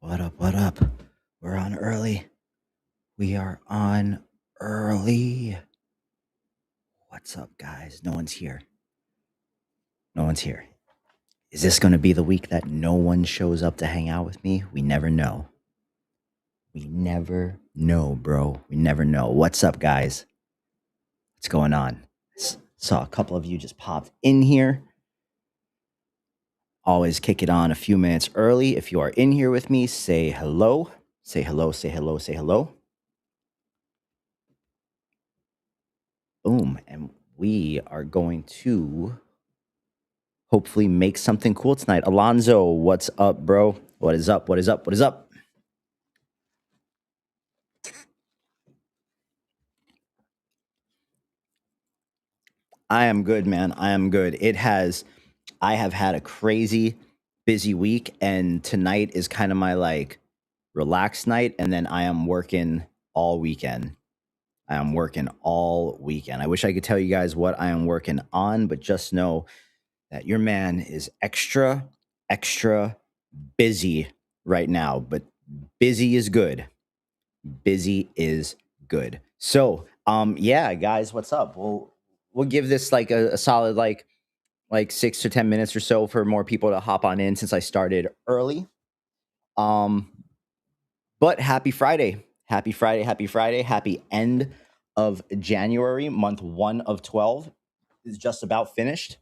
What up? What up? We're on early. We are on early. What's up, guys? No one's here. No one's here. Is this going to be the week that no one shows up to hang out with me? We never know. We never know, bro. We never know. What's up, guys? What's going on? Saw a couple of you just popped in here. Always kick it on a few minutes early. If you are in here with me, say hello. Say hello, say hello, say hello. Boom. And we are going to hopefully make something cool tonight. Alonzo, what's up, bro? What is up? What is up? What is up? I am good, man. I am good. I have had a crazy busy week, and tonight is kind of my like relaxed night, and then I am working all weekend. I am working all weekend. I wish I could tell you guys what I am working on, but just know that your man is extra busy right now, but busy is good. Busy is good. So, yeah, guys, what's up? We'll give this like a solid like 6 to 10 minutes or so for more people to hop on in since I started early. Um, but happy Friday. Happy Friday, happy Friday, happy end of January. Month 1 of 12 is just about finished.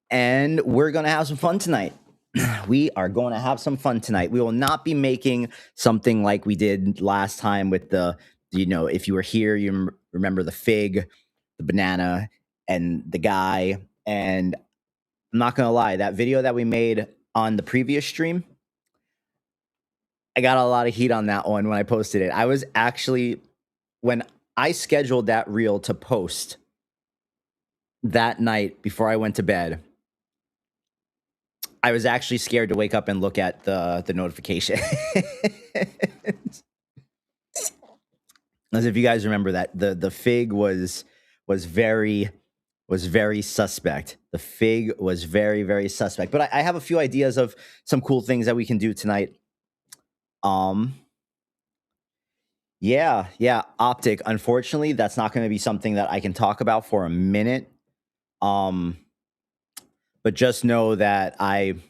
And we're gonna have some fun tonight. We are going to have some fun tonight. We will not be making something like we did last time with if you were here, you remember the fig, the banana, and the guy. And I'm not going to lie, that video that we made on the previous stream, I got a lot of heat on that one when I posted it. I was actually, when I scheduled that reel to post that night before I went to bed, I was actually scared to wake up and look at the notification. As if you guys remember that the fig was very suspect. The fig was very suspect. But I have a few ideas of some cool things that we can do tonight. Yeah, Optic. Unfortunately, that's not going to be something that I can talk about for a minute. But just know that I'm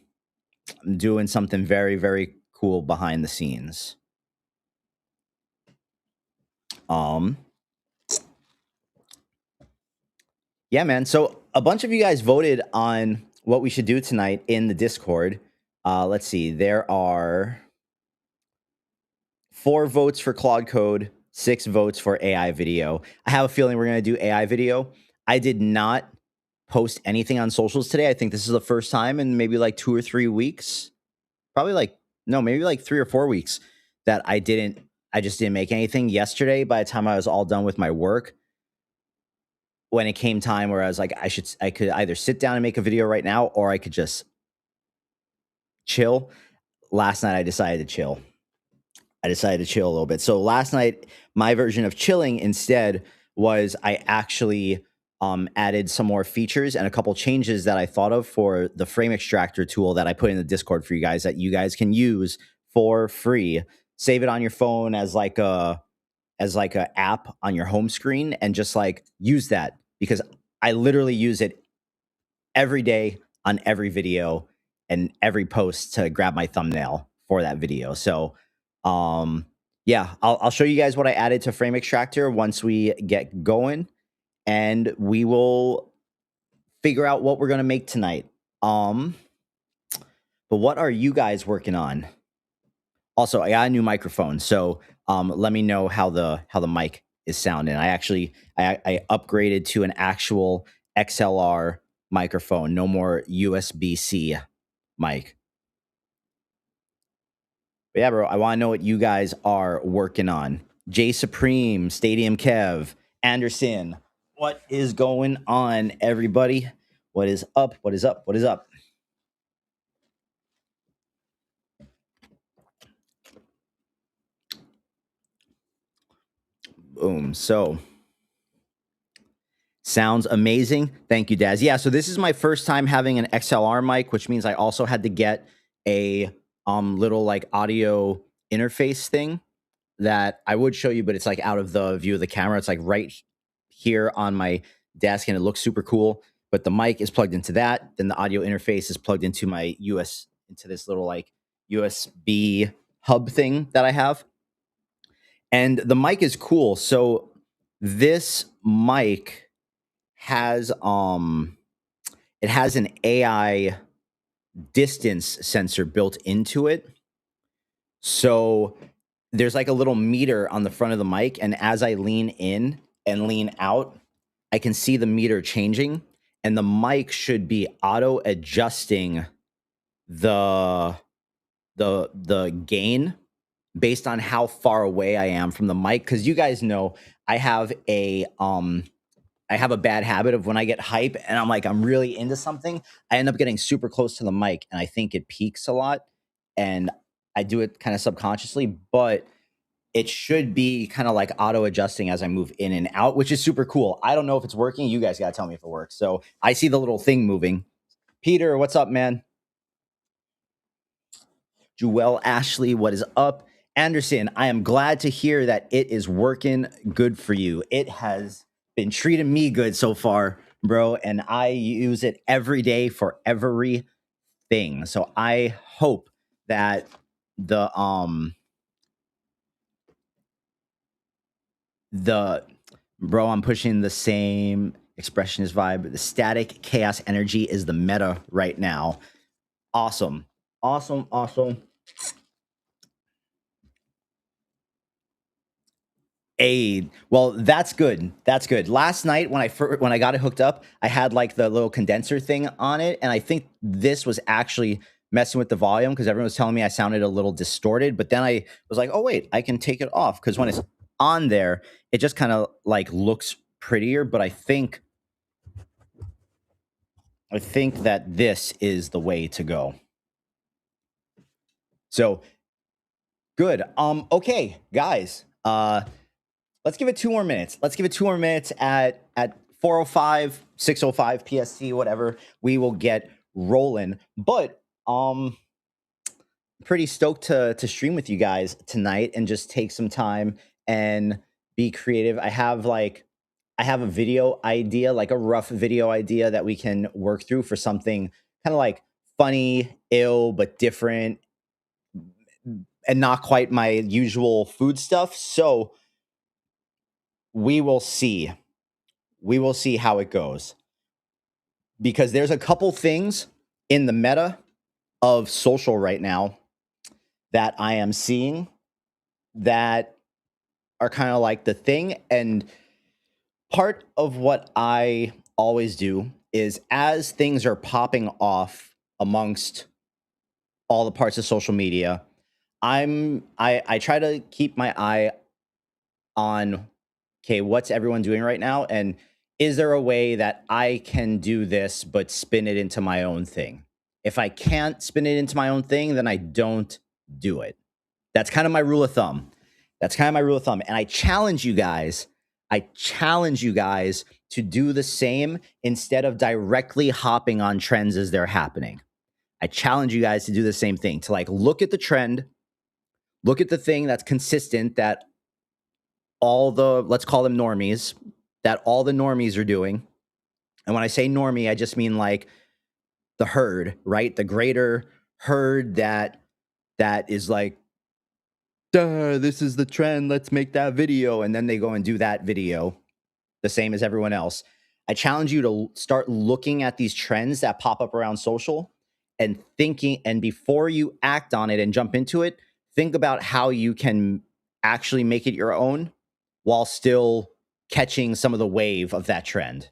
doing something very cool behind the scenes. Yeah, man. So a bunch of you guys voted on what we should do tonight in the Discord. Let's see. There are 4 votes for Claude Code, 6 votes for AI video. I have a feeling we're going to do AI video. I did not post anything on socials today. I think this is the first time in maybe like 2 or 3 weeks. Maybe like 3 or 4 weeks that I just didn't make anything. Yesterday, by the time I was all done with my work, when it came time where I was like, I could either sit down and make a video right now, or I could just chill. Last night, I decided to chill. a little bit. So last night, my version of chilling instead was I actually added some more features and a couple changes that I thought of for the frame extractor tool that I put in the Discord for you guys that you guys can use for free. Save it on your phone as like a app on your home screen and just like use that, because I literally use it every day on every video and every post to grab my thumbnail for that video. So yeah, I'll show you guys what I added to frame extractor once we get going, and we will figure out what we're going to make tonight. But what are you guys working on? Also, I got a new microphone, so let me know how the mic is sounding. I upgraded to an actual XLR microphone, no more USB-C mic. But yeah, bro, I want to know what you guys are working on. J Supreme, Stadium Kev, Anderson, what is going on, everybody? What is up? What is up? What is up? Boom. So, sounds amazing. Thank you, Daz. Yeah, so this is my first time having an XLR mic, which means I also had to get a little like audio interface thing that I would show you, but it's like out of the view of the camera. It's like right here on my desk and it looks super cool. But the mic is plugged into that. Then the audio interface is plugged into my into this little like USB hub thing that I have. And the mic is cool. So this mic has it has an AI distance sensor built into it. So there's like a little meter on the front of the mic, and as I lean in and lean out, I can see the meter changing, and the mic should be auto adjusting the gain based on how far away I am from the mic. Because you guys know I have a bad habit of when I get hype and I'm really into something, I end up getting super close to the mic, and I think it peaks a lot, and I do it kind of subconsciously, but it should be kind of like auto adjusting as I move in and out, which is super cool. I don't know if it's working. You guys got to tell me if it works. So I see the little thing moving. Peter, what's up, man? Jewel Ashley, what is up? Anderson, I am glad to hear that it is working good for you. It has been treating me good so far, bro, and I use it every day for everything. So I hope that the bro, I'm pushing the same expressionist vibe. The static chaos energy is the meta right now. Awesome. Well, that's good. That's good. Last night when I got it hooked up, I had like the little condenser thing on it, and I think this was actually messing with the volume because everyone was telling me I sounded a little distorted. But then I was like, oh wait, I can take it off because when it's on there, it just kind of like looks prettier. But I think that this is the way to go. So good. Okay, guys. Let's give it 2 more minutes. Let's give it 2 more minutes at 4:05, 6:05 PST, whatever. We will get rolling. But pretty stoked to stream with you guys tonight and just take some time and be creative. I have a video idea, like a rough video idea that we can work through for something kind of like funny, ill, but different and not quite my usual food stuff. So we will see. We will see how it goes. Because there's a couple things in the meta of social right now that I am seeing that are kind of like the thing. And part of what I always do is as things are popping off amongst all the parts of social media, I try to keep my eye on, okay, what's everyone doing right now? And is there a way that I can do this, but spin it into my own thing? If I can't spin it into my own thing, then I don't do it. That's kind of my rule of thumb. And I challenge you guys to do the same instead of directly hopping on trends as they're happening. I challenge you guys to do the same thing, to like look at the trend, look at the thing that's consistent that all the, let's call them normies, that all the normies are doing. And when I say normie, I just mean like the herd, right? The greater herd that is like, duh, this is the trend, let's make that video. And then they go and do that video the same as everyone else. I challenge you to start looking at these trends that pop up around social and thinking, and before you act on it and jump into it, think about how you can actually make it your own while still catching some of the wave of that trend.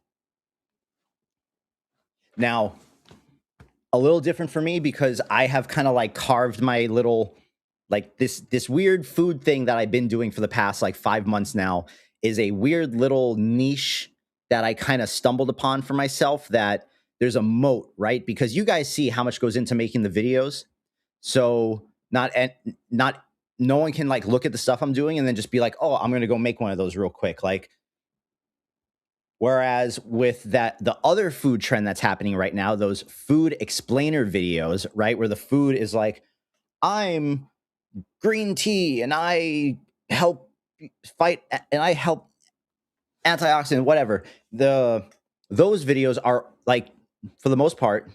Now, a little different for me because I have kind of like carved my little, like this weird food thing that I've been doing for the past like 5 months now is a weird little niche that I kind of stumbled upon for myself, that there's a moat, right? Because you guys see how much goes into making the videos. So not no one can like look at the stuff I'm doing and then just be like, oh, I'm going to go make one of those real quick. Like, whereas with the other food trend that's happening right now, those food explainer videos, right? Where the food is like, I'm green tea and I help fight and I help antioxidant, whatever. Those videos are like, for the most part,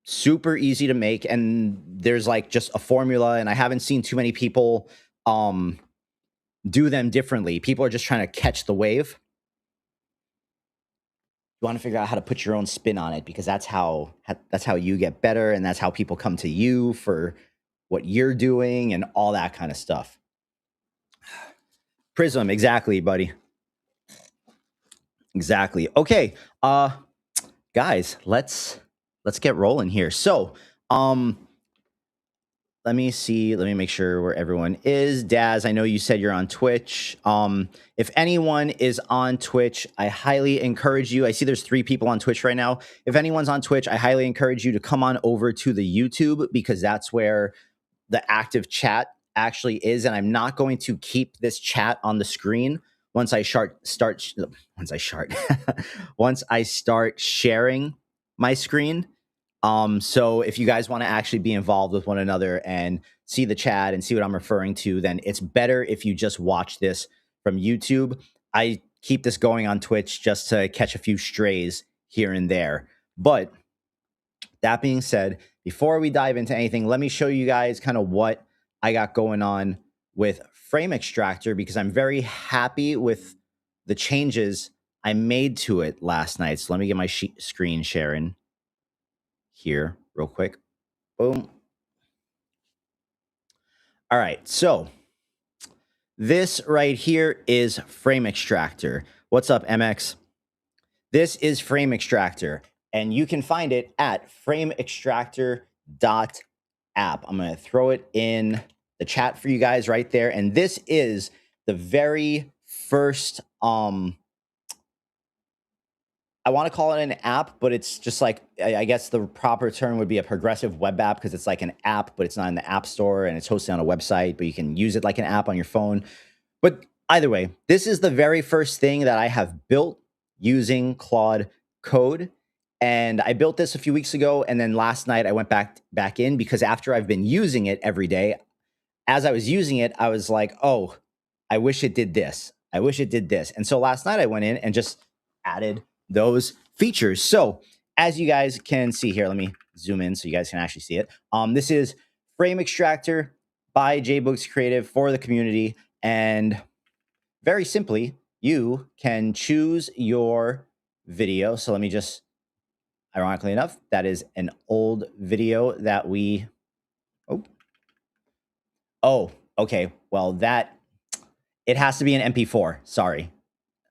super easy to make, and there's like just a formula, and I haven't seen too many people do them differently. People are just trying to catch the wave. You want to figure out how to put your own spin on it, because that's how you get better, and that's how people come to you for what you're doing and all that kind of stuff. Prism, exactly, buddy. Exactly. Okay, guys, let's get rolling here. So, let me see. Let me make sure where everyone is. Daz, I know you said you're on Twitch. If anyone is on Twitch, I highly encourage you. I see there's 3 people on Twitch right now. If anyone's on Twitch, I highly encourage you to come on over to the YouTube, because that's where the active chat actually is. And I'm not going to keep this chat on the screen once I once I start sharing my screen. So if you guys want to actually be involved with one another and see the chat and see what I'm referring to, then it's better if you just watch this from YouTube. I keep this going on Twitch just to catch a few strays here and there. But that being said, before we dive into anything, let me show you guys kind of what I got going on with Frame Extractor, because I'm very happy with the changes I made to it last night. So let me get my screen sharing here real quick. Boom. All right, so this right here is Frame Extractor. What's up, MX? This is Frame Extractor, and you can find it at frameextractor.app. I'm going to throw it in the chat for you guys right there. And this is the very first, I want to call it an app, but it's just like, I guess the proper term would be a progressive web app, because it's like an app, but it's not in the App Store, and it's hosted on a website, but you can use it like an app on your phone. But either way, this is the very first thing that I have built using Claude Code. And I built this a few weeks ago, and then last night I went back in, because after I've been using it every day, as I was using it, I was like, oh, I wish it did this. I wish it did this. And so last night I went in and just added those features. So as you guys can see here, let me zoom in so you guys can actually see it. This is Frame Extractor by jboogxcreative for the community. And very simply, you can choose your video. So let me just, ironically enough, that is an old video that we, okay. Well, it has to be an MP4. Sorry.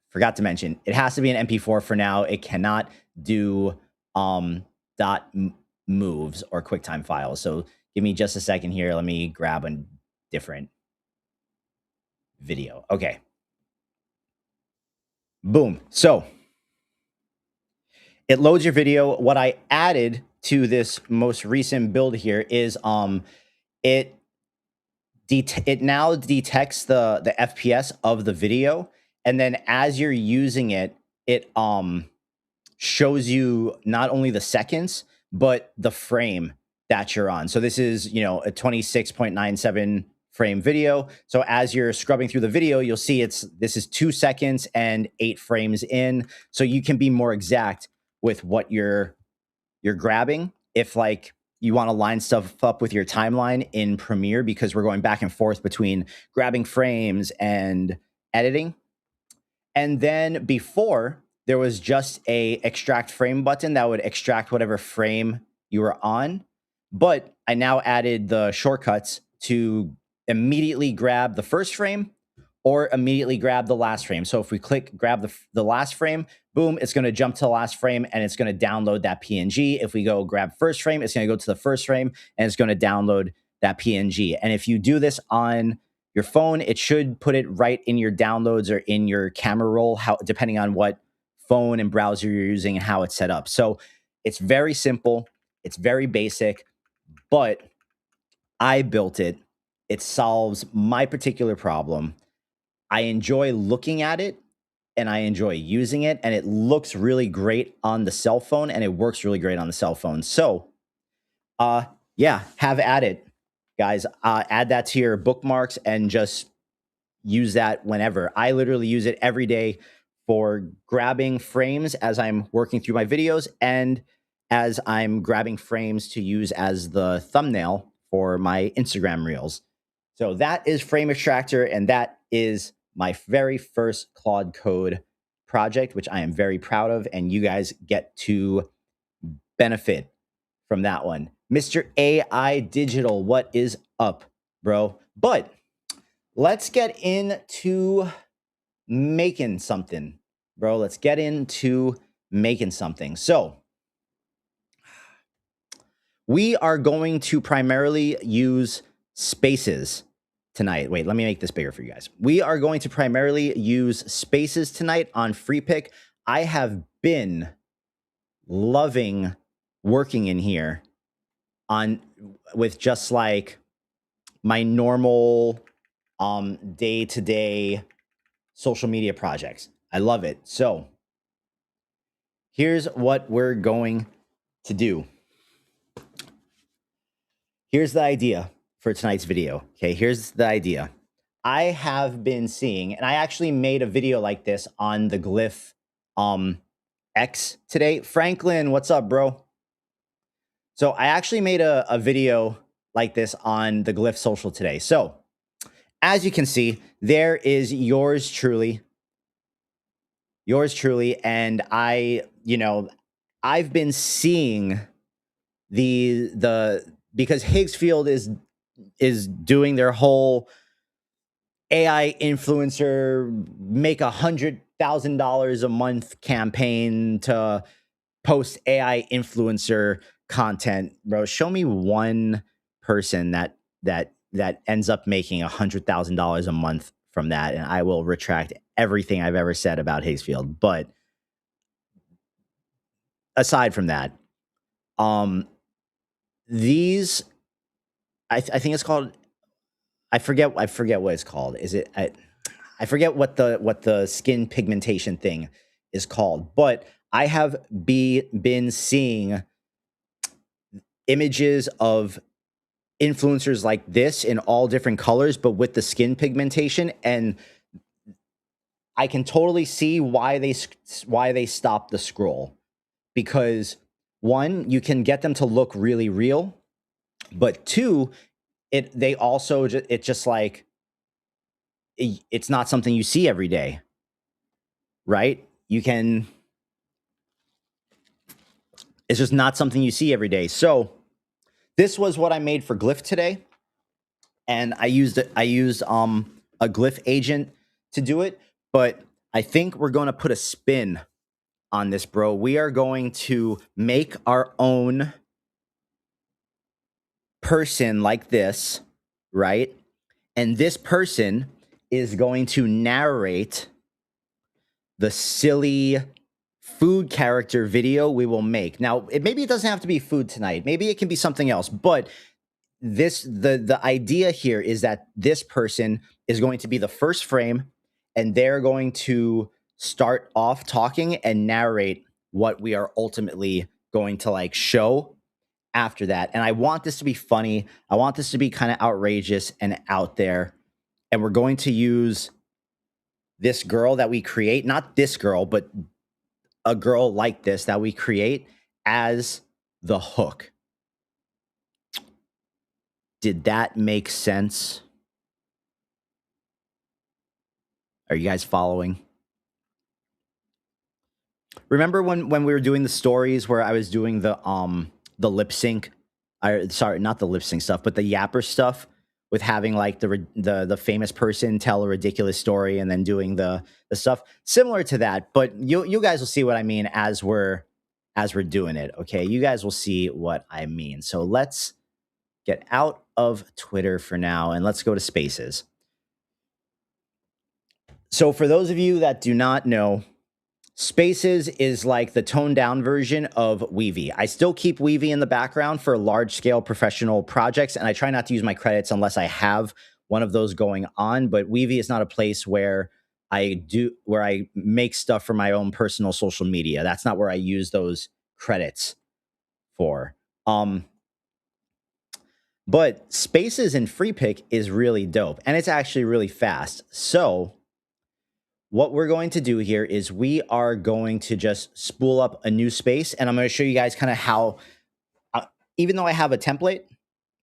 Forgot to mention, it has to be an MP4 for now. It cannot do dot moves or QuickTime files. So give me just a second here. Let me grab a different video. Okay. Boom. So it loads your video. What I added to this most recent build here is it now detects the FPS of the video, and then as you're using it, it shows you not only the seconds but the frame that you're on. So this is, a 26.97 frame video. So as you're scrubbing through the video, you'll see this is 2 seconds and 8 frames in. So you can be more exact with what you're grabbing. If like you want to line stuff up with your timeline in Premiere, because we're going back and forth between grabbing frames and editing. And then before, there was just a extract frame button that would extract whatever frame you were on. But I now added the shortcuts to immediately grab the first frame or immediately grab the last frame. So if we grab the last frame, boom, it's going to jump to the last frame and it's going to download that PNG. If we go grab first frame, it's going to go to the first frame and it's going to download that PNG. And if you do this on your phone, it should put it right in your downloads or in your camera roll, depending on what phone and browser you're using and how it's set up. So it's very simple. It's very basic, but I built it. It solves my particular problem. I enjoy looking at it and I enjoy using it, and it looks really great on the cell phone and it works really great on the cell phone. So, yeah, have at it. guys, add that to your bookmarks and just use that whenever. I literally use it every day for grabbing frames as I'm working through my videos and as I'm grabbing frames to use as the thumbnail for my Instagram reels. So that is Frame Extractor, and that is my very first Claude Code project, which I am very proud of, and you guys get to benefit from that one. Mr. AI Digital, what is up, bro? But let's get into making something, bro. Let's get into making something. So we are going to primarily use spaces tonight. Wait, let me make this bigger for you guys. We are going to primarily use spaces tonight on FreePick. I have been loving working in here on with just like my normal day-to-day social media projects. I love it. So here's what we're going to do. Here's the idea for tonight's video. Okay, here's the idea. I have been seeing, and I actually made a video like this on the Glyph X today. Franklin, what's up, bro? So I actually made a video like this on the Glyph social today. So as you can see, there is yours truly, and I've been seeing the because Higgsfield is doing their whole AI influencer make $100,000 a month campaign to post AI influencer content, bro. Show me one person that ends up making $100,000 a month from that, and I will retract everything I've ever said about Higgsfield. But aside from that, these I think it's called. I forget what it's called. Is it? I forget what the skin pigmentation thing is called, but I have been seeing images of influencers like this in all different colors, but with the skin pigmentation, and I can totally see why they stopped the scroll, because one, you can get them to look really real, but two, it's just like it's not something you see every day, right? It's just not something you see every day. So this was what I made for Glyph today, and I used a Glyph agent to do it, but I think we're going to put a spin on this, bro. We are going to make our own person like this, right? And this person is going to narrate the silly food character video we will make. Now, maybe it doesn't have to be food tonight. Maybe it can be something else. But the idea here is that this person is going to be the first frame, and they're going to start off talking and narrate what we are ultimately going to like show after that. And I want this to be funny. I want this to be kind of outrageous and out there. And we're going to use this girl that we create, not this girl, but a girl like this that we create as the hook. Did that make sense? Are you guys following? Remember when we were doing the stories where I was doing the lip sync? Sorry, not the lip sync stuff, but the yapper stuff, with having like the famous person tell a ridiculous story and then doing the stuff similar to that. But you guys will see what I mean as we're doing it. Okay, you guys will see what I mean. So let's get out of Twitter for now and let's go to Spaces. So for those of you that do not know, Spaces is like the toned down version of Weavy. I still keep Weavy in the background for large scale professional projects, and I try not to use my credits unless I have one of those going on. But Weavy is not a place where I make stuff for my own personal social media. That's not where I use those credits for. But spaces in free pick is really dope, and it's actually really fast. So what we're going to do here is we are going to just spool up a new space, and I'm going to show you guys kind of how, even though I have a template,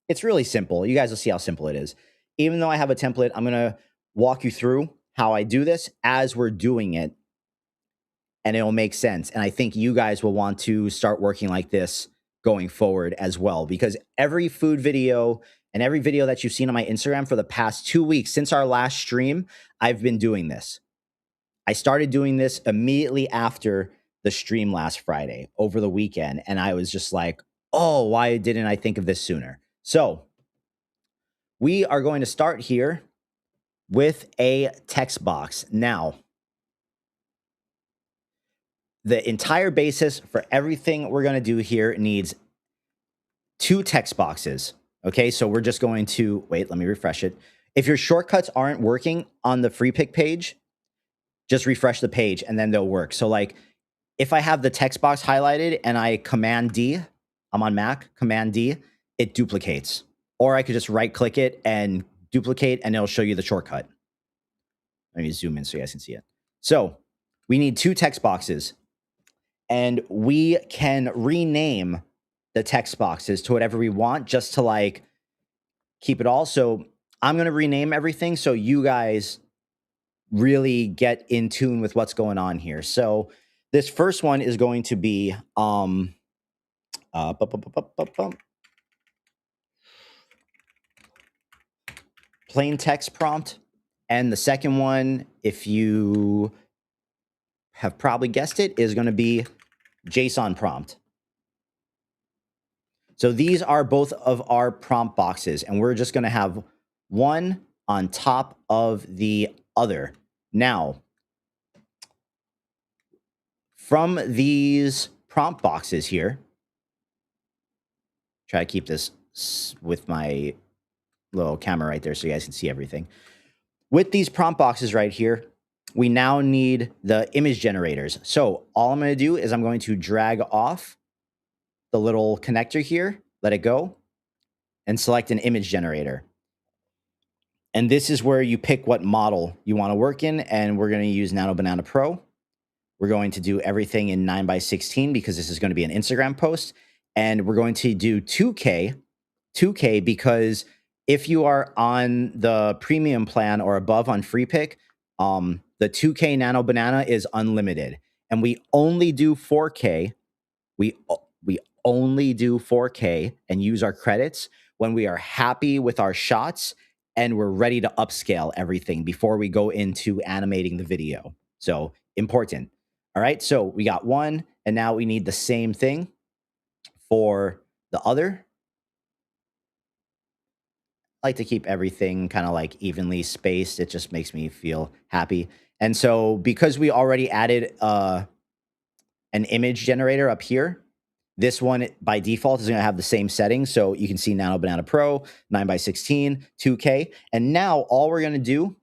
it's really simple. You guys will see how simple it is. Even though I have a template, I'm going to walk you through how I do this as we're doing it, and it'll make sense. And I think you guys will want to start working like this going forward as well, because every food video and every video that you've seen on my Instagram for the past 2 weeks since our last stream, I've been doing this. I started doing this immediately after the stream last Friday over the weekend, and I was just like, oh, why didn't I think of this sooner? So we are going to start here with a text box. Now, the entire basis for everything we're going to do here needs 2 text boxes. Okay, so we're just going to, wait, let me refresh it. If your shortcuts aren't working on the free pick page, just refresh the page and then they'll work. So like if I have the text box highlighted and I Command D, I'm on Mac, Command D, it duplicates. Or I could just right click it and duplicate and it'll show you the shortcut. Let me zoom in so you guys can see it. So we need 2 text boxes, and we can rename the text boxes to whatever we want just to like keep it all. So I'm going to rename everything so you guys really get in tune with what's going on here. So this first one is going to be plain text prompt. And the second one, if you have probably guessed it, is going to be JSON prompt. So these are both of our prompt boxes, and we're just going to have one on top of the other. Now, from these prompt boxes here, try to keep this with my little camera right there so you guys can see everything. With these prompt boxes right here, we now need the image generators. So all I'm going to do is I'm going to drag off the little connector here, let it go, and select an image generator. And this is where you pick what model you want to work in, and we're going to use Nano Banana Pro. We're going to do everything in 9:16 because this is going to be an Instagram post, and we're going to do 2K because if you are on the premium plan or above on free pick, the 2K Nano Banana is unlimited, and we only do 4K. We only do 4K and use our credits when we are happy with our shots and we're ready to upscale everything before we go into animating the video. So important. All right, so we got one, and now we need the same thing for the other. I like to keep everything kind of like evenly spaced. It just makes me feel happy. And so because we already added an image generator up here, this one by default is going to have the same settings. So you can see Nano Banana Pro, 9:16, 2K. And now all we're going to do,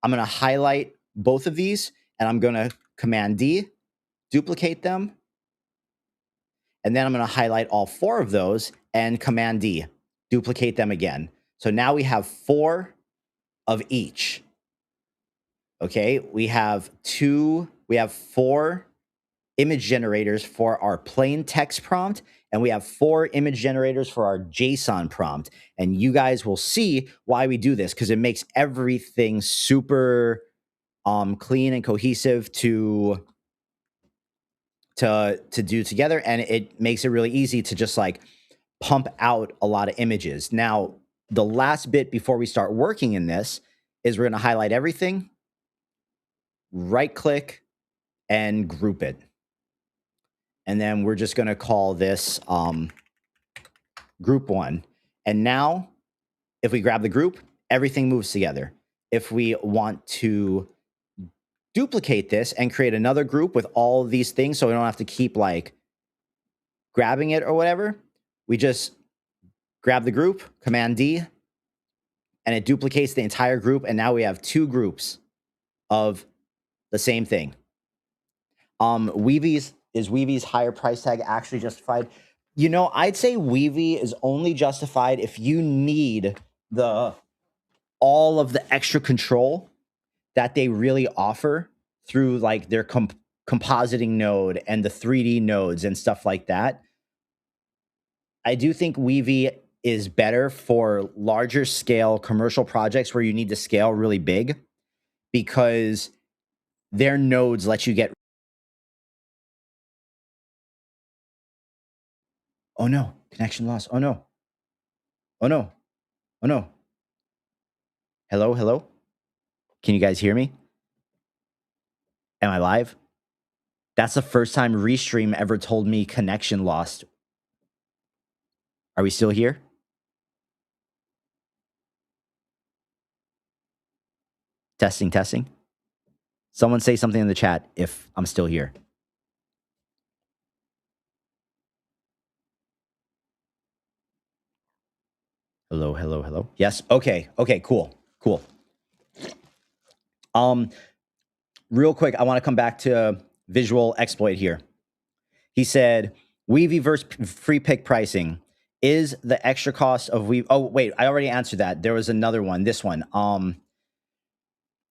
I'm going to highlight both of these, and I'm going to Command D, duplicate them. And then I'm going to highlight all 4 of those and Command D, duplicate them again. So now we have 4 of each. Okay, we have 4 image generators for our plain text prompt, and we have 4 image generators for our JSON prompt. And you guys will see why we do this, because it makes everything super clean and cohesive to do together, and it makes it really easy to just like pump out a lot of images. Now, the last bit before we start working in this is we're going to highlight everything, right click, and group it. And then we're just going to call this group 1. And now, if we grab the group, everything moves together. If we want to duplicate this and create another group with all of these things so we don't have to keep like grabbing it or whatever, we just grab the group, Command D, and it duplicates the entire group. And now we have 2 groups of the same thing. Weevy's higher price tag actually justified? You know, I'd say Weavy is only justified if you need the all of the extra control that they really offer through like their compositing node and the 3D nodes and stuff like that. I do think Weavy is better for larger scale commercial projects where you need to scale really big because their nodes let you get. Oh no, connection lost. Oh no. Oh no. Oh no. Hello, hello. Can you guys hear me? Am I live? That's the first time Restream ever told me connection lost. Are we still here? Testing, testing. Someone say something in the chat if I'm still here. Hello, hello, hello. Yes. Okay. Okay. Cool. Cool. Real quick, I want to come back to visual exploit here. He said, Weavy versus free pick pricing. Is the extra cost of Weavy? Oh, wait, I already answered that. There was another one. This one.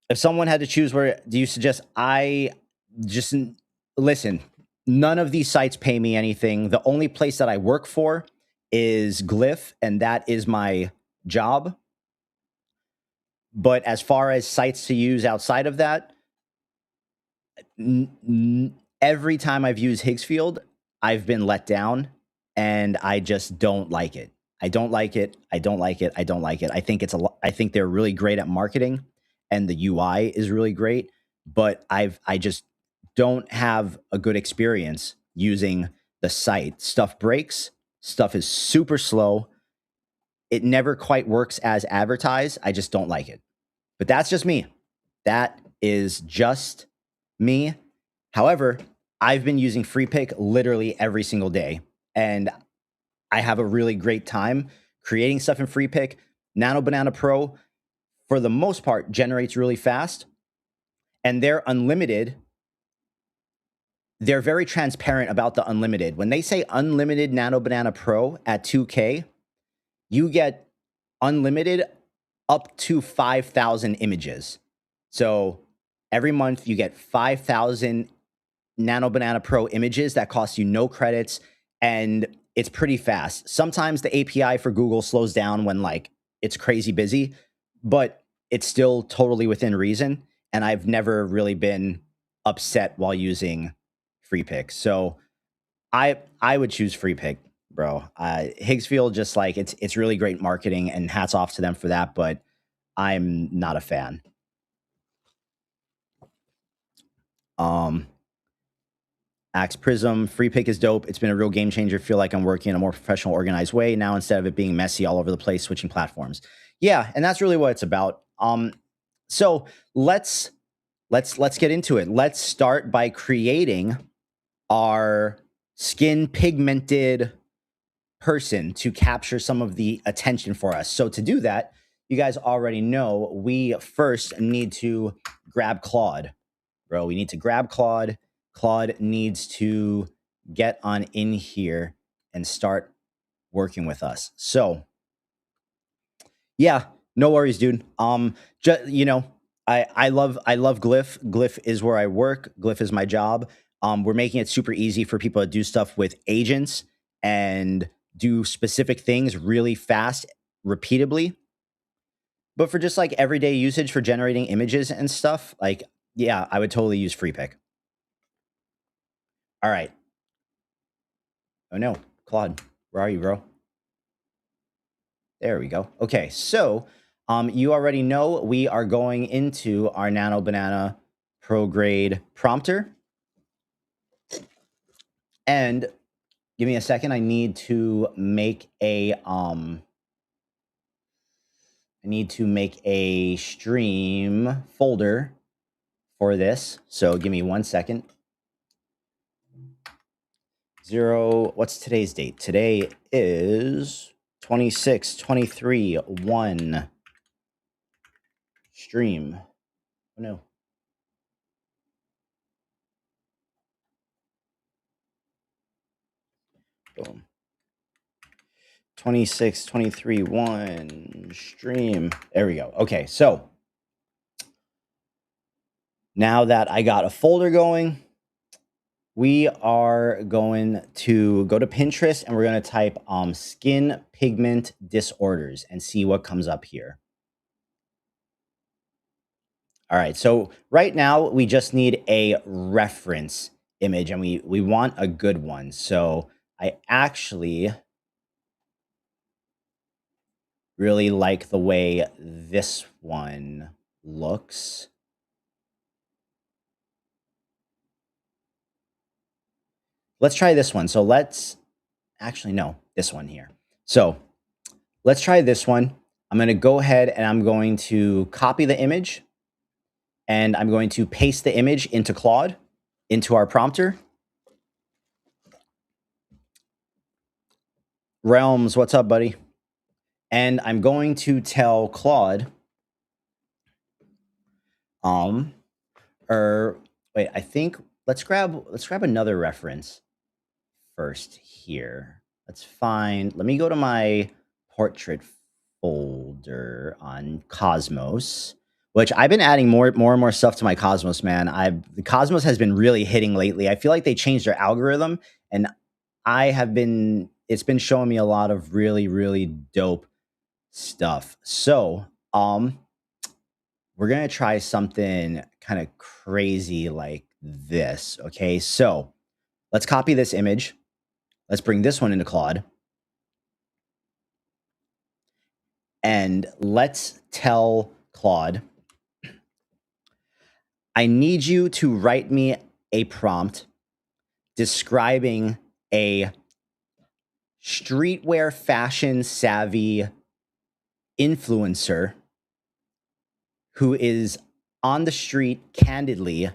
If someone had to choose, where do you suggest? I just listen. None of these sites pay me anything. The only place that I work for is Glyph, and that is my job. But as far as sites to use outside of that, every time I've used Higgsfield, I've been let down, and I just don't like it. I don't like it. I don't like it. I don't like it. I think I think they're really great at marketing, and the UI is really great. But I just don't have a good experience using the site. Stuff breaks. Stuff is super slow. It never quite works as advertised. I just don't like it. But that's just me. That is just me. However, I've been using Free Pick literally every single day, and I have a really great time creating stuff in Free Pick. Nano Banana Pro, for the most part, generates really fast, and they're unlimited. They're very transparent about the unlimited. When they say unlimited Nano Banana Pro at 2K, you get unlimited up to 5,000 images. So every month you get 5,000 Nano Banana Pro images that cost you no credits, and it's pretty fast. Sometimes the API for Google slows down when like it's crazy busy, but it's still totally within reason. And I've never really been upset while using Free Pick. So I would choose Free Pick, bro. Higgsfield, just like it's really great marketing, and hats off to them for that. But I'm not a fan. Axe Prism, Free Pick is dope. It's been a real game changer. Feel like I'm working in a more professional, organized way now instead of it being messy all over the place, switching platforms. Yeah, and that's really what it's about. So let's get into it. Let's start by creating our skin pigmented person to capture some of the attention for us. So to do that, you guys already know we first need to grab Claude, bro. We need to grab Claude. Claude needs to get on in here and start working with us. So yeah, no worries, dude. You know, I love Glyph. Glyph is where I work. Glyph is my job. We're making it super easy for people to do stuff with agents and do specific things really fast, repeatably. But for just like everyday usage for generating images and stuff, like, yeah, I would totally use Free Pick. All right. Oh no, Claude, where are you, bro? There we go. Okay, so you already know we are going into our Nano Banana Pro Grade prompter. And give me a second. I need to make a stream folder for this. So give me 1 second. What's today's date? Today is 26/23/1 stream. Oh no. Boom. 26, 23, 1, stream. There we go. Okay, so now that I got a folder going, we are going to go to Pinterest and we're going to type skin pigment disorders and see what comes up here. All right, so right now we just need a reference image and we want a good one. So I actually really like the way this one looks. Let's try this one. So let's actually, no, this one here. So let's try this one. I'm going to go ahead and I'm going to copy the image and I'm going to paste the image into Claude, into our prompter. Realms, what's up, buddy? And I'm going to tell Claude, wait, I think let's grab another reference first here. Let me go to my portrait folder on Cosmos, which I've been adding more and more stuff to my Cosmos, man. The Cosmos has been really hitting lately. I feel like they changed their algorithm and it's been showing me a lot of really, really dope stuff. So, we're going to try something kind of crazy like this. Okay. So let's copy this image. Let's bring this one into Claude. And let's tell Claude, I need you to write me a prompt describing a streetwear fashion savvy influencer who is on the street candidly,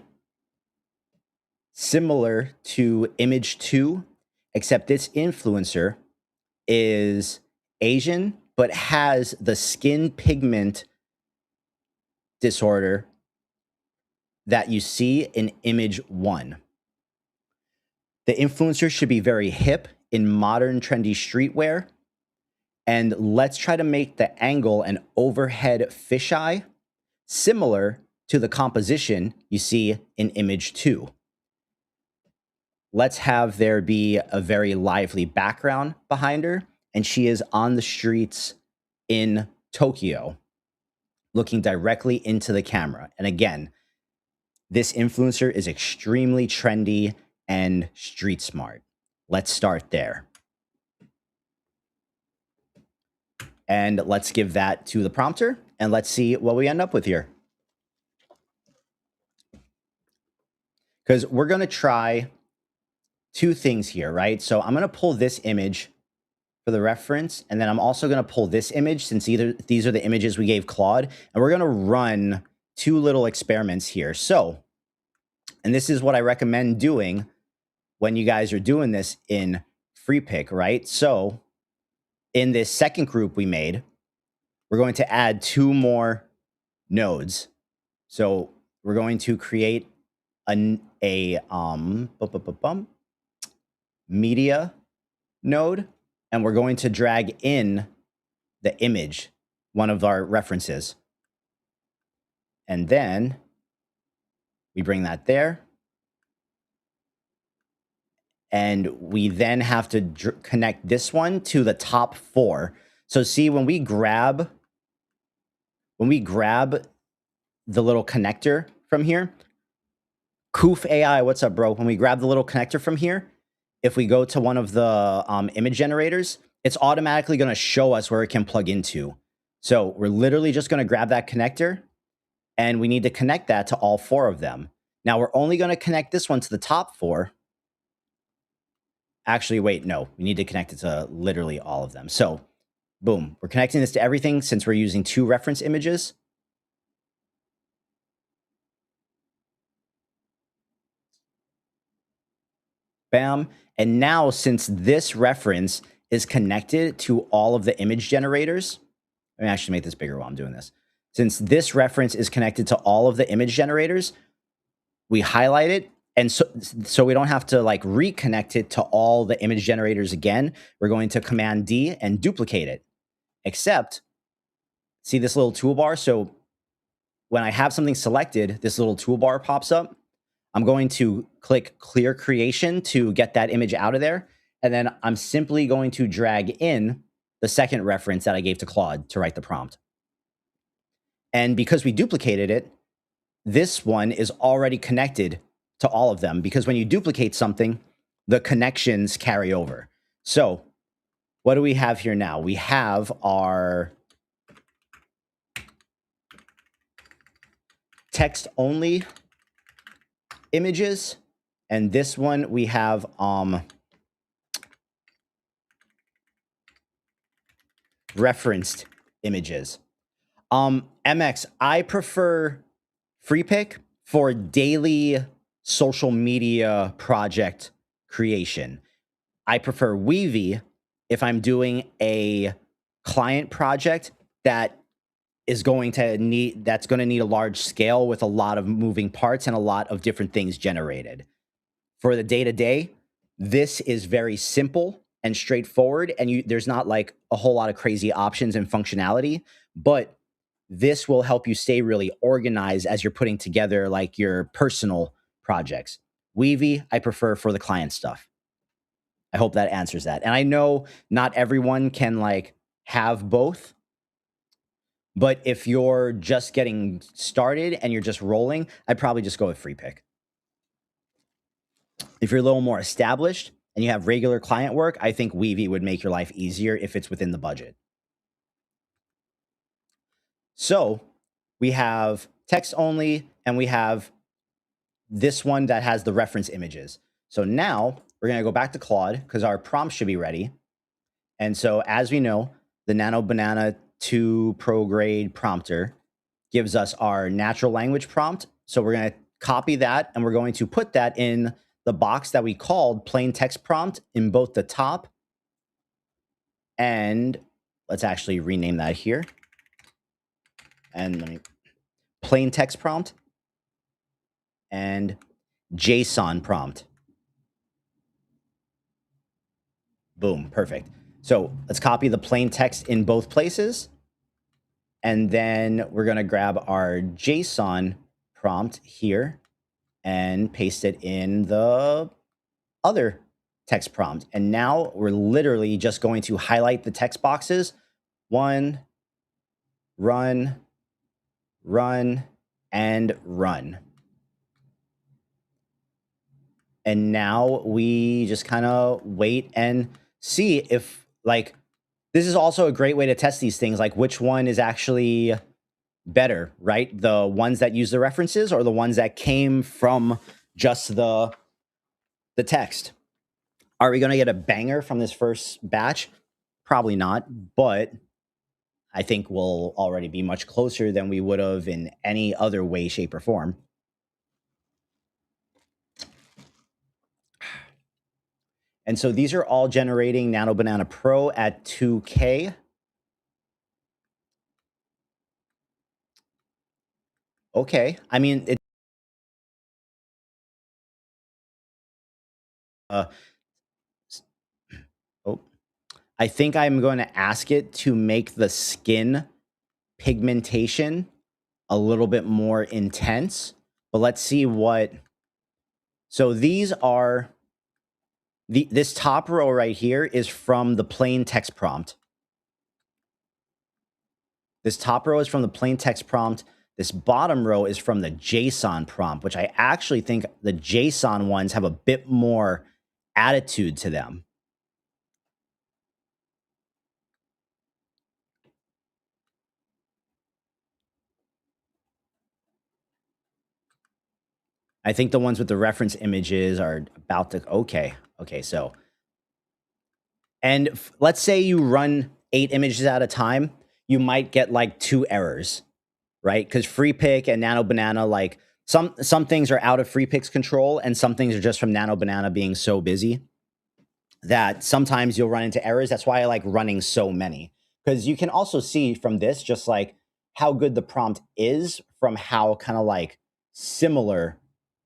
similar to image 2, except this influencer is Asian, but has the skin pigment disorder that you see in image 1. The influencer should be very hip in modern trendy streetwear. And let's try to make the angle an overhead fisheye, similar to the composition you see in image 2. Let's have there be a very lively background behind her, and she is on the streets in Tokyo, looking directly into the camera. And again, this influencer is extremely trendy and street smart. Let's start there. And let's give that to the prompter, and let's see what we end up with here. Because we're going to try two things here, right? So I'm going to pull this image for the reference, and then I'm also going to pull this image since these are the images we gave Claude, and we're going to run two little experiments here. So, and this is what I recommend doing when you guys are doing this in FreePick, right? So in this second group we made, we're going to add two more nodes. So we're going to create a media node, and we're going to drag in the image, one of our references. And then we bring that there. And we then have to connect this one to the top 4. So see, when we grab the little connector from here, Koof AI, what's up, bro? When we grab the little connector from here, if we go to one of the image generators, it's automatically going to show us where it can plug into. So we're literally just going to grab that connector, and we need to connect that to all 4 of them. Now we're only going to connect this one to the top 4. Actually, wait, no, we need to connect it to literally all of them. So boom, we're connecting this to everything since we're using 2 reference images. Bam. And now, since this reference is connected to all of the image generators, let me actually make this bigger while I'm doing this. Since this reference is connected to all of the image generators, we highlight it And so we don't have to like reconnect it to all the image generators again. We're going to Command D and duplicate it. Except, see this little toolbar? So when I have something selected, this little toolbar pops up. I'm going to click Clear Creation to get that image out of there. And then I'm simply going to drag in the second reference that I gave to Claude to write the prompt. And because we duplicated it, this one is already connected to all of them, because when you duplicate something, the connections carry over. So what do we have here now? We have our text only images, and this one we have referenced images. MX, I prefer FreePic for daily social media project creation. I prefer Weavy if I'm doing a client project that is going to need a large scale with a lot of moving parts and a lot of different things generated. For the day-to-day, this is very simple and straightforward, and there's not like a whole lot of crazy options and functionality, but this will help you stay really organized as you're putting together like your personal projects. Weavy, I prefer for the client stuff. I hope that answers that. And I know not everyone can like have both, but if you're just getting started and you're just rolling, I'd probably just go with FreePic. If you're a little more established and you have regular client work, I think Weavy would make your life easier if it's within the budget. So we have text only, and we have this one that has the reference images. So now we're going to go back to Claude because our prompt should be ready. And so as we know, the Nano Banana 2 Pro Grade prompter gives us our natural language prompt. So we're going to copy that, and we're going to put that in the box that we called plain text prompt in both the top, and let's actually rename that here. And let me plain text prompt and JSON prompt. Boom, perfect. So let's copy the plain text in both places. And then we're going to grab our JSON prompt here and paste it in the other text prompt. And now we're literally just going to highlight the text boxes. 1, run, run, and run. And now we just kind of wait and see if, like, this is also a great way to test these things, like which one is actually better, right? The ones that use the references or the ones that came from just the text. Are we going to get a banger from this first batch? Probably not, but I think we'll already be much closer than we would have in any other way, shape, or form. And so these are all generating Nano Banana Pro at 2K. Okay, I mean, it, oh, I think I'm going to ask it to make the skin pigmentation a little bit more intense, but let's see what. So these are this top row right here is from the plain text prompt. This top row is from the plain text prompt. This bottom row is from the JSON prompt, which I actually think the JSON ones have a bit more attitude to them. I think the ones with the reference images are about to, okay, so. And let's say you run 8 images at a time, you might get like 2 errors, right? Because FreePic and Nano Banana, like some things are out of FreePic's control, and some things are just from Nano Banana being so busy that sometimes you'll run into errors. That's why I like running so many, because you can also see from this just like how good the prompt is from how kind of like similar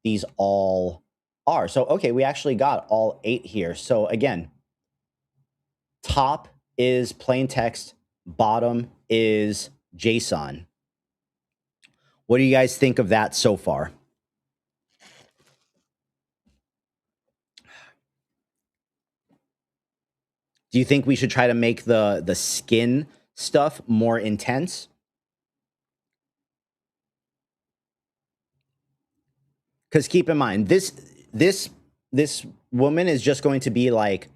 these all are. So, okay, we actually got all 8 here. So again, top is plain text, bottom is JSON. What do you guys think of that so far? Do you think we should try to make the skin stuff more intense? Because keep in mind, this woman is just going to be like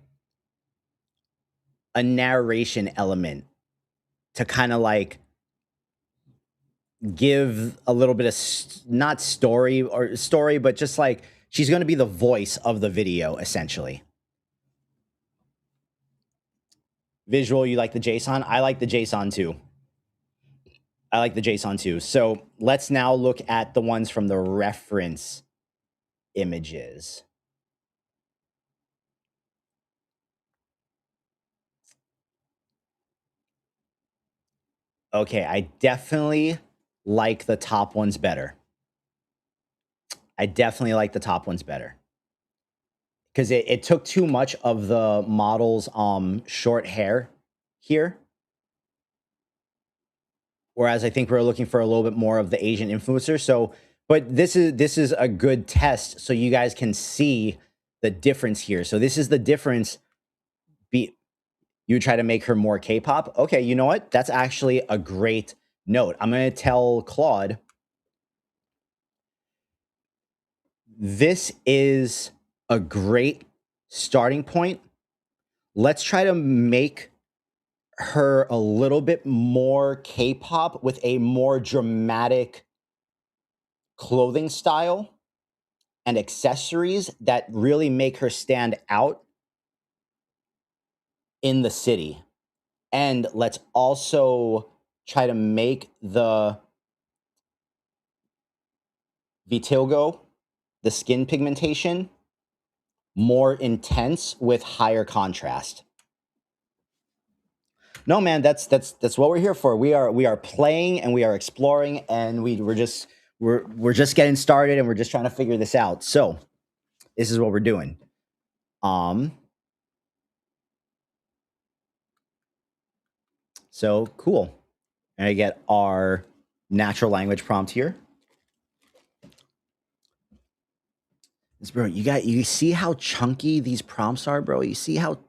a narration element to kind of like give a little bit of not story or story, but just like she's going to be the voice of the video essentially. Visual, you like the JSON? I like the JSON too. I like the JSON too. So let's now look at the ones from the reference images. Okay, I definitely like the top ones better. I definitely like the top ones better. Because it took too much of the model's short hair here. Whereas I think we're looking for a little bit more of the Asian influencer. So, but this is a good test so you guys can see the difference here. So this is the difference. You try to make her more K-pop. Okay, you know what? That's actually a great note. I'm going to tell Claude, this is a great starting point. Let's try to make her a little bit more K-pop with a more dramatic clothing style and accessories that really make her stand out in the city. And let's also try to make the vitiligo, the skin pigmentation, more intense with higher contrast. No, man, that's what we're here for. We are playing and we are exploring, and we're just getting started, and we're just trying to figure this out. So this is what we're doing. So cool. And I get our natural language prompt here. Bro, you see how chunky these prompts are, bro? You see how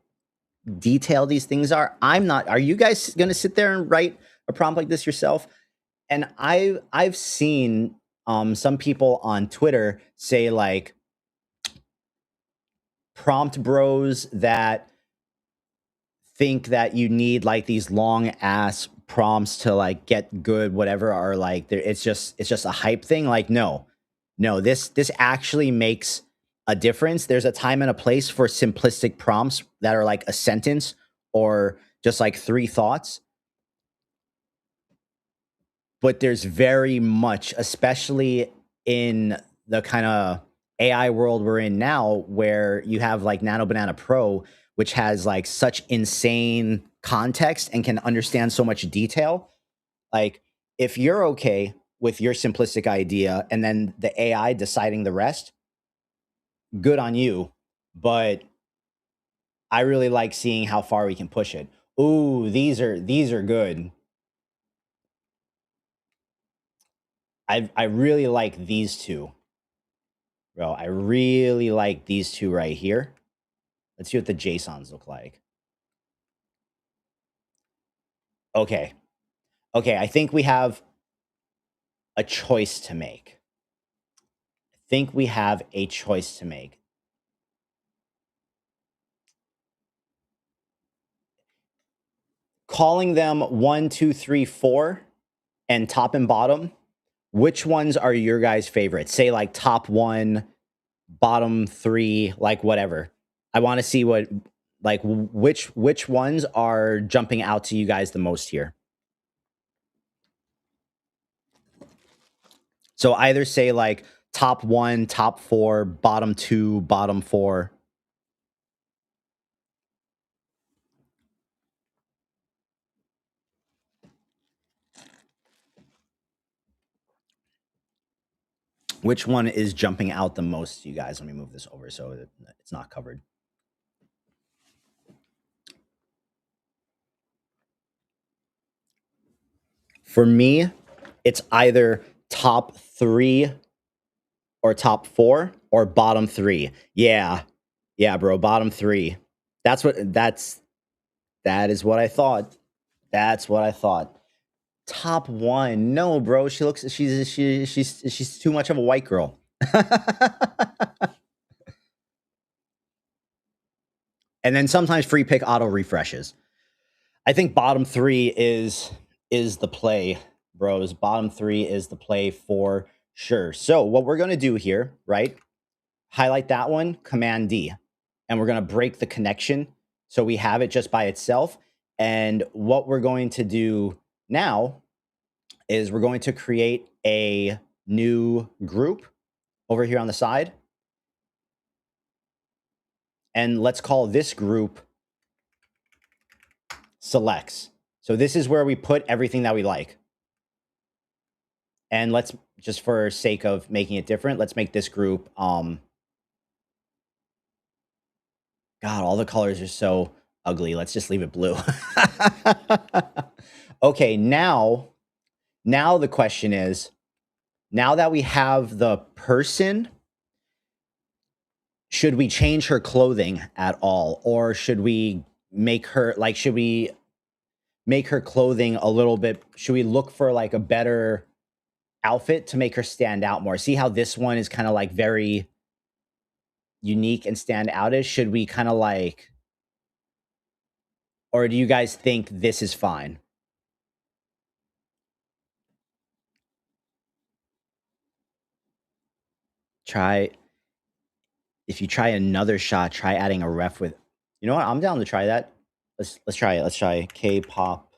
detailed these things are? Are you guys gonna sit there and write a prompt like this yourself? And I've seen some people on Twitter say like prompt bros that think that you need like these long ass prompts to like get good whatever are like it's just a hype thing. Like no, this actually makes a difference. There's a time and a place for simplistic prompts that are like a sentence or just like 3 thoughts. But there's very much, especially in the kind of AI world we're in now, where you have like Nano Banana Pro, which has like such insane context and can understand so much detail. Like, if you're okay with your simplistic idea and then the AI deciding the rest, good on you. But I really like seeing how far we can push it. Ooh, these are good. I really like these two. Bro, I really like these two right here. Let's see what the JSONs look like. Okay. Okay, I think we have a choice to make. Calling them 1, 2, 3, 4 and top and bottom, which ones are your guys' favorites? Say like top 1, bottom 3, like whatever. I want to see what like which ones are jumping out to you guys the most here. So either say like top 1, top 4, bottom 2, bottom 4. Which one is jumping out the most to you guys? Let me move this over so it's not covered. For me, it's either top 3 or top 4 or bottom 3. Yeah. Yeah, bro, bottom 3. That is what I thought. That's what I thought. Top 1. No, bro, she's too much of a white girl. And then sometimes free pick auto refreshes. I think bottom 3 is the play, bros. Bottom 3 is the play for sure. So what we're going to do here, right? Highlight that one, Command D, and we're going to break the connection so we have it just by itself. And what we're going to do now is we're going to create a new group over here on the side. And let's call this group selects. So this is where we put everything that we like. And let's, just for sake of making it different, let's make this group, God, all the colors are so ugly. Let's just leave it blue. Okay, now the question is, now that we have the person, should we change her clothing at all? Or should we make her, like, should we make her clothing a little bit, should we look for like a better outfit to make her stand out more? See how this one is kind of like very unique and stand outish? Should we kind of like, or do you guys think this is fine? Try, if you try another shot, try adding a ref with, you know what? I'm down to try that. Let's try it. Let's try K-pop.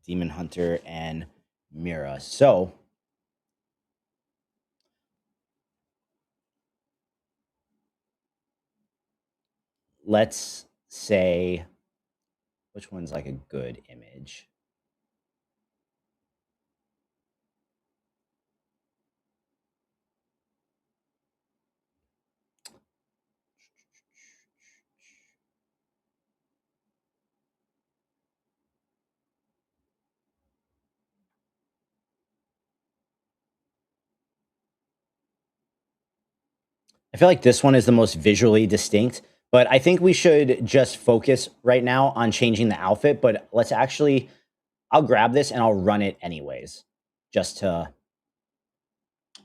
Demon Hunter and Mira. So let's say, which one's like a good image? I feel like this one is the most visually distinct, but I think we should just focus right now on changing the outfit. But let's actually, I'll grab this and I'll run it anyways, just to,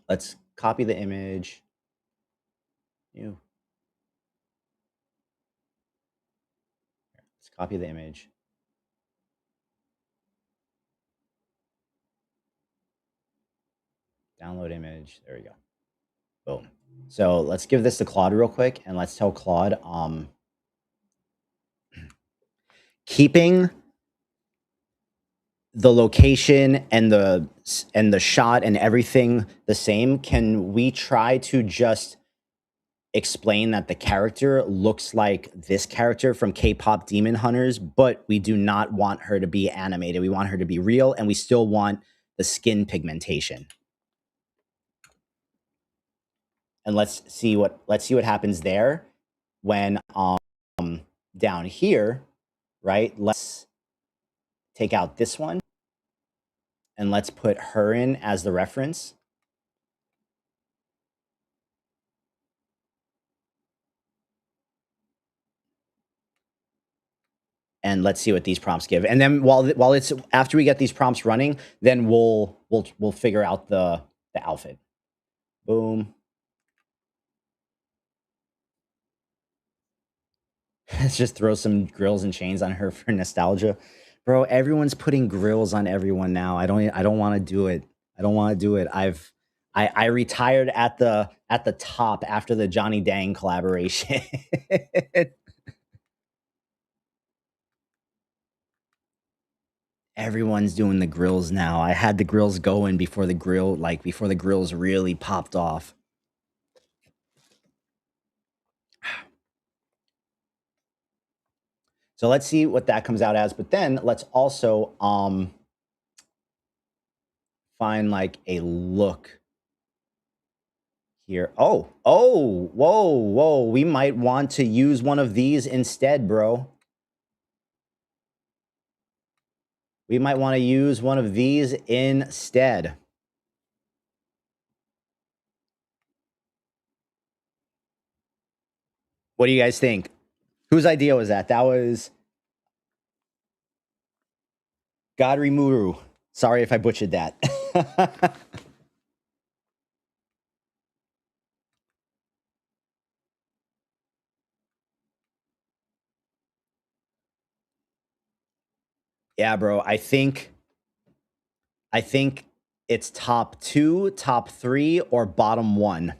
let's copy the image. Let's copy the image. Download image. There we go. Boom. So let's give this to Claude real quick, and let's tell Claude, keeping the location and the shot and everything the same, can we try to just explain that the character looks like this character from K-pop Demon Hunters, but we do not want her to be animated. We want her to be real, and we still want the skin pigmentation. And let's see what happens there when down here, right? Let's take out this one and let's put her in as the reference. And let's see what these prompts give. And then while it's, after we get these prompts running, then we'll figure out the outfit. Boom. Let's just throw some grills and chains on her for nostalgia. Bro, everyone's putting grills on everyone now. I don't want to do it. I don't want to do it. I retired at the top after the Johnny Dang collaboration. Everyone's doing the grills now. I had the grills going before the grills really popped off. So let's see what that comes out as. But then let's also find like a look here. Oh, whoa. We might want to use one of these instead, bro. We might want to use one of these instead. What do you guys think? Whose idea was that? That was Godrimuru. Sorry if I butchered that. Yeah, bro. I think it's top 2, top 3, or bottom 1.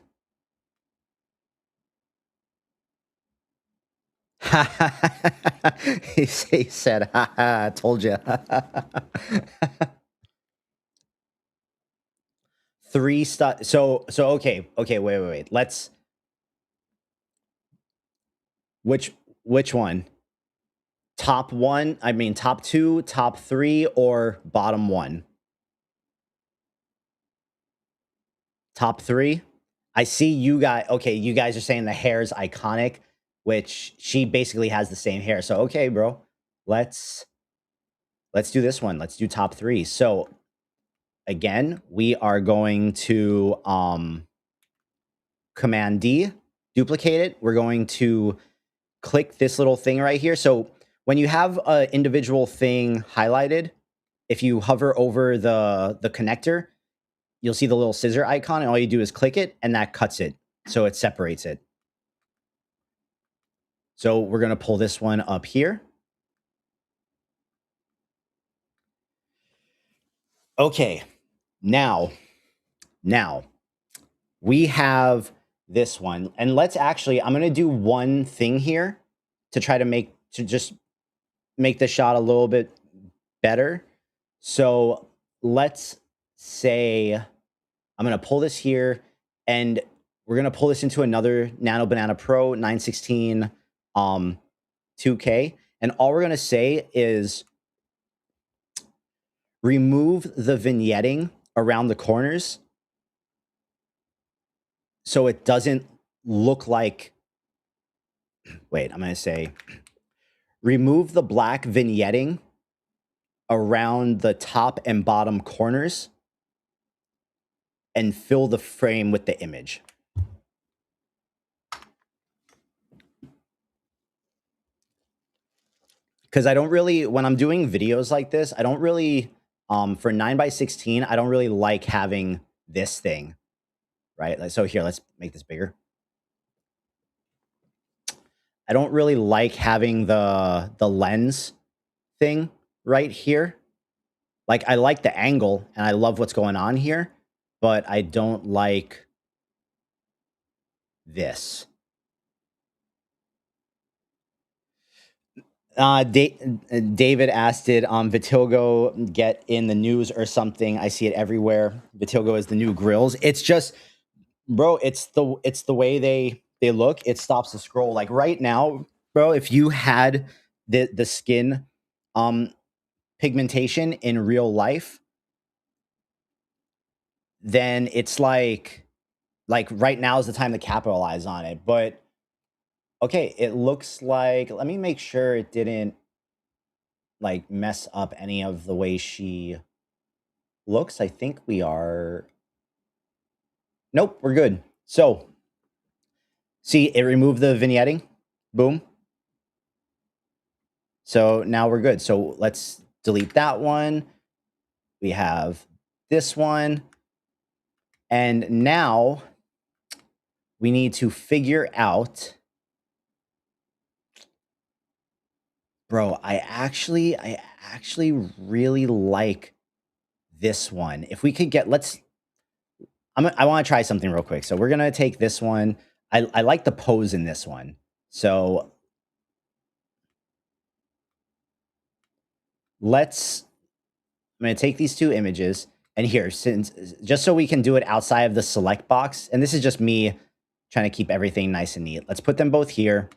he said, "Ha told you." 3 star. So okay. Wait. Let's. Which one? Top 1? I mean, top 2, top 3, or bottom 1? Top 3. I see you guys. Okay, you guys are saying the hair is iconic, which she basically has the same hair. So okay, bro. Let's do this one. Let's do top 3. So again, we are going to Command D, duplicate it. We're going to click this little thing right here. So when you have an individual thing highlighted, if you hover over the connector, you'll see the little scissor icon, and all you do is click it, and that cuts it. So it separates it. So we're going to pull this one up here. Okay, now we have this one. And let's actually, I'm going to do one thing here to try to just make the shot a little bit better. So let's say I'm going to pull this here, and we're going to pull this into another Nano Banana Pro 916 2K. And all we're going to say is remove the vignetting around the corners so it doesn't look like, wait, I'm going to say remove the black vignetting around the top and bottom corners and fill the frame with the image. Because I don't really, when I'm doing videos like this, I don't really, for 9x16, I don't really like having this thing, right? So here, let's make this bigger. I don't really like having the lens thing right here. Like, I like the angle, and I love what's going on here, but I don't like this. David asked, did Vitilgo get in the news or something? I see it everywhere. Vitilgo is the new grills. It's just, bro, it's the way they look. It stops the scroll. Like right now, bro, if you had the skin pigmentation in real life, then it's like right now is the time to capitalize on it. But okay, it looks like, let me make sure it didn't like mess up any of the way she looks. I think we are, nope, we're good. So see, it removed the vignetting. Boom. So now we're good. So let's delete that one. We have this one. And now we need to figure out, bro, I actually really like this one. If we could get, I want to try something real quick. So we're going to take this one. I like the pose in this one. So I'm going to take these 2 images, and here, just so we can do it outside of the select box, and this is just me trying to keep everything nice and neat. Let's put them both here.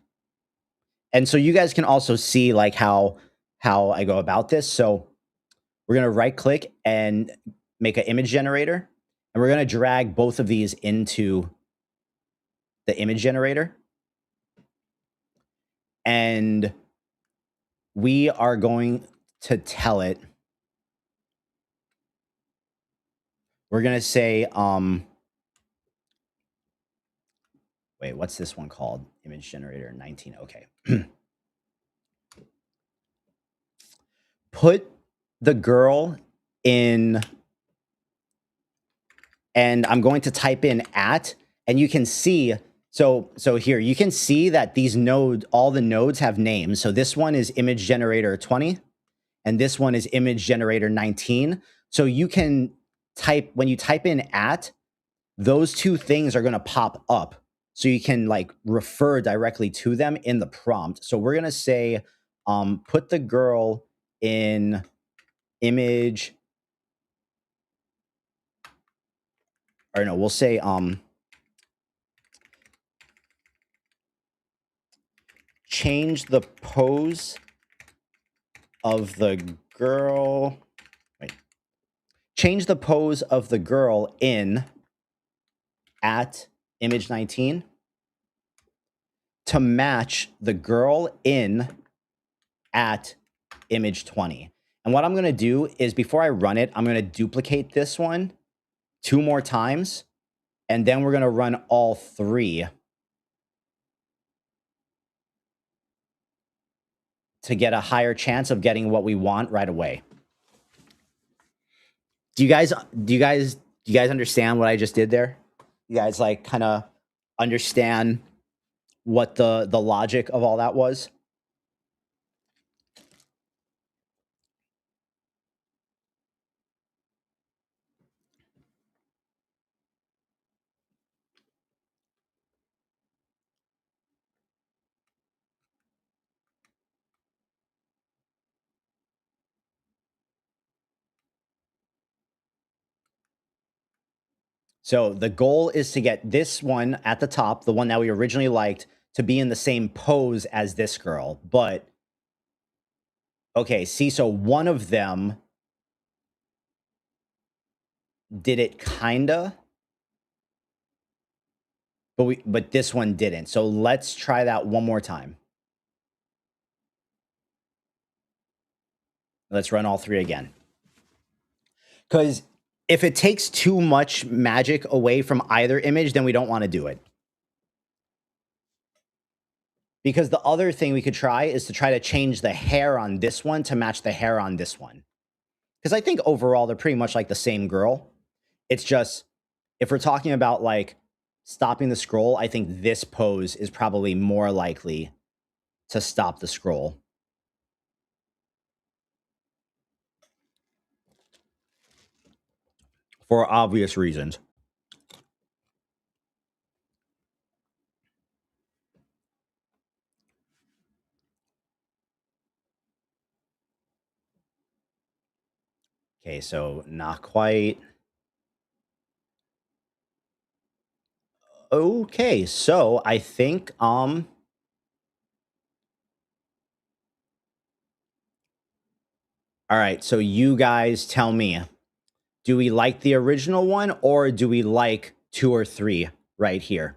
And so you guys can also see like how I go about this. So we're going to right click and make an image generator. And we're going to drag both of these into the image generator. And we are going to tell it, we're going to say, wait, what's this one called? Image generator 19. Okay. Put the girl in, and I'm going to type in at, and you can see, so here, you can see that these nodes, all the nodes have names. So this one is image generator 20, and this one is image generator 19. So you can type, when you type in at, those two things are going to pop up. So you can like refer directly to them in the prompt. So we're going to say, put the girl in image, or no, we'll say, change the pose of the girl. Wait. Change the pose of the girl in at image 19 to match the girl in at image 20. And what I'm going to do is before I run it, I'm going to duplicate this one 2 more times. And then we're going to run all 3 to get a higher chance of getting what we want right away. Do you guys understand what I just did there? You guys like kind of understand what the logic of all that was? So the goal is to get this one at the top, the one that we originally liked, to be in the same pose as this girl. But okay, see, so one of them did it kinda, but this one didn't. So let's try that one more time. Let's run all 3 again. Because if it takes too much magic away from either image, then we don't want to do it. Because the other thing we could try is to try to change the hair on this one to match the hair on this one. Because I think overall they're pretty much like the same girl. It's just, if we're talking about like stopping the scroll, I think this pose is probably more likely to stop the scroll. For obvious reasons. Okay, so not quite. Okay, so I think all right, so you guys tell me, do we like the original one or do we like 2 or 3 right here?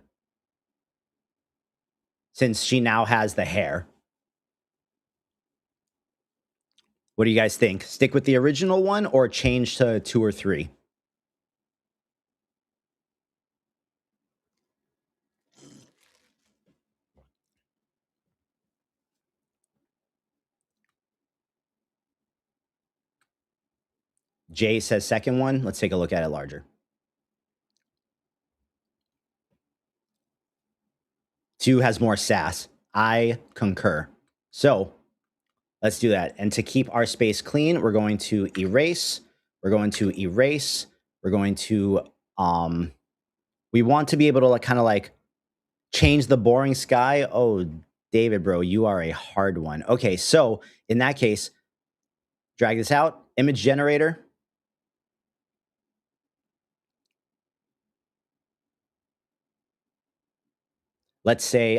Since she now has the hair. What do you guys think? Stick with the original one or change to 2 or 3? Jay says second one. Let's take a look at it larger. 2 has more sass. I concur. So let's do that. And to keep our space clean, we're going to erase. We're going to erase. We're going to, we want to be able to like, kind of like change the boring sky. Oh, David, bro, you are a hard one. Okay, so in that case, drag this out. Image generator. Let's say,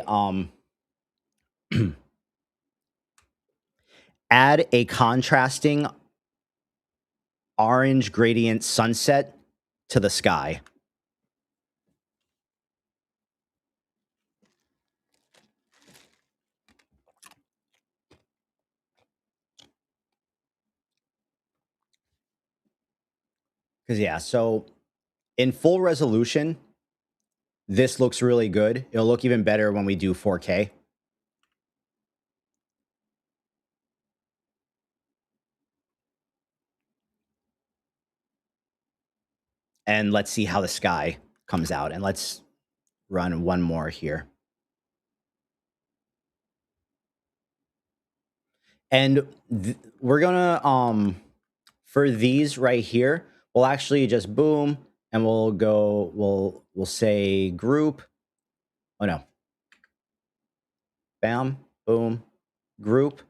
add a contrasting orange gradient sunset to the sky. Because, yeah, so in full resolution, this looks really good. It'll look even better when we do 4K. And let's see how the sky comes out. And let's run one more here. And we're gonna, for these right here, we'll actually just boom, and we'll go, we'll say group. Oh no. Bam, boom, group.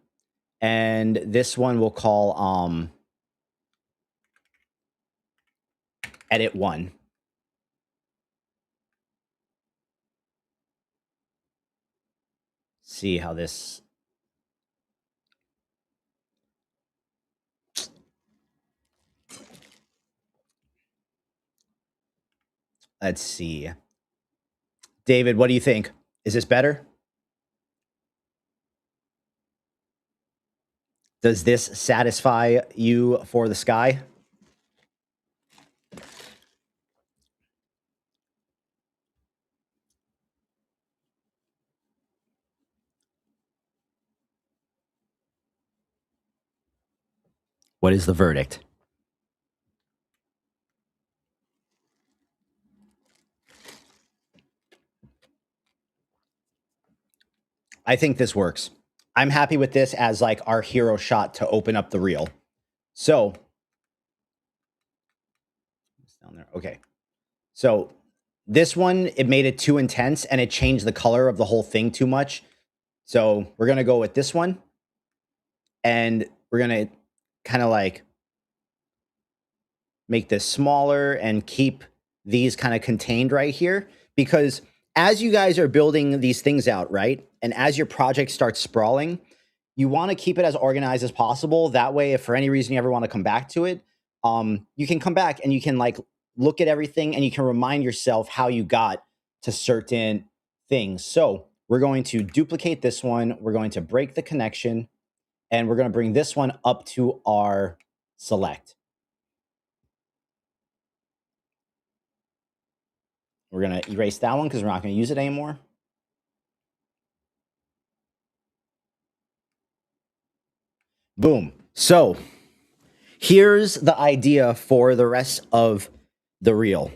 And this one we'll call edit one. See how this. Let's see. David, what do you think? Is this better? Does this satisfy you for the sky? What is the verdict? I think this works. I'm happy with this as like our hero shot to open up the reel. So, down there. Okay. So this one, it made it too intense and it changed the color of the whole thing too much. So we're going to go with this one. And we're going to kind of like make this smaller and keep these kind of contained right here. Because as you guys are building these things out, right? And as your project starts sprawling, you want to keep it as organized as possible. That way, if for any reason you ever want to come back to it, you can come back and you can like look at everything and you can remind yourself how you got to certain things. So we're going to duplicate this one. We're going to break the connection and we're going to bring this one up to our select. We're going to erase that one because we're not going to use it anymore. Boom. So here's the idea for the rest of the reel,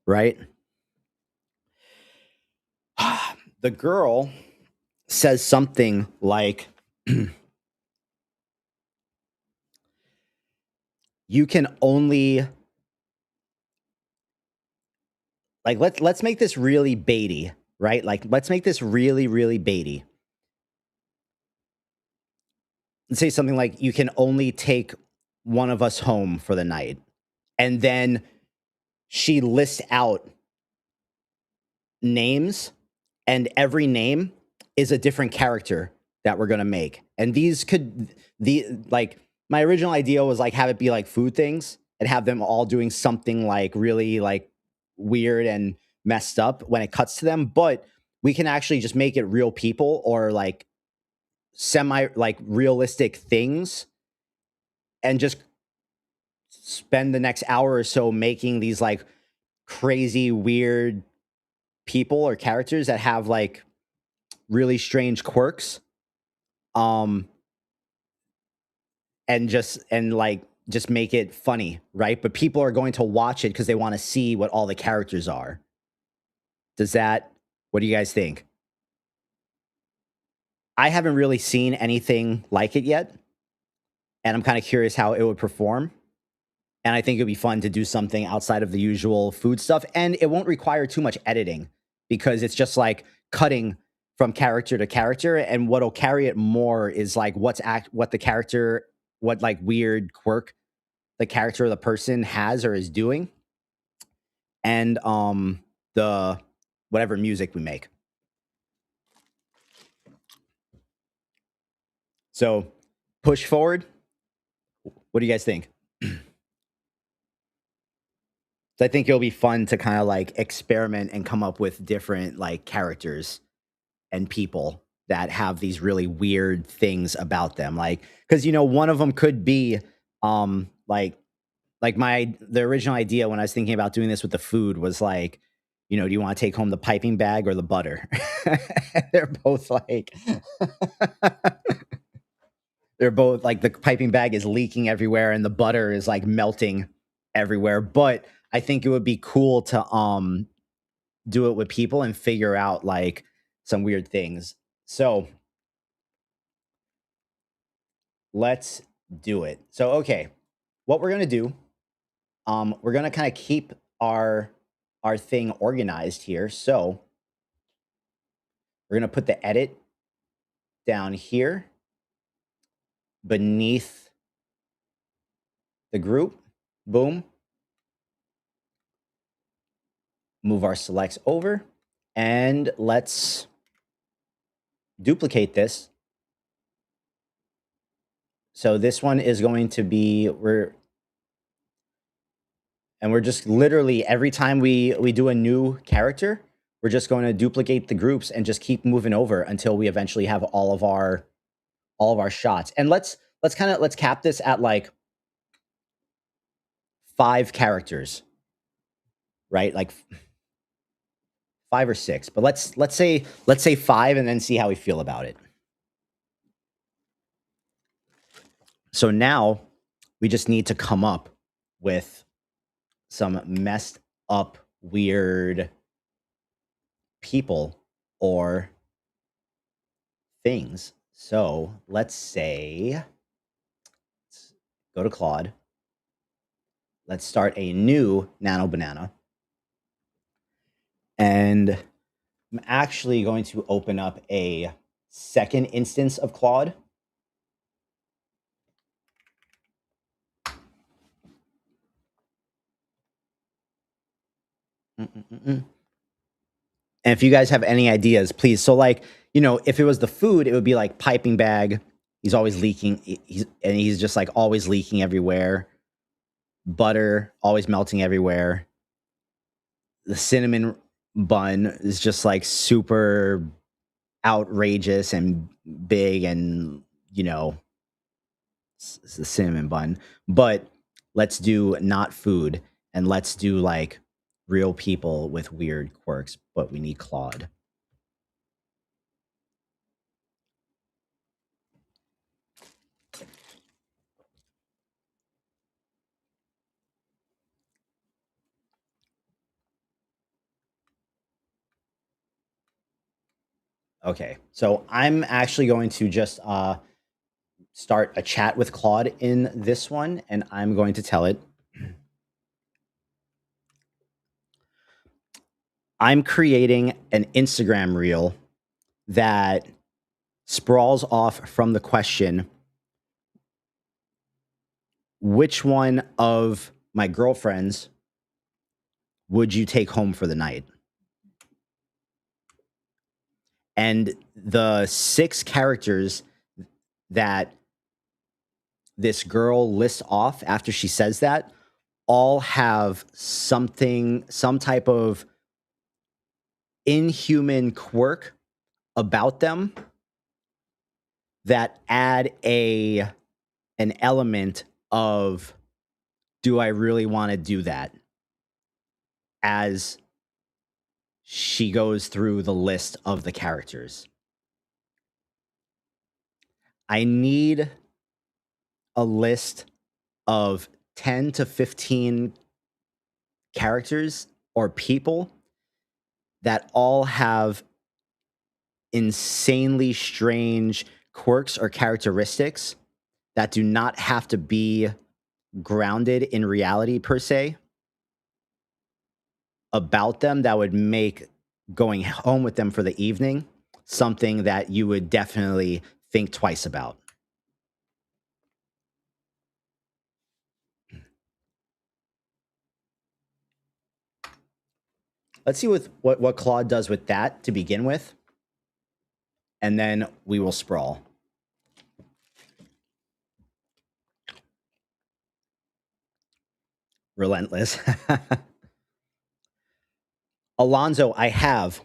right? The girl says something like, you can only, like, let's make this really baity, right? Like, let's make this really, really baity. Let's say something like, you can only take one of us home for the night. And then she lists out names, and every name is a different character that we're going to make. And these could, like, my original idea was like, have it be like food things and have them all doing something like really like weird and messed up when it cuts to them. But we can actually just make it real people or like semi like realistic things and just spend the next hour or so making these like crazy weird people or characters that have like really strange quirks, and just make it funny, right? But people are going to watch it because they want to see what all the characters are. What do you guys think? I haven't really seen anything like it yet, and I'm kind of curious how it would perform. And I think it'd be fun to do something outside of the usual food stuff, and it won't require too much editing because it's just like cutting from character to character. And what'll carry it more is like what the character, what like weird quirk the character or the person has or is doing, and the whatever music we make. So push forward? What do you guys think? So I think it'll be fun to kind of like experiment and come up with different like characters and people that have these really weird things about them. Like, because you know, one of them could be like the original idea when I was thinking about doing this with the food was like, you know, do you want to take home the piping bag or the butter? They're both like they're both like the piping bag is leaking everywhere and the butter is like melting everywhere. But I think it would be cool to do it with people and figure out like some weird things. So let's do it. So okay, what we're gonna do, we're gonna kind of keep our thing organized here. So we're gonna put the edit down here beneath the group. Boom. Move our selects over and let's duplicate this. So this one is going to be we're just literally every time we do a new character, we're just going to duplicate the groups and just keep moving over until we eventually have all of our shots. And let's cap this at like 5 characters, right? Like 5 or 6, but let's say 5 and then see how we feel about it. So now we just need to come up with some messed up, weird people or things. So let's say, let's go to Claude. Let's start a new Nano Banana. And I'm actually going to open up a second instance of Claude. And if you guys have any ideas, please. So like, you know, if it was the food, it would be like piping bag. He's always leaking. He's just like always leaking everywhere. Butter always melting everywhere. The cinnamon bun is just like super outrageous and big, and you know, it's the cinnamon bun. But let's do not food, and let's do like real people with weird quirks, but we need Claude. Okay, so I'm actually going to just start a chat with Claude in this one, and I'm going to tell it, I'm creating an Instagram reel that sprawls off from the question, which one of my girlfriends would you take home for the night? And the 6 characters that this girl lists off after she says that all have something, some type of inhuman quirk about them that add an element of, do I really want to do that? As she goes through the list of the characters. I need a list of 10 to 15 characters or people that all have insanely strange quirks or characteristics that do not have to be grounded in reality per se, about them that would make going home with them for the evening something that you would definitely think twice about. Let's see what Claude does with that to begin with, and then we will sprawl. Relentless. Alonzo, I have.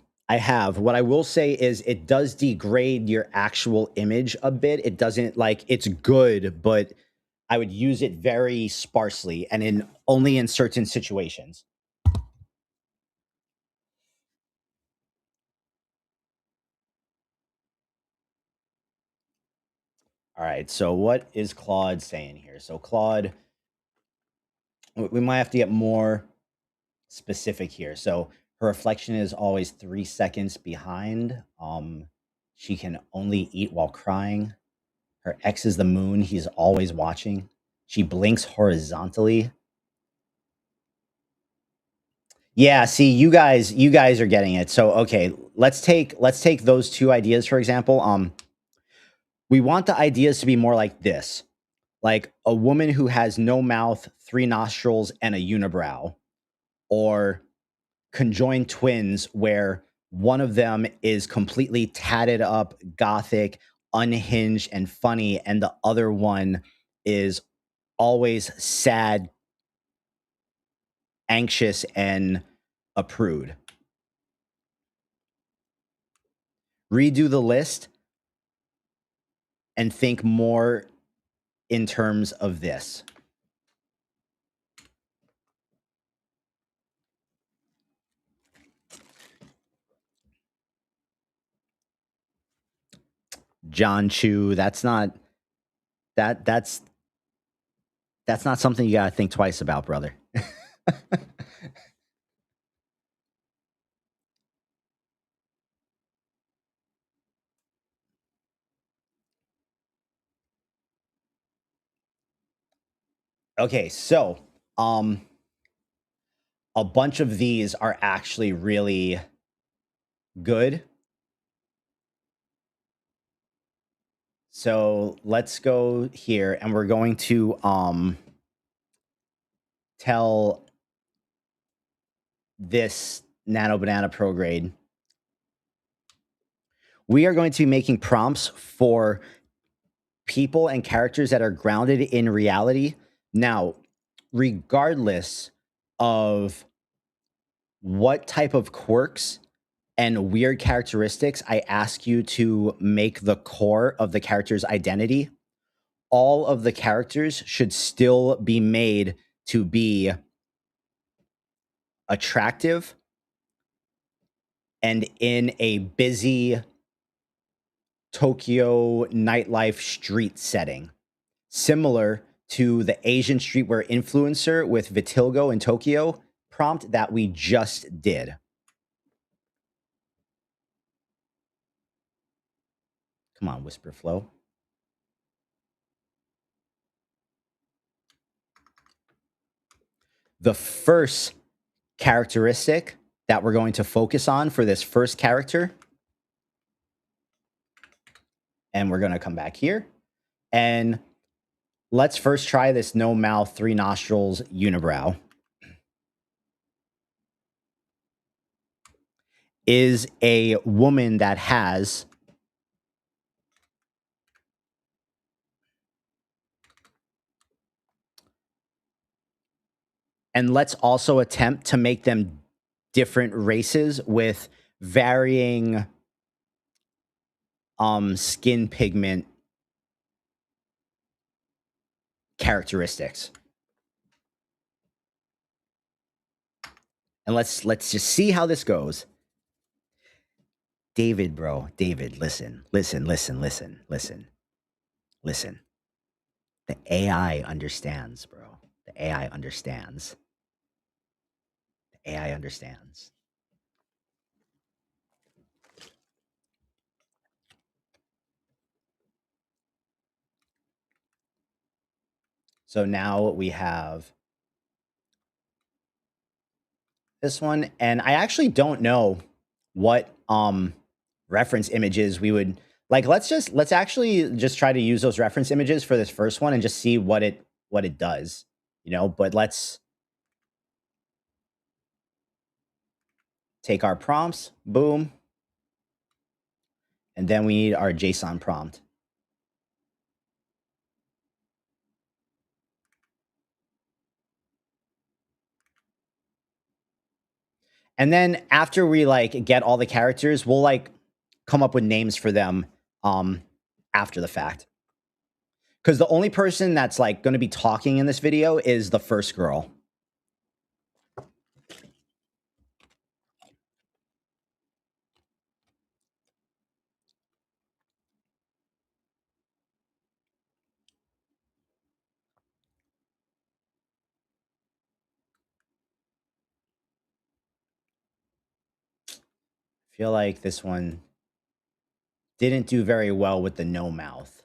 What I will say is it does degrade your actual image a bit. It doesn't like it's good, but I would use it very sparsely and in only in certain situations. All right. So what is Claude saying here? So Claude, we might have to get more specific here. So her reflection is always 3 seconds behind. She can only eat while crying. Her ex is the moon. He's always watching. She blinks horizontally. Yeah, see, you guys are getting it. So okay, let's take those two ideas for example. We want the ideas to be more like this. Like a woman who has no mouth, 3 nostrils, and a unibrow, or conjoined twins where one of them is completely tatted up, gothic, unhinged, and funny, and the other one is always sad, anxious, and a prude. Redo the list and think more in terms of this. John Chu, that's not that's not something you got to think twice about, brother. Okay, so a bunch of these are actually really good. So let's go here and we're going to tell this Nano Banana Prograde. We are going to be making prompts for people and characters that are grounded in reality. Now, regardless of what type of quirks and weird characteristics I ask you to make the core of the character's identity, all of the characters should still be made to be attractive and in a busy Tokyo nightlife street setting, similar to the Asian streetwear influencer with Vitilgo in Tokyo prompt that we just did. Come on, Whisper Flow. The first characteristic that we're going to focus on for this first character, and we're going to come back here, and let's first try this no mouth, 3 nostrils unibrow. Is a woman that has and let's also attempt to make them different races with varying skin pigment characteristics. And let's just see how this goes. David, bro, David, listen. The AI understands, bro. The AI understands. The AI understands. So now we have this one, and I actually don't know what reference images we would like. Let's actually just try to use those reference images for this first one and just see what it does, you know. But let's take our prompts, boom, and then we need our JSON prompt. And then after we like get all the characters, we'll like come up with names for them after the fact. Because the only person that's like going to be talking in this video is the first girl. I feel like this one didn't do very well with the no mouth.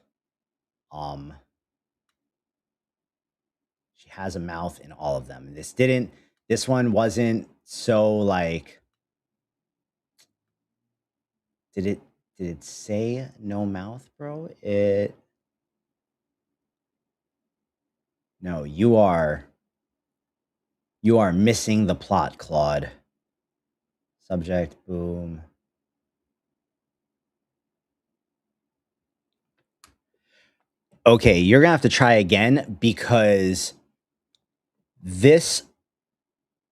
She has a mouth in all of them. This one wasn't so like, did it say no mouth, bro? No, you are missing the plot, Claude. Subject, boom. Okay, you're gonna have to try again because this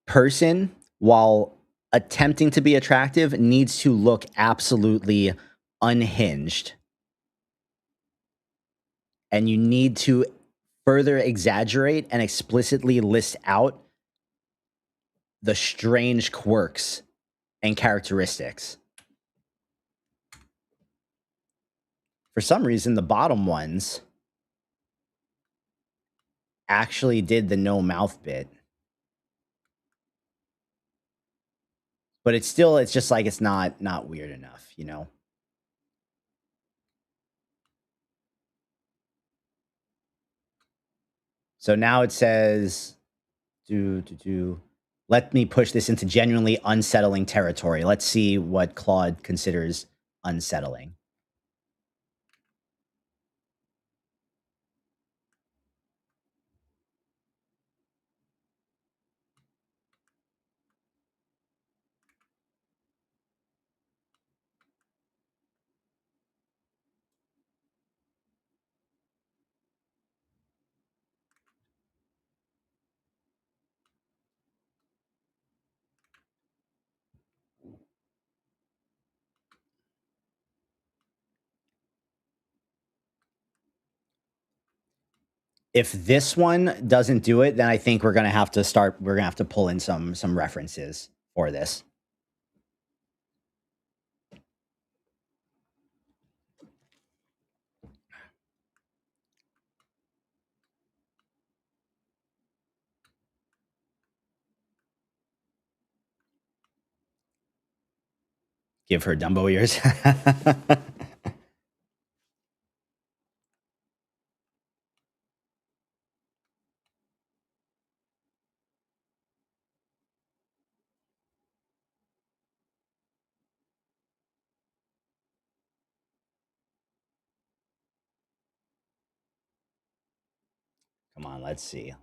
person, while attempting to be attractive, needs to look absolutely unhinged. And you need to further exaggerate and explicitly list out the strange quirks and characteristics. For some reason, the bottom ones actually did the no mouth bit. But it's just like it's not weird enough, you know? So now it says, let me push this into genuinely unsettling territory. Let's see what Claude considers unsettling. If this one doesn't do it, then I think we're gonna have to pull in some references for this. Give her Dumbo ears. Come on, let's see.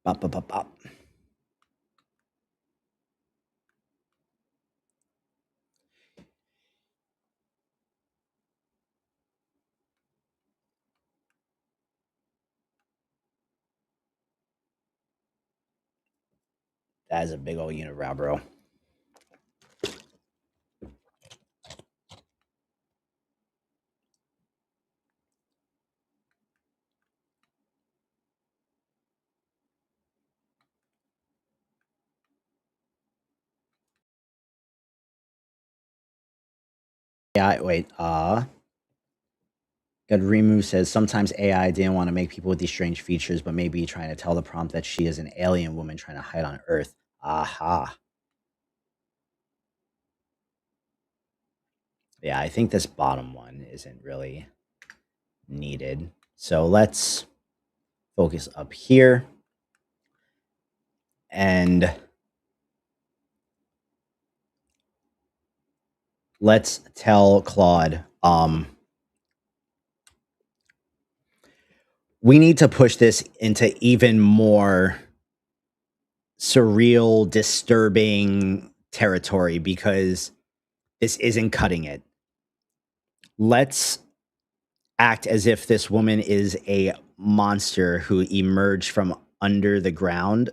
Bop, bop, bop, bop. That is a big old unibrow, bro. Yeah, wait. Godrimu says sometimes AI didn't want to make people with these strange features, but maybe trying to tell the prompt that she is an alien woman trying to hide on Earth. Aha. Yeah, I think this bottom one isn't really needed. So let's focus up here. And let's tell Claude, we need to push this into even more surreal, disturbing territory because this isn't cutting it. Let's act as if this woman is a monster who emerged from under the ground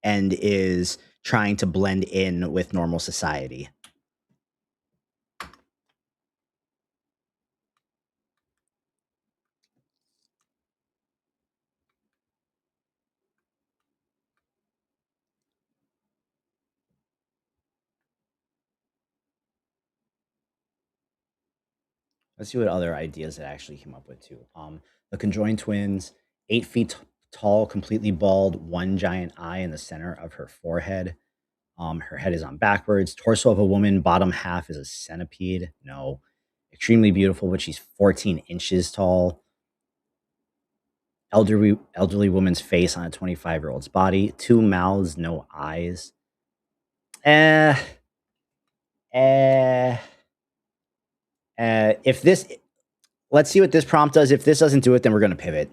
and is trying to blend in with normal society. Let's see what other ideas it actually came up with too. The conjoined twins, 8 feet tall, completely bald, one giant eye in the center of her forehead. Her head is on backwards. Torso of a woman, bottom half is a centipede. No. Extremely beautiful, but she's 14 inches tall. Elderly woman's face on a 25-year-old's body. 2 mouths, no eyes. Eh. Eh. If this, let's see what this prompt does. If this doesn't do it, then we're going to pivot.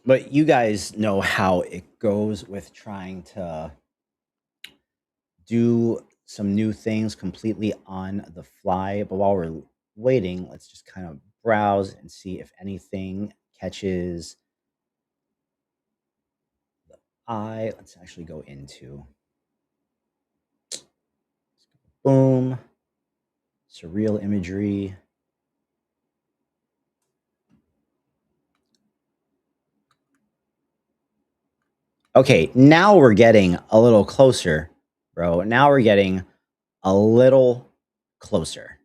But you guys know how it goes with trying to do some new things completely on the fly. But while we're waiting, let's just kind of browse and see if anything catches the eye. Let's actually go into boom, surreal imagery. Okay, now we're getting a little closer, bro. Now we're getting a little closer.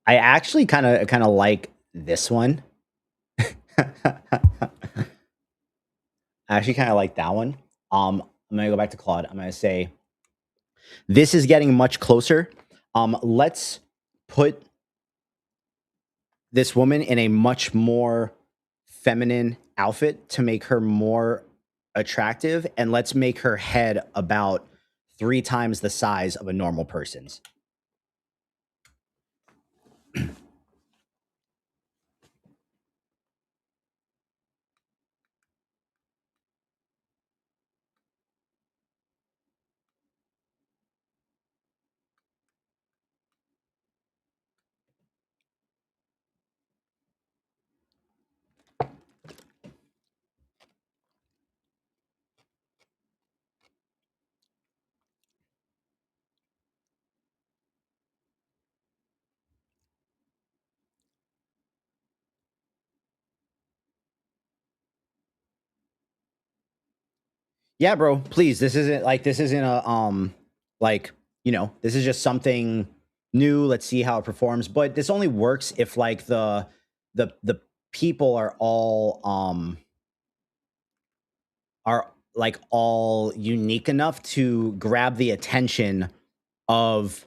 I actually kind of like this one. I actually kind of like that one. I'm gonna go back to Claude. I'm gonna say this is getting much closer. Let's put this woman in a much more feminine outfit to make her more attractive, and let's make her head about 3 times the size of a normal person's. Yeah, bro, please. This isn't a like, this is just something new. Let's see how it performs. But this only works if like the people are like all unique enough to grab the attention of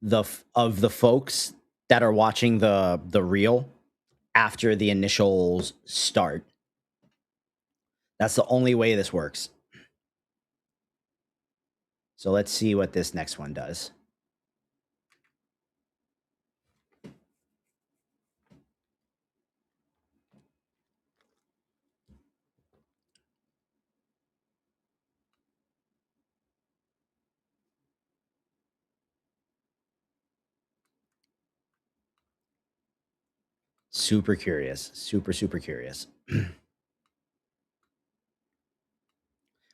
the folks that are watching the reel after the initials start. That's the only way this works. So let's see what this next one does. Super curious. Super curious.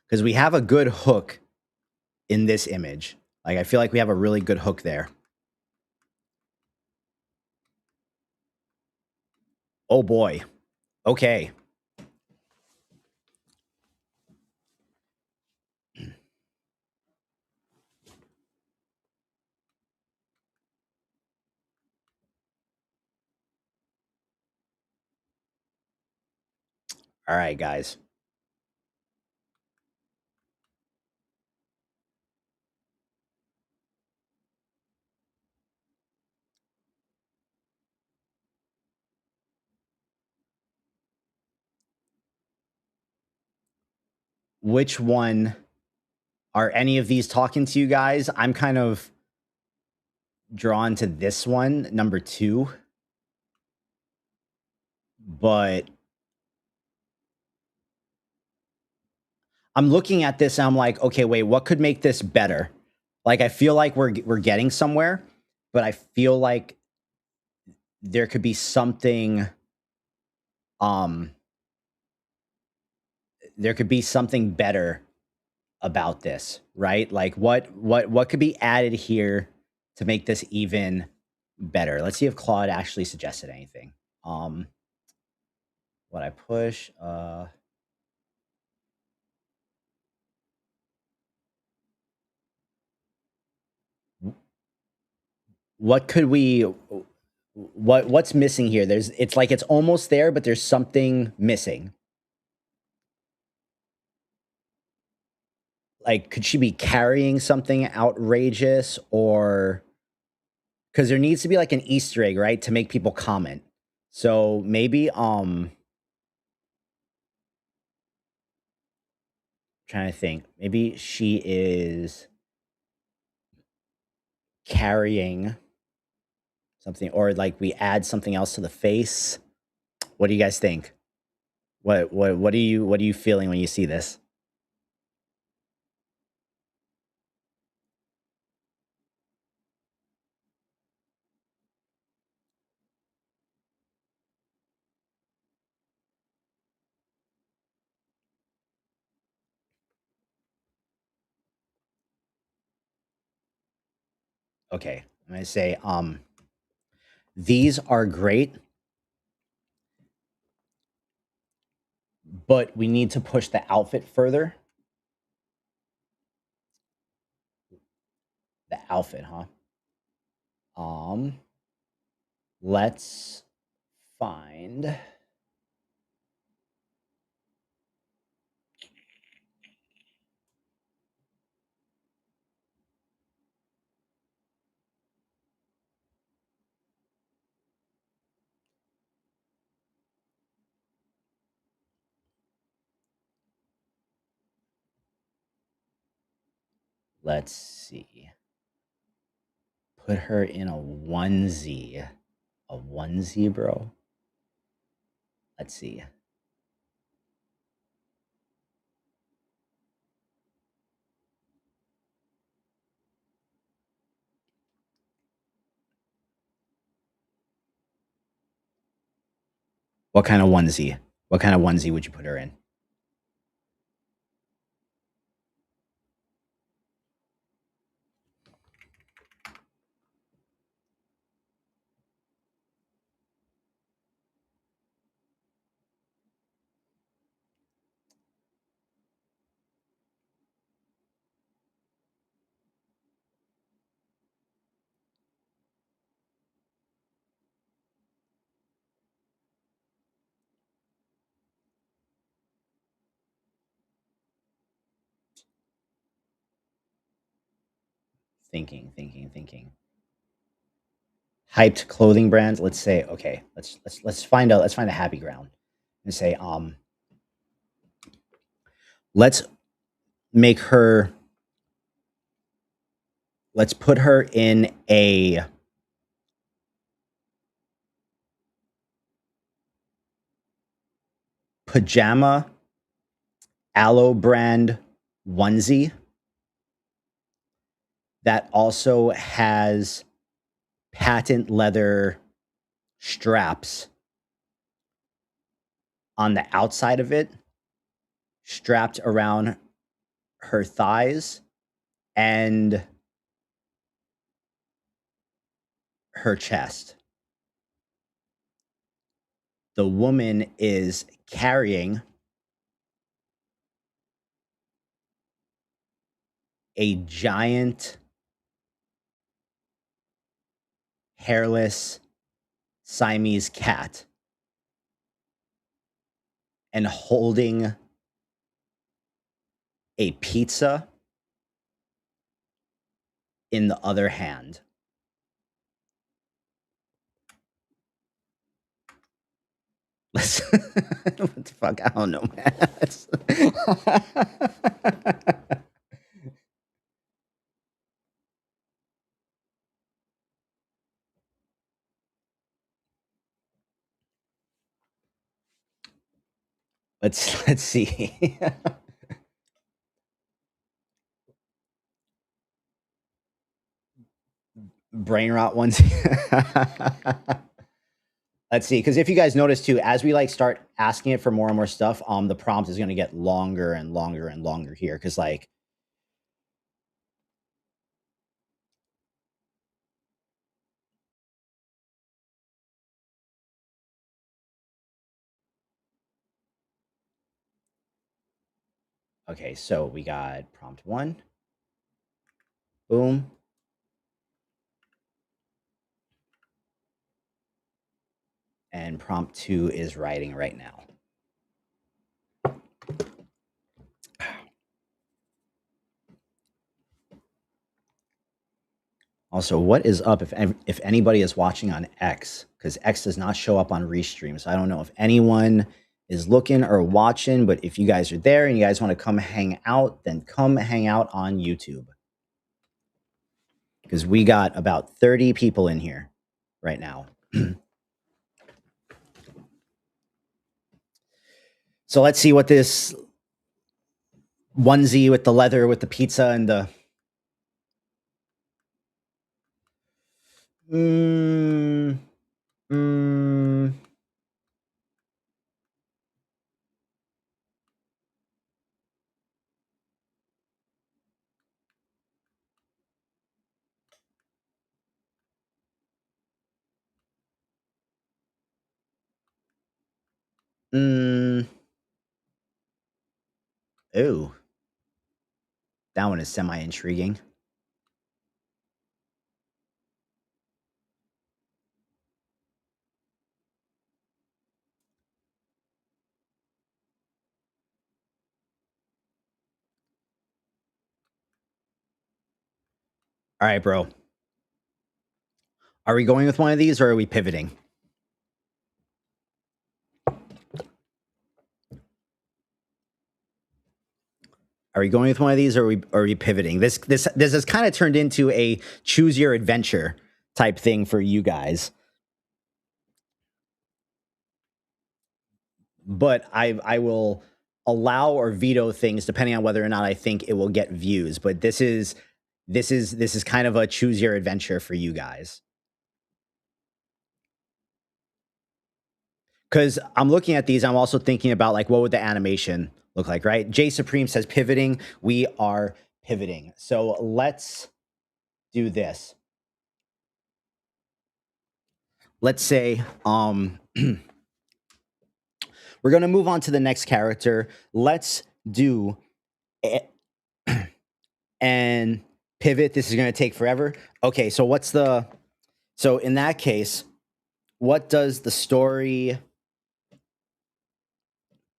Because we have a good hook in this image. Like, I feel like we have a really good hook there. Oh boy. Okay. All right, guys. which one are any of these talking to you guys? I'm kind of drawn to this one, number 2. But I'm looking at this and I'm like, okay, wait, what could make this better? Like, I feel like we're getting somewhere, but I feel like there could be something there could be something better about this, right? Like what could be added here to make this even better? Let's see if Claude actually suggested anything. What I push, what could we what's missing here? It's like it's almost there, but there's something missing. Like, could she be carrying something outrageous, or because there needs to be like an Easter egg, right, to make people comment. So maybe trying to think, maybe she is carrying something, or like we add something else to the face. What do you guys think? What are you feeling when you see this? Okay, I'm gonna say these are great, but we need to push the outfit further. The outfit, huh? Let's find. Let's see. Put her in a onesie. A onesie, bro. Let's see. What kind of onesie? What kind of onesie would you put her in? Thinking. Hyped clothing brands. Let's say, okay, let's find out. Let's find a happy ground and say, let's make her. Let's put her in a pajama aloe brand onesie that also has patent leather straps on the outside of it, strapped around her thighs and her chest. The woman is carrying a giant hairless Siamese cat and holding a pizza in the other hand. What the fuck? I don't know, man. Let's see. Brain rot ones. Let's see, because if you guys notice too, as we like start asking it for more and more stuff, the prompt is going to get longer and longer and longer here. Because like, okay, so we got prompt 1, boom, and prompt 2 is writing right now. Also, what is up if anybody is watching on X? Because X does not show up on Restream. So I don't know if anyone is looking or watching, but if you guys are there and you guys want to come hang out, then come hang out on YouTube. Because we got about 30 people in here right now. So let's see what this onesie with the leather, with the pizza and the... Mm, mm, mm, ooh, that one is semi-intriguing. All right, bro. Are we going with one of these or are we pivoting? Are we going with one of these, or are we pivoting? This has kind of turned into a choose your adventure type thing for you guys. But I will allow or veto things depending on whether or not I think it will get views. But this is kind of a choose your adventure for you guys. Because I'm looking at these, I'm also thinking about like what would the animation look like, right? J Supreme says pivoting. We are pivoting. So let's do this. Let's say we're going to move on to the next character. Let's do it and pivot. This is going to take forever. Okay, so so in that case, what does the story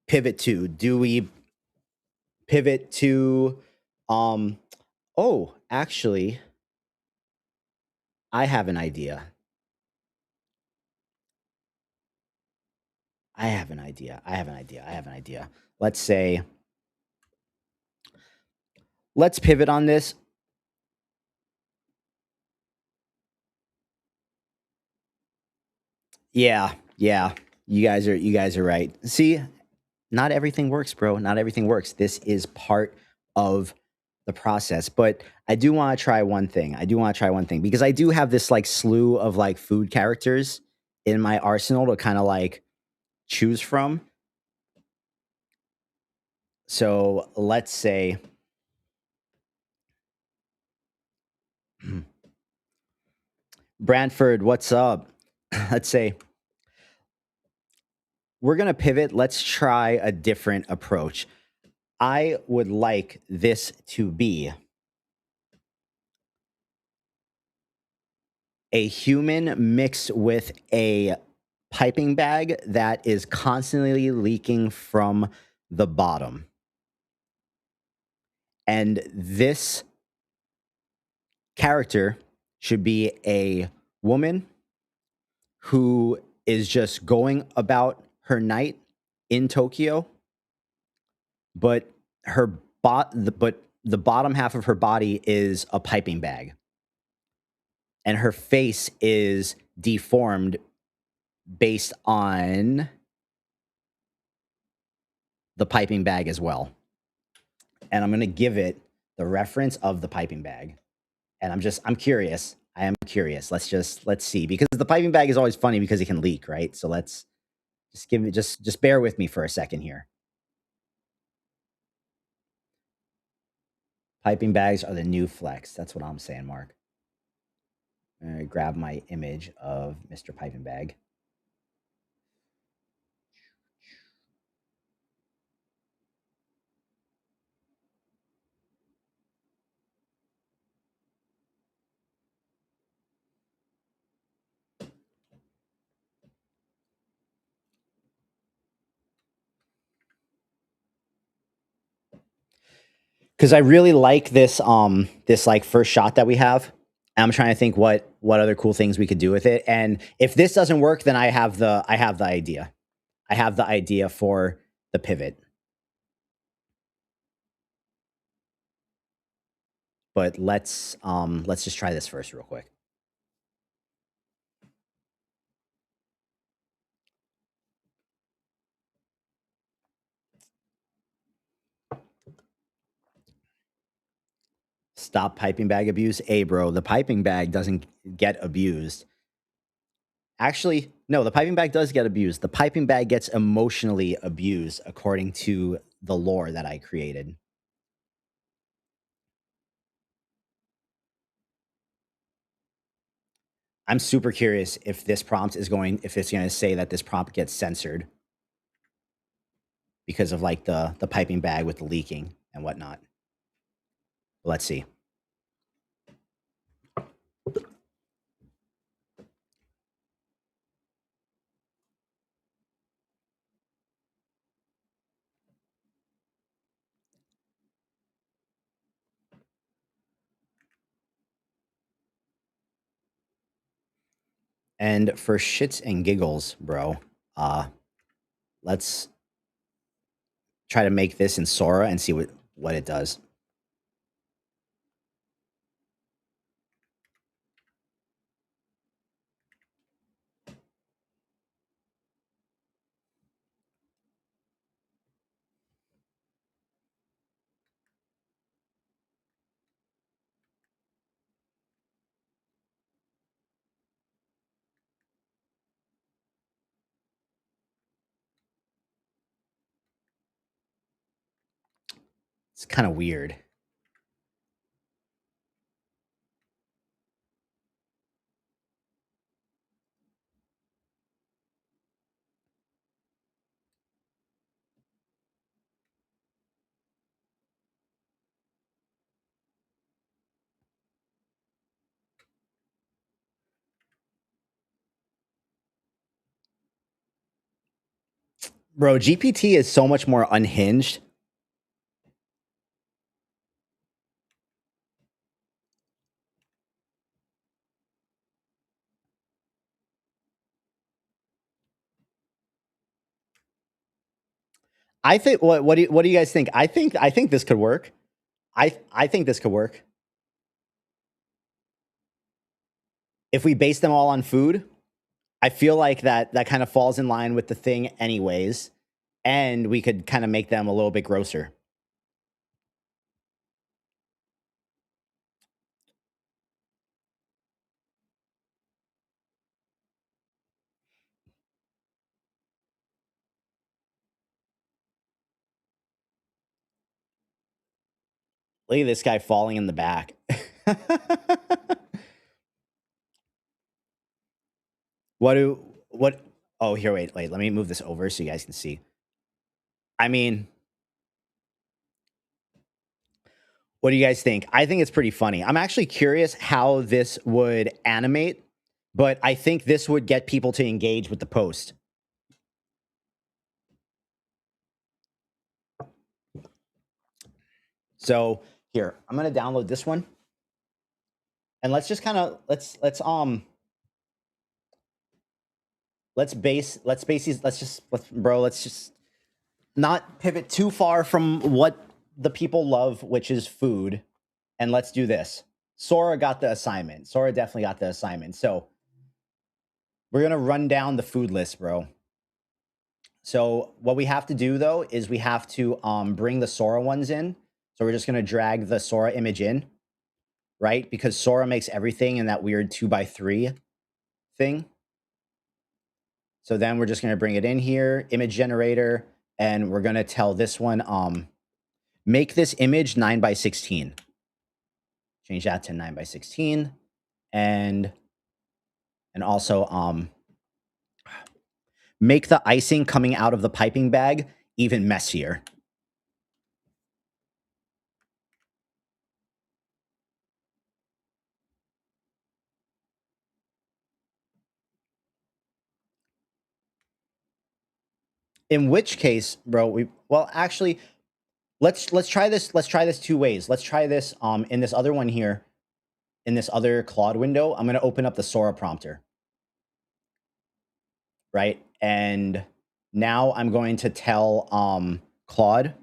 pivot to? Do we pivot to oh, actually I have an idea. I have an idea. Let's say let's pivot on this. Yeah, yeah. You guys are right. See, not everything works, bro. Not everything works. This is part of the process. But I do want to try one thing. Because I do have this like slew of like food characters in my arsenal to kind of like choose from. So let's say Brantford, what's up? Let's say we're going to pivot. Let's try a different approach. I would like this to be a human mixed with a piping bag that is constantly leaking from the bottom. And this character should be a woman who is just going about her night in Tokyo, but the bottom half of her body is a piping bag. And her face is deformed based on the piping bag as well. And I'm going to give it the reference of the piping bag. And I'm curious. I am curious. Let's see, because the piping bag is always funny because it can leak, right? So let's just bear with me for a second here. Piping bags are the new flex. That's what I'm saying, Mark. I'm going to grab my image of Mr. Piping Bag. Because I really like this this like first shot that we have. I'm trying to think what other cool things we could do with it. And if this doesn't work, then I have the idea. I have the idea for the pivot. But let's just try this first real quick. Stop piping bag abuse. Hey, bro, the piping bag doesn't get abused. Actually, no, the piping bag does get abused. The piping bag gets emotionally abused according to the lore that I created. I'm super curious if this prompt is going, if it's going to say that this prompt gets censored because of like the piping bag with the leaking and whatnot. Let's see. And for shits and giggles, bro, let's try to make this in Sora and see what it does. It's kind of weird. Bro, GPT is so much more unhinged. I think what do you guys think? I think this could work. I think this could work. If we base them all on food, I feel like that kind of falls in line with the thing anyways, and we could kind of make them a little bit grosser. Look at this guy falling in the back. what oh, here, wait, let me move this over so you guys can see. I mean, what do you guys think? I think it's pretty funny. I'm actually curious how this would animate, but I think this would get people to engage with the post. So here, I'm gonna download this one, and let's just kind of let's just not pivot too far from what the people love, which is food, and let's do this. Sora got the assignment. Sora definitely got the assignment. So we're gonna run down the food list, bro. So what we have to do though is we have to bring the Sora ones in. So we're just going to drag the Sora image in, right? Because Sora makes everything in that weird 2x3 thing. So then we're just going to bring it in here, image generator, and we're going to tell this one, make this image 9x16. Change that to 9x16. And also make the icing coming out of the piping bag even messier. In which case, bro, actually let's try this. Let's try this two ways. Let's try this in this other one here, in this other Claude window. I'm going to open up the Sora prompter. Right? And now I'm going to tell Claude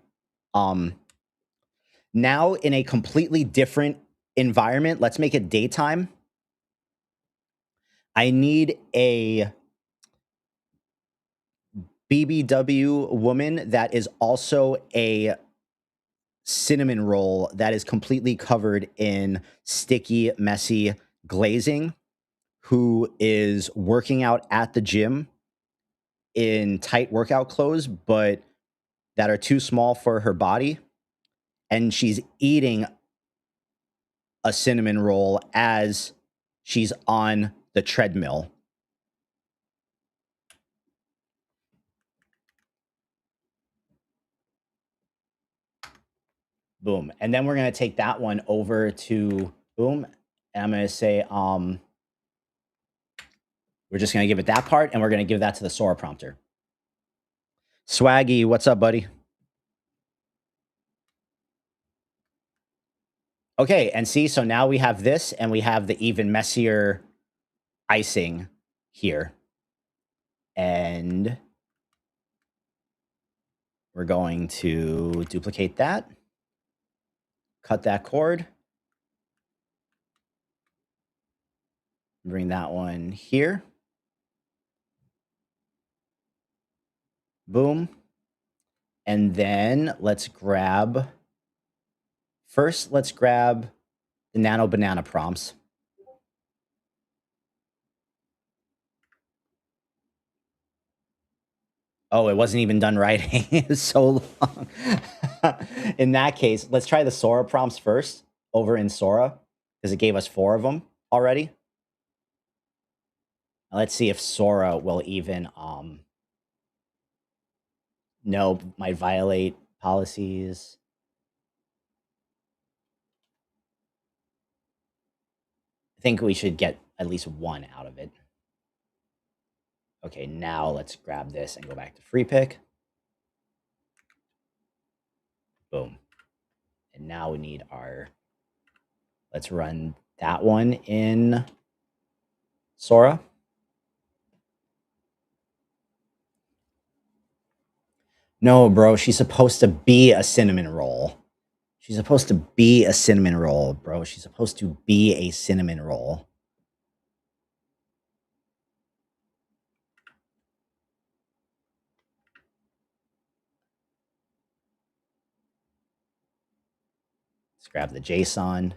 now in a completely different environment, let's make it daytime. I need a BBW woman that is also a cinnamon roll that is completely covered in sticky, messy glazing, who is working out at the gym in tight workout clothes, but that are too small for her body. And she's eating a cinnamon roll as she's on the treadmill. Boom. And then we're going to take that one over to boom. And I'm going to say, we're just going to give it that part, and we're going to give that to the Sora prompter. Swaggy, what's up, buddy? Okay, and see, so now we have this, and we have the even messier icing here. And we're going to duplicate that, cut that cord, bring that one here. Boom. And then let's grab, first, let's grab the Nano Banana prompts. Oh, it wasn't even done writing. It's so long. In that case, let's try the Sora prompts first over in Sora, because it gave us 4 of them already. Now let's see if Sora will even, no, might violate policies. I think we should get at least 1 out of it. Okay, now let's grab this and go back to free pick. Boom. And now we need our, let's run that one in Sora. No, bro, she's supposed to be a cinnamon roll. She's supposed to be a cinnamon roll, bro. She's supposed to be a cinnamon roll. Let's grab the JSON.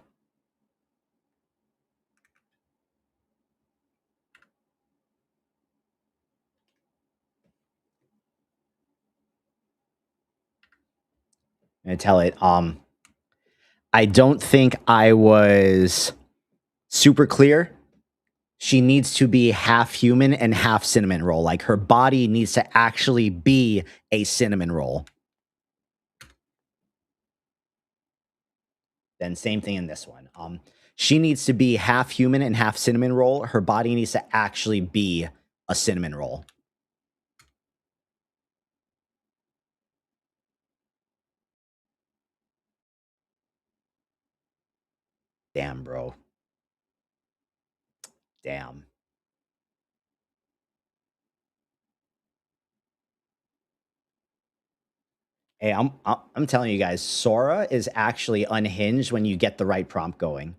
I'm gonna tell it, I don't think I was super clear. She needs to be half human and half cinnamon roll. Like, her body needs to actually be a cinnamon roll. Then same thing in this one. She needs to be half human and half cinnamon roll. Her body needs to actually be a cinnamon roll. Damn, bro. Damn. Hey, I'm telling you guys, Sora is actually unhinged when you get the right prompt going.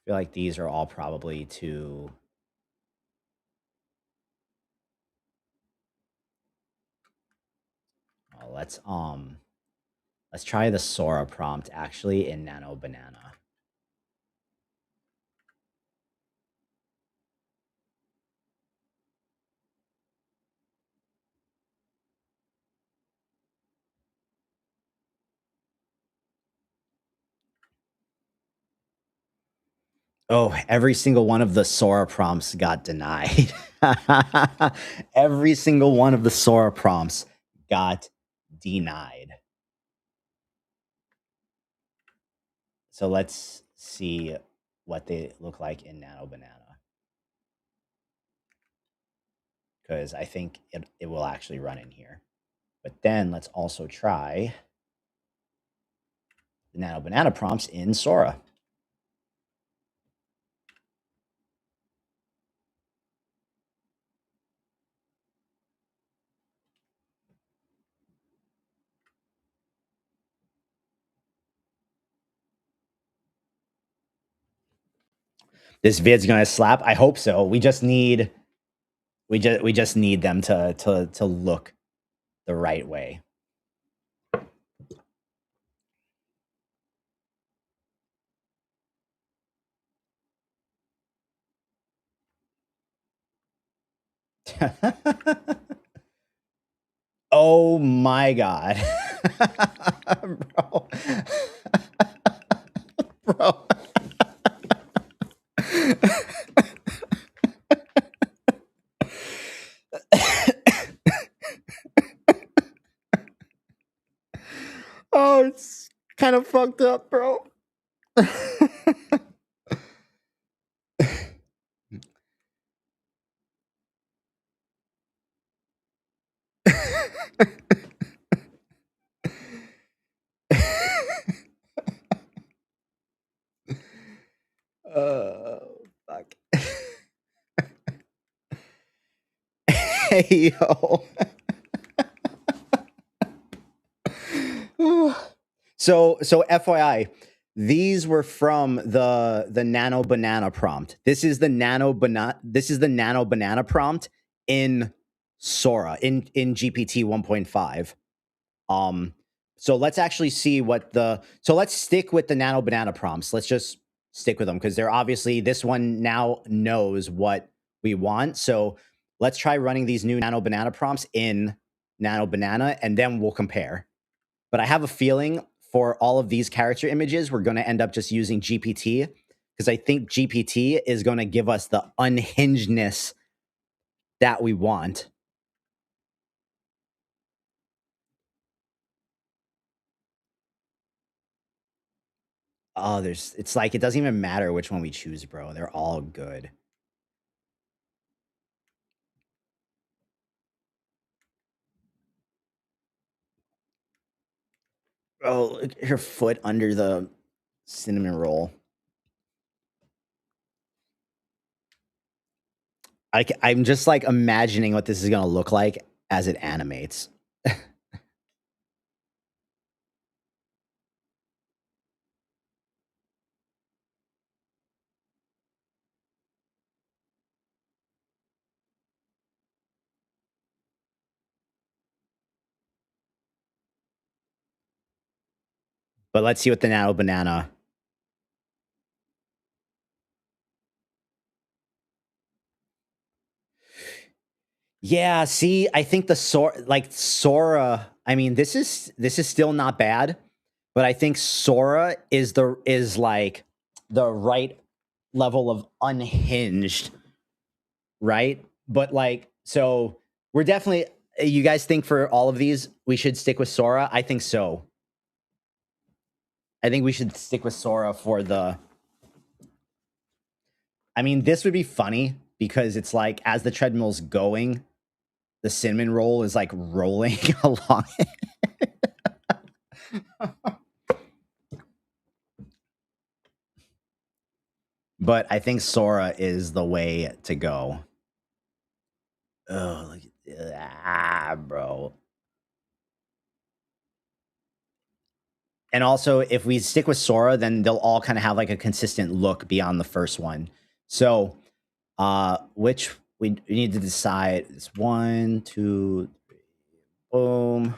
feel like these are all probably too. Oh, let's try the Sora prompt actually in Nano Banana. Oh, every single one of the Sora prompts got denied. Every single one of the Sora prompts got denied. So let's see what they look like in Nano Banana. Because I think it will actually run in here. But then let's also try the Nano Banana prompts in Sora. This vid's gonna slap. I hope so. We just need them to look the right way. Oh my god. Bro. Bro. Oh, it's kind of fucked up, bro. Fuck. Hey, yo. So FYI, these were from the Nano Banana prompt. This is the Nano Banana prompt in Sora in GPT 1.5. So let's actually see so let's stick with the Nano Banana prompts. Let's just stick with them because they're obviously, this one now knows what we want. So let's try running these new Nano Banana prompts in Nano Banana and then we'll compare. But I have a feeling for all of these character images, we're going to end up just using GPT because I think GPT is going to give us the unhingedness that we want. Oh, it's like, it doesn't even matter which one we choose, bro. They're all good. Oh, look at her foot under the cinnamon roll. I'm just like imagining what this is going to look like as it animates. But let's see what the Nano Banana. Yeah, see, I think the Sora, I mean, this is still not bad, but I think Sora is like the right level of unhinged, right? But like, so we're definitely, you guys think for all of these we should stick with Sora? I think so. I think we should stick with Sora for the, I mean, this would be funny because it's like as the treadmill's going, the cinnamon roll is like rolling along it. But I think Sora is the way to go. Oh, bro. And also, if we stick with Sora, then they'll all kind of have like a consistent look beyond the first one. So, which we need to decide. It's 1, 2, 3, boom.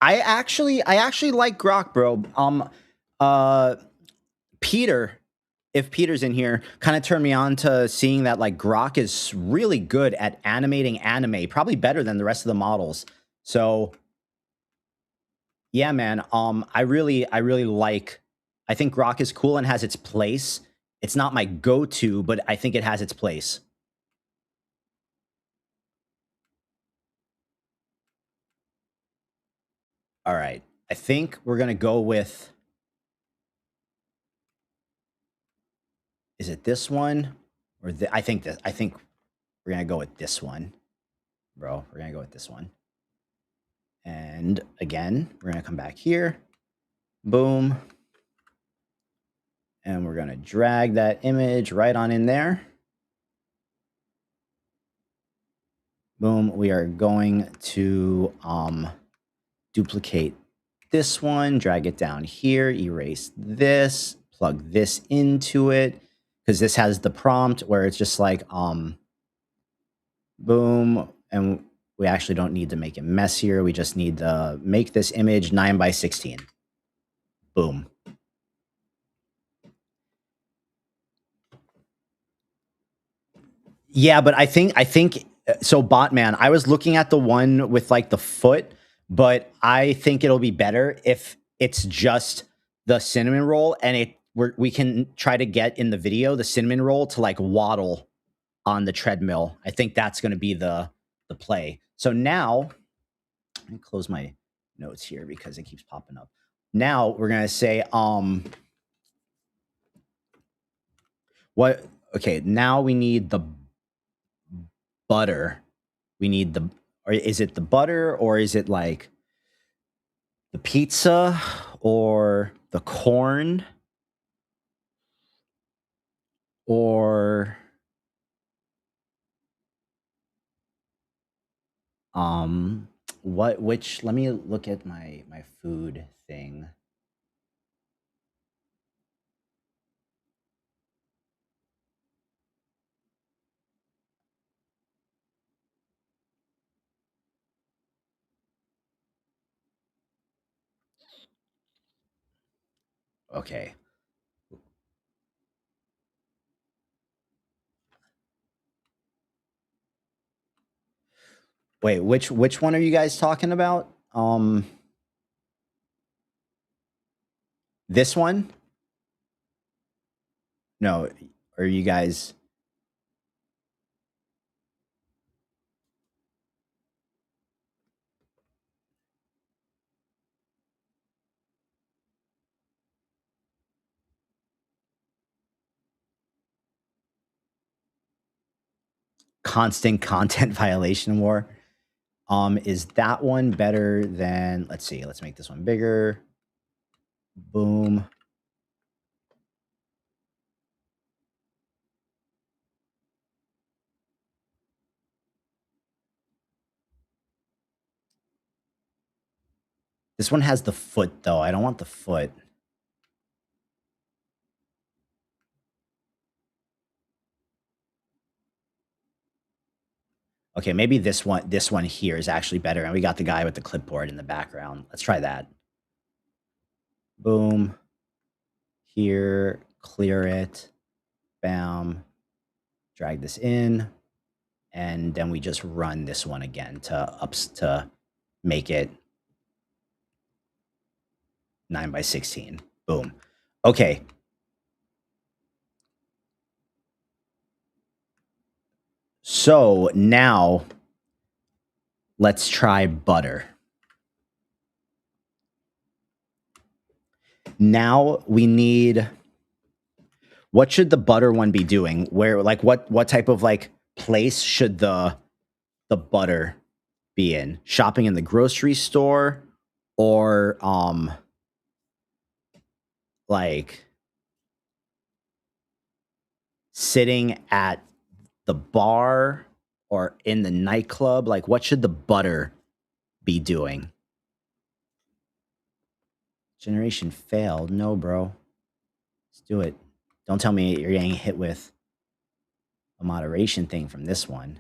I actually like Grok, bro. Peter, if Peter's in here, kind of turned me on to seeing that like Grok is really good at animating anime, probably better than the rest of the models. So yeah, man. I really like. I think Grok is cool and has its place. It's not my go-to, but I think it has its place. All right. I think we're gonna go with. Is it this one or I think that I think we're gonna go with this one, bro. We're gonna go with this one. And again, we're gonna come back here. Boom. And we're gonna drag that image right on in there. Boom. We are going to duplicate this one, drag it down here, erase this, plug this into it, because this has the prompt where it's just like boom, and we actually don't need to make it messier. We just need to make this image 9 by 16. Boom. Yeah, but I think so Botman, I was looking at the one with like the foot, but I think it'll be better if it's just the cinnamon roll and we can try to get in the video the cinnamon roll to like waddle on the treadmill. I think that's going to be the play. So now, let me close my notes here because it keeps popping up. Now we're going to say what okay, now we need the butter. We need the, or is it the butter or is it like the pizza or the corn or which, let me look at my food thing. Okay. Wait, which one are you guys talking about? This one? No, are you guys constant content violation war? Is that one better than, let's see, let's make this one bigger. Boom. This one has the foot though. I don't want the foot. Okay, maybe this one here is actually better. And we got the guy with the clipboard in the background. Let's try that. Boom. Here, clear it. Bam. Drag this in. And then we just run this one again to make it 9 by 16. Boom. Okay. So now let's try butter. Now we need, what should the butter one be doing? Where, like, what type of like place should the butter be in? Shopping in the grocery store or like sitting at the bar or in the nightclub? Like, what should the butter be doing? Generation failed. No, bro. Let's do it. Don't tell me you're getting hit with a moderation thing from this one.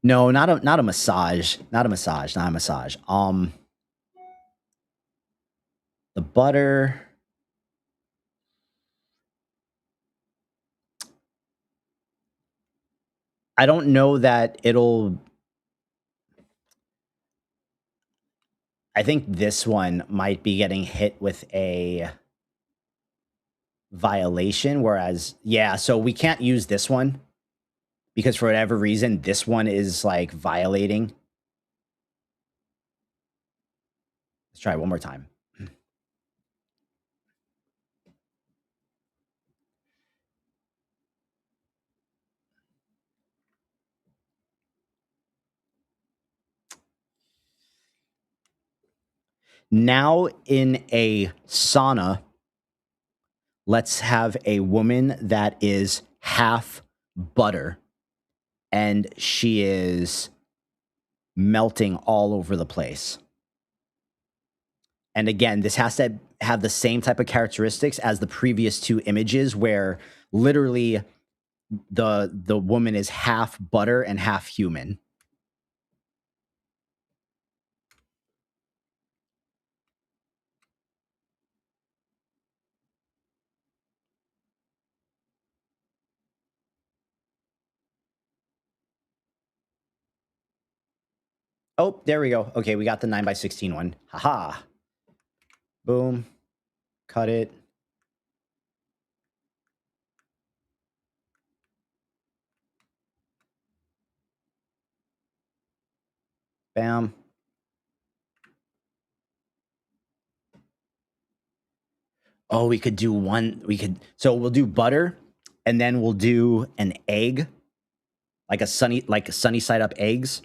No, not a massage. Not a massage. Not a massage. The butter. I don't know that it'll. I think this one might be getting hit with a violation, whereas, yeah, so we can't use this one because for whatever reason, this one is like violating. Let's try it one more time. Now in a sauna, let's have a woman that is half butter and she is melting all over the place. And again, this has to have the same type of characteristics as the previous two images where literally the woman is half butter and half human. Oh, there we go. Okay, we got the 9x16 one. Haha. Boom. Cut it. Bam. Oh, we could do one. So we'll do butter and then we'll do an egg, like sunny side up eggs.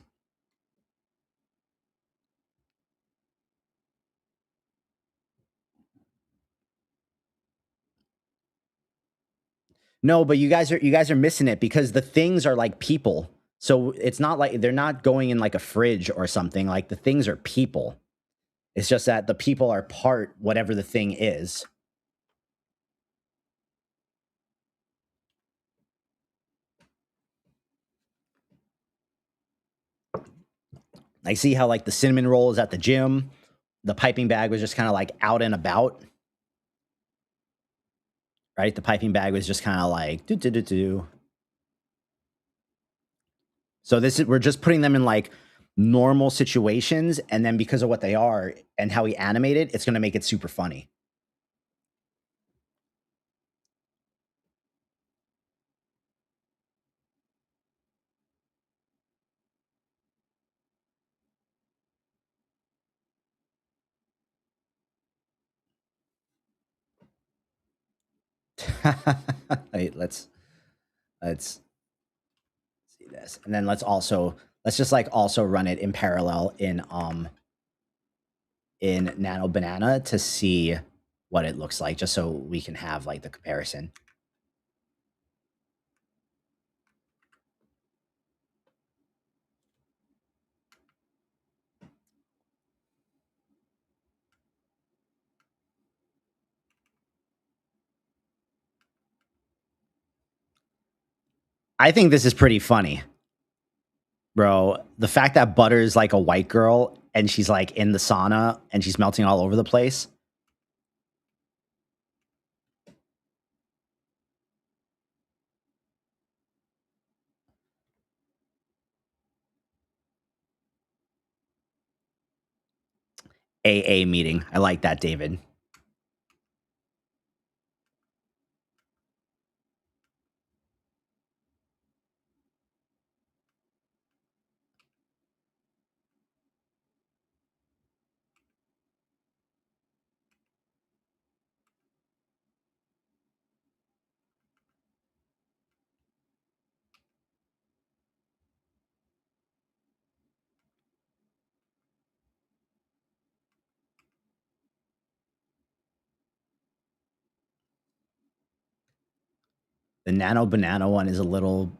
No, but you guys are missing it because the things are like people. So it's not like they're not going in like a fridge or something. Like the things are people. It's just that the people are part whatever the thing is. I see how like the cinnamon roll is at the gym. The piping bag was just kind of like out and about. Right? The piping bag was just kind of like do do do do. So we're just putting them in like normal situations, and then because of what they are and how we animate it, it's going to make it super funny. Wait, let's see this, and then let's just like also run it in parallel in Nano Banana to see what it looks like, just so we can have like the comparison. I think this is pretty funny, bro. The fact that Butter is like a white girl and she's like in the sauna and she's melting all over the place. AA meeting. I like that, David. The nano banana one is a little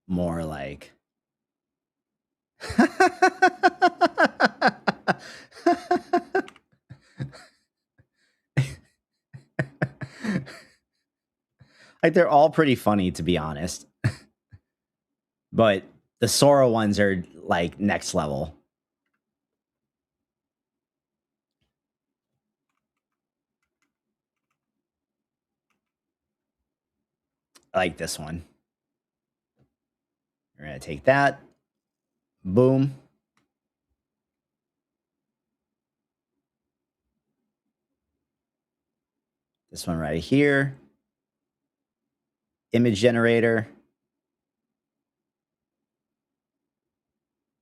more like. Like, they're all pretty funny, to be honest. But the Sora ones are like next level. I like this one. We're going to take that. Boom. This one right here. Image generator.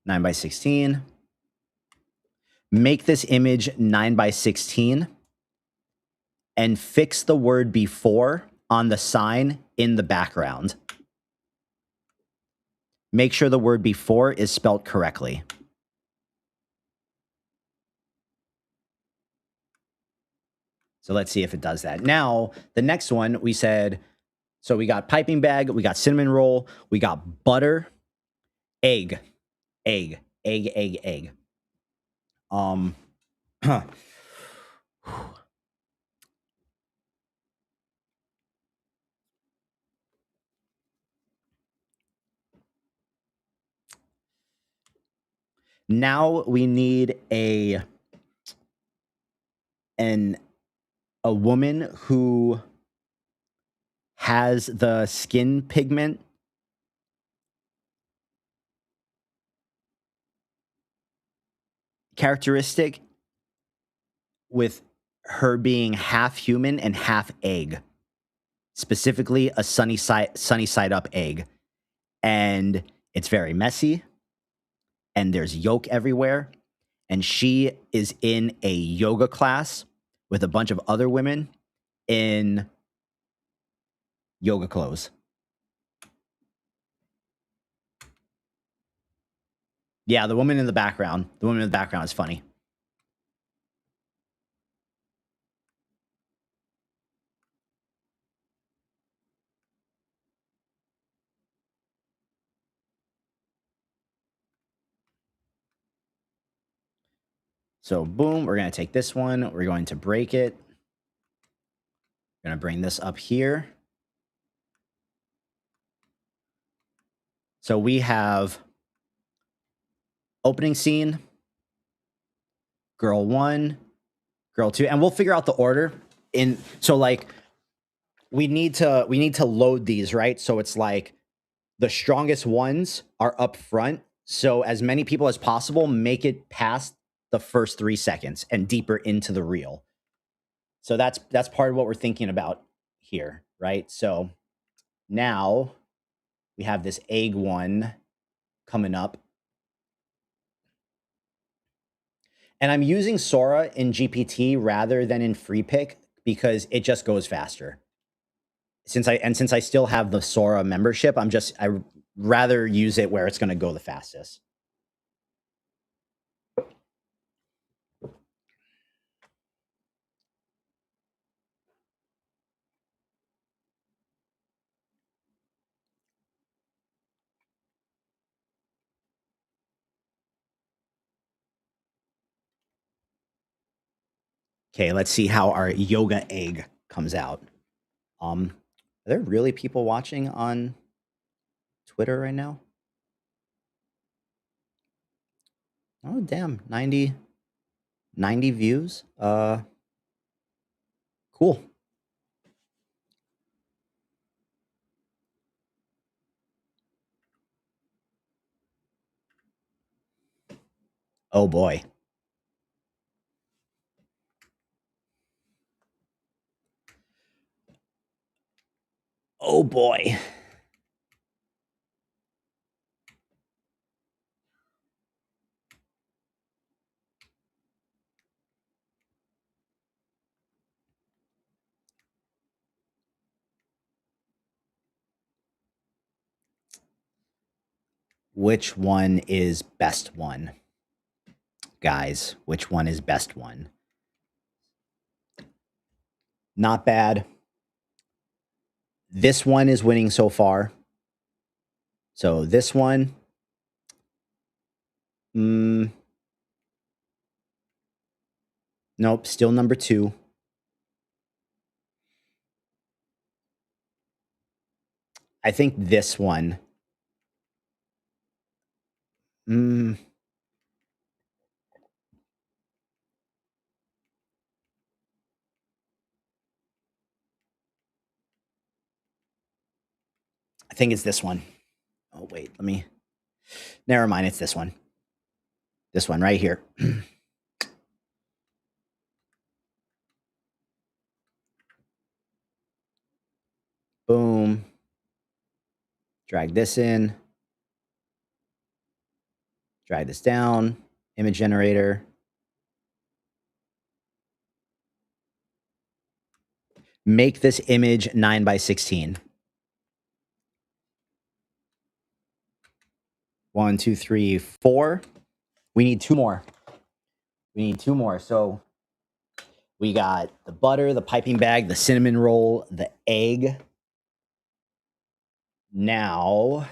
9x16. Make this image 9x16 and fix the word before on the sign in the background. Make sure the word before is spelled correctly. So let's see if it does that. Now, the next one we said, so we got piping bag, we got cinnamon roll, we got butter, egg. Now we need a woman who has the skin pigment characteristic with her being half human and half egg, specifically a sunny side up egg. And it's very messy and there's yolk everywhere. And she is in a yoga class with a bunch of other women in yoga clothes. Yeah, the woman in the background. The woman in the background is funny. So boom, we're going to take this one. We're going to break it. We're going to bring this up here. So we have opening scene, girl 1, girl 2, and we'll figure out the order in. So like we need to load these, right? So it's like the strongest ones are up front. So as many people as possible make it past the first 3 seconds and deeper into the reel. So that's part of what we're thinking about here, right? So now we have this egg one coming up. And I'm using Sora in GPT rather than in FreePick because it just goes faster. Since I still have the Sora membership, I rather use it where it's going to go the fastest. Okay, let's see how our yoga egg comes out. Are there really people watching on Twitter right now? Oh, damn, 90 views. Cool. Oh boy. Oh boy. Which one is best one? Guys, which one is best one? Not bad. This one is winning so far. So this one, nope, still number 2. I think this one. I think it's this one. Oh, wait, never mind. It's this one. This one right here. Boom. Drag this in. Drag this down. Image generator. Make this image 9:16. 1, 2, 3, 4. We need 2 more. So we got the butter, the piping bag, the cinnamon roll, the egg. Now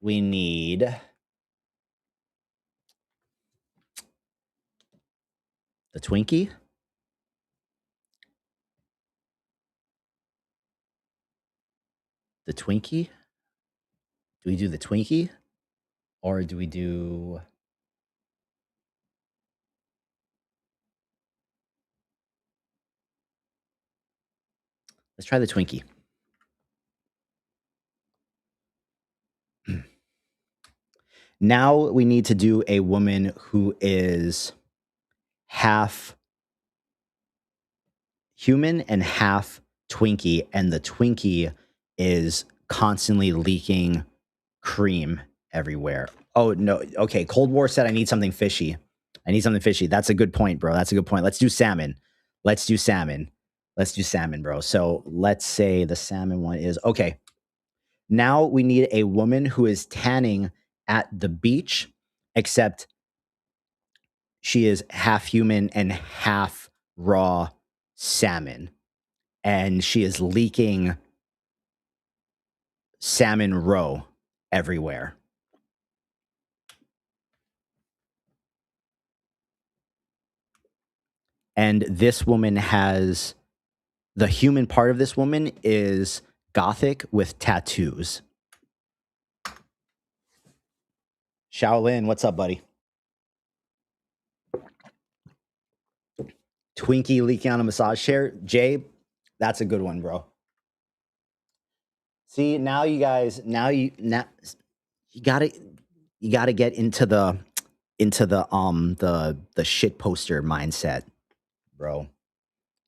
we need the Twinkie. The Twinkie? Do we do the Twinkie? Or do we do... Let's try the Twinkie. Now we need to do a woman who is half human and half Twinkie, and the Twinkie is constantly leaking cream everywhere. Oh, no. Okay, Cold War said I need something fishy. That's a good point, bro. That's a good point. Let's do salmon, bro. So let's say the salmon one is... Okay, now we need a woman who is tanning at the beach, except she is half human and half raw salmon. And she is leaking salmon roe everywhere. And this woman has... The human part of this woman is gothic with tattoos. Shaolin, what's up, buddy? Twinkie leaking on a massage chair. Jay, that's a good one, bro. See, now you guys, you gotta get into the shit poster mindset, bro.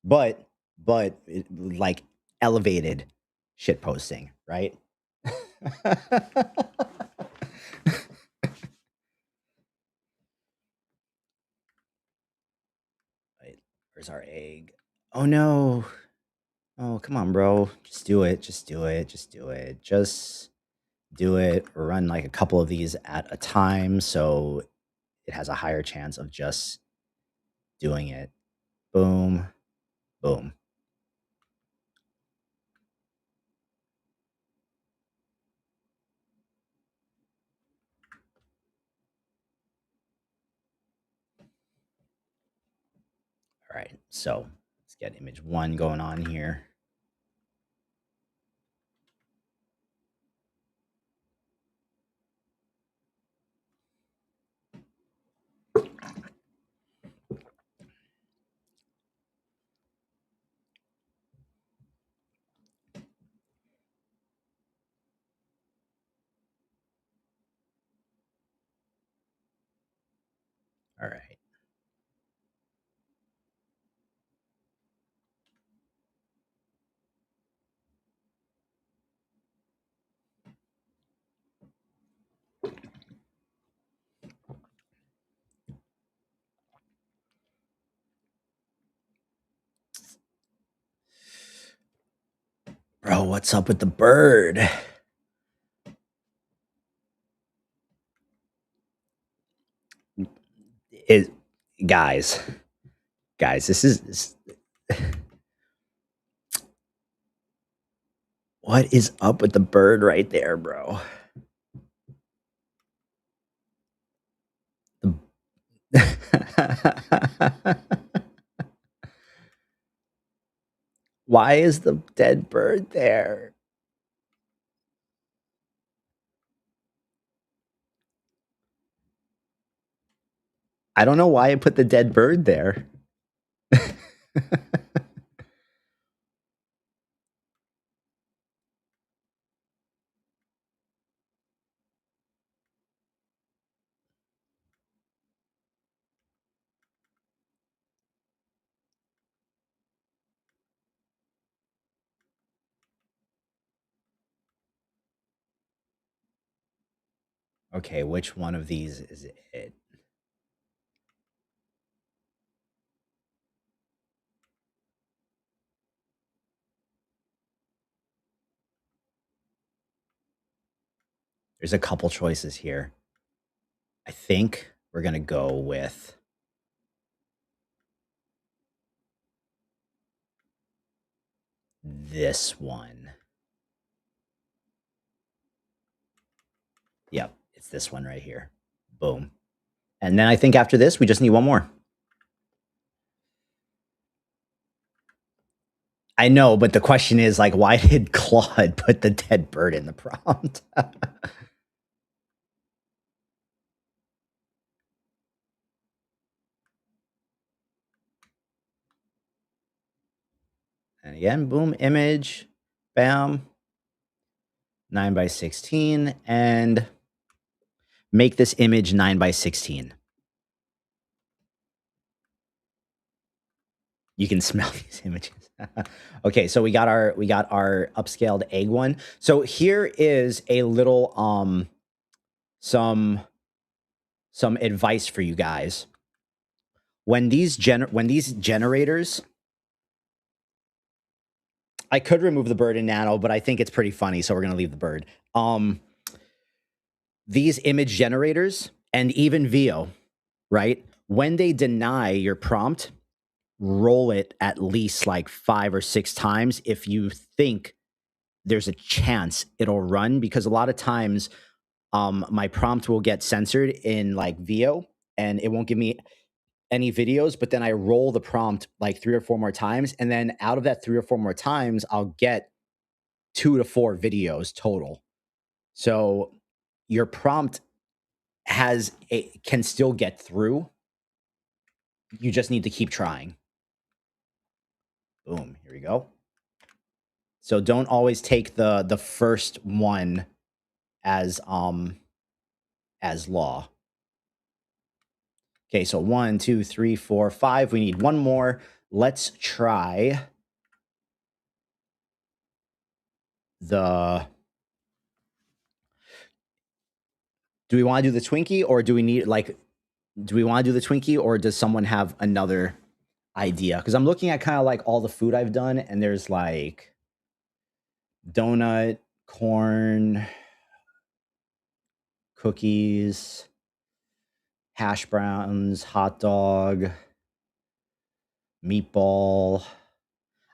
But like elevated shit posting, right? Wait, where's our egg? Oh no. Oh, come on, bro. Just do it. Run like a couple of these at a time so it has a higher chance of just doing it. Boom. Boom. All right, so let's get image 1 going on here. All right. Bro, what's up with the bird? Guys, this is What is up with the bird right there, bro? Why is the dead bird there? I don't know why I put the dead bird there. Okay, which one of these is it? There's a couple choices here. I think we're going to go with this one. Yep, it's this one right here. Boom. And then I think after this, we just need one more. I know, but the question is like, why did Claude put the dead bird in the prompt? And again, boom, image, bam, 9x16, and make this image 9x16. You can smell these images. Okay, so we got our upscaled egg one. So here is a little some advice for you guys. When these generators, I could remove the bird in Nano, but I think it's pretty funny, so we're gonna leave the bird. These image generators and even VO, right? When they deny your prompt, roll it at least like 5 or 6 times if you think there's a chance it'll run, because a lot of times my prompt will get censored in like VO and it won't give me any videos, but then I roll the prompt like 3 or 4 more times, and then out of that 3 or 4 more times I'll get 2 to 4 videos total. So your prompt can still get through. You just need to keep trying. Boom, here we go. So don't always take the first one as law. Okay, so 1, 2, 3, 4, 5. We need one more. Let's try the. Do we want to do the Twinkie, or do we need like? Do we want to do the Twinkie, or does someone have another idea? Because I'm looking at kind of like all the food I've done, and there's like donut, corn, cookies, hash browns, hot dog, meatball.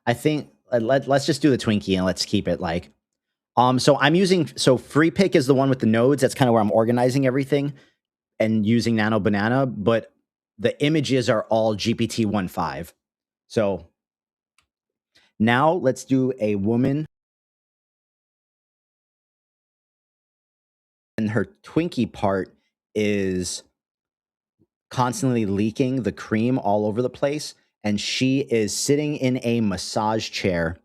I think let's just do the Twinkie and let's keep it like. So I'm using, so free pick is the one with the nodes. That's kind of where I'm organizing everything and using Nano Banana, but the images are all GPT-1.5. So now let's do a woman, and her Twinkie part is constantly leaking the cream all over the place. And she is sitting in a massage chair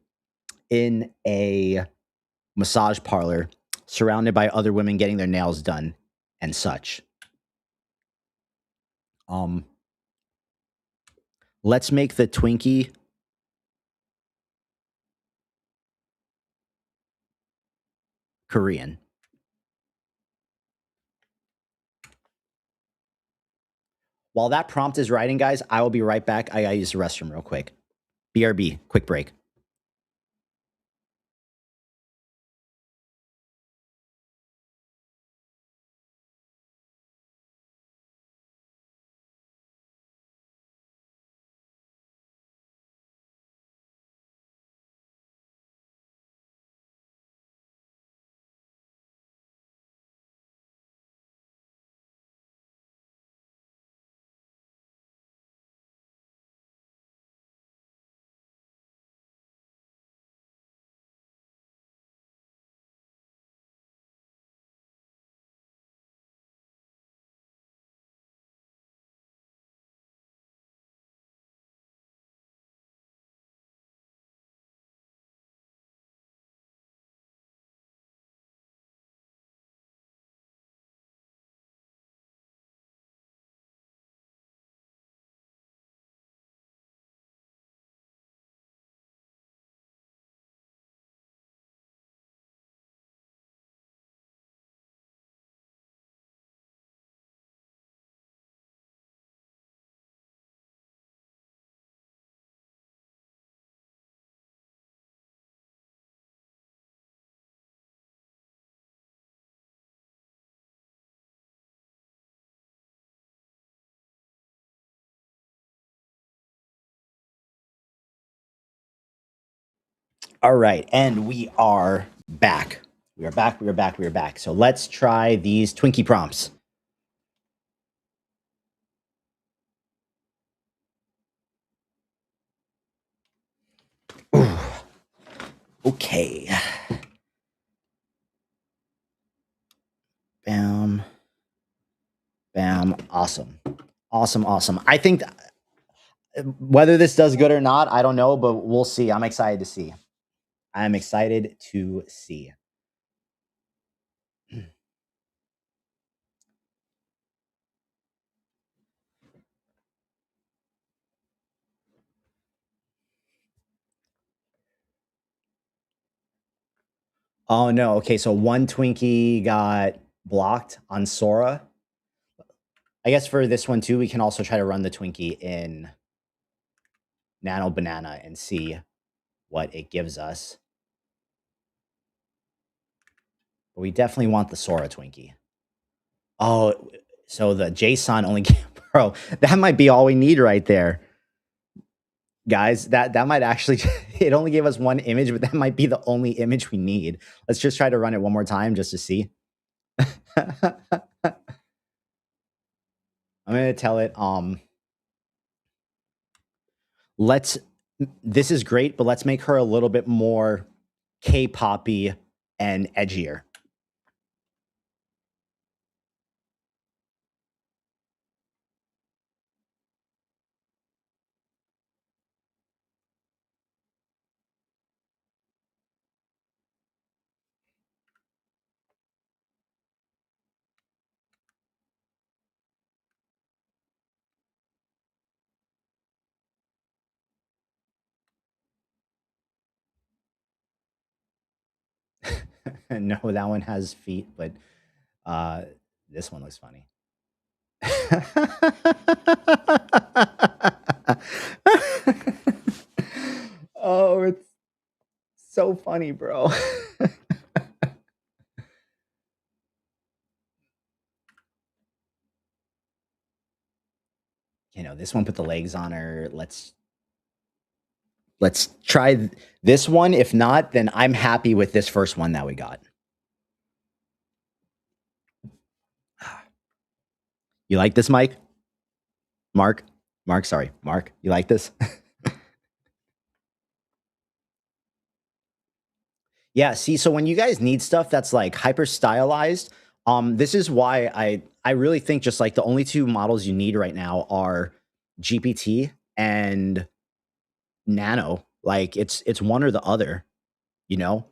in a massage parlor, surrounded by other women getting their nails done and such. Let's make the Twinkie Korean. While that prompt is writing, guys, I will be right back. I gotta use the restroom real quick. BRB, quick break. All right, and we are back. We are back. We are back. We are back. So let's try these Twinkie prompts. Ooh. Okay. Bam. Bam. Awesome. Awesome. Awesome. I think whether this does good or not, I don't know, but we'll see. I'm excited to see. I'm excited to see. Oh no. Okay, so one Twinkie got blocked on Sora. I guess for this one too, we can also try to run the Twinkie in Nano Banana and see what it gives us. But we definitely want the Sora Twinkie. Oh, so the JSON only bro, that might be all we need right there. Guys, that might actually it only gave us one image, but that might be the only image we need. Let's just try to run it one more time just to see. I'm gonna tell it, this is great, but let's make her a little bit more K-poppy and edgier. No, that one has feet, but this one looks funny. Oh, it's so funny, bro. You know, this one put the legs on her. Let's try this one. If not, then I'm happy with this first one that we got. You like this, Mike? Mark? Mark, sorry. Mark, you like this? Yeah, see, so when you guys need stuff that's like hyper stylized, this is why I really think just like the only two models you need right now are GPT and Nano. Like it's one or the other, you know?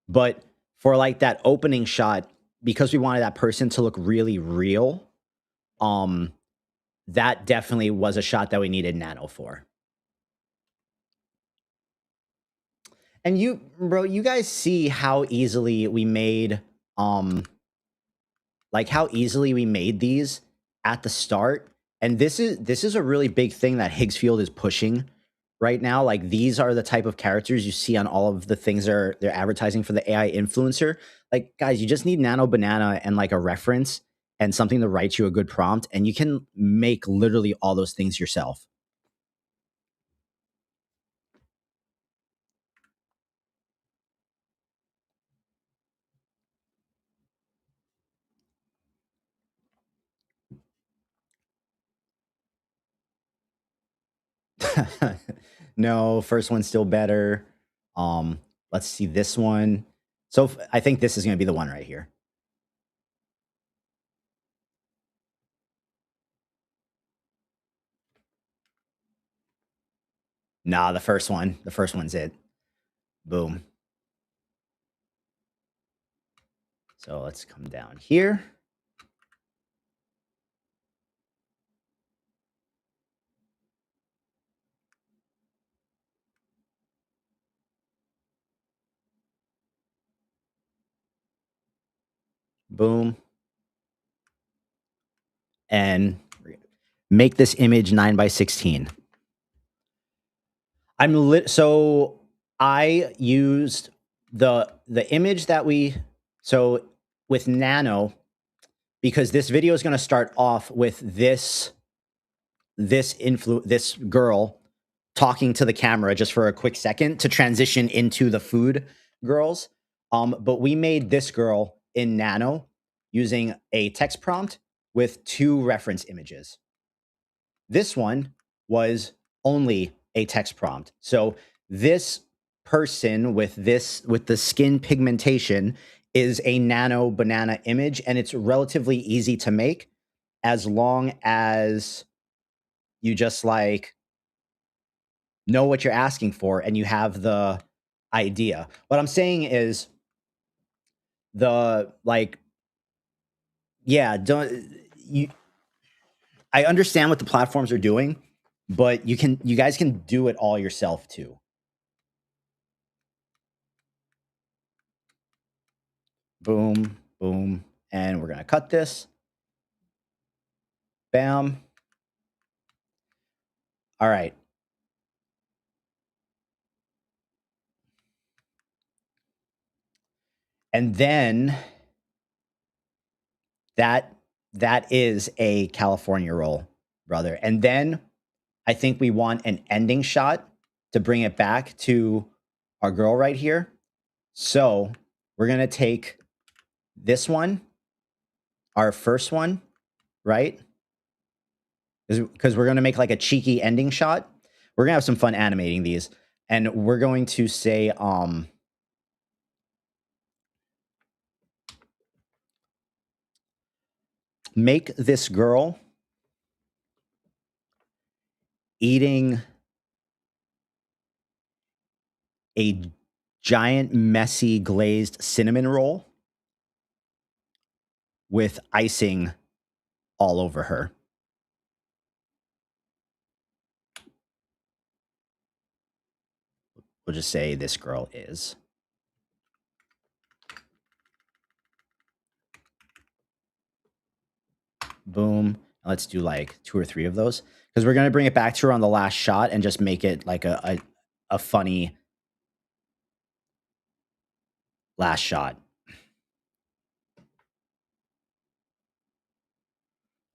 But for like that opening shot, because we wanted that person to look really real, that definitely was a shot that we needed Nano for. And you, bro, you guys see how easily we made, like how easily we made these at the start. And this is a really big thing that Higgsfield is pushing right now. Like these are the type of characters you see on all of the things they're advertising for the AI influencer. Like guys, you just need Nano Banana and like a reference and something to write you a good prompt, and you can make literally all those things yourself. No, first one's still better. Let's see this one. So I think this is going to be the one right here. Nah, the first one. The first one's it. Boom. So let's come down here. Boom. And make this image 9:16. So I used the image that so with Nano, because this video is going to start off with this this girl talking to the camera just for a quick second to transition into the food girls. But we made this girl in Nano using a text prompt with 2 reference images. This one was only a text prompt. So this person with the skin pigmentation is a nano banana image, and it's relatively easy to make as long as you just like know what you're asking for and you have the idea. What I'm saying is the like, yeah, don't you I understand what the platforms are doing, but you guys can do it all yourself too. Boom, boom, and we're gonna cut this. Bam. All right. And then that is a California roll, brother. And then I think we want an ending shot to bring it back to our girl right here. So we're gonna take this one, our first one, right? Because we're gonna make like a cheeky ending shot. We're gonna have some fun animating these, and we're going to say, make this girl eating a giant, messy, glazed cinnamon roll with icing all over her. We'll just say this girl is. Boom. Let's do like 2 or 3 of those because we're going to bring it back to her on the last shot and just make it like a funny last shot.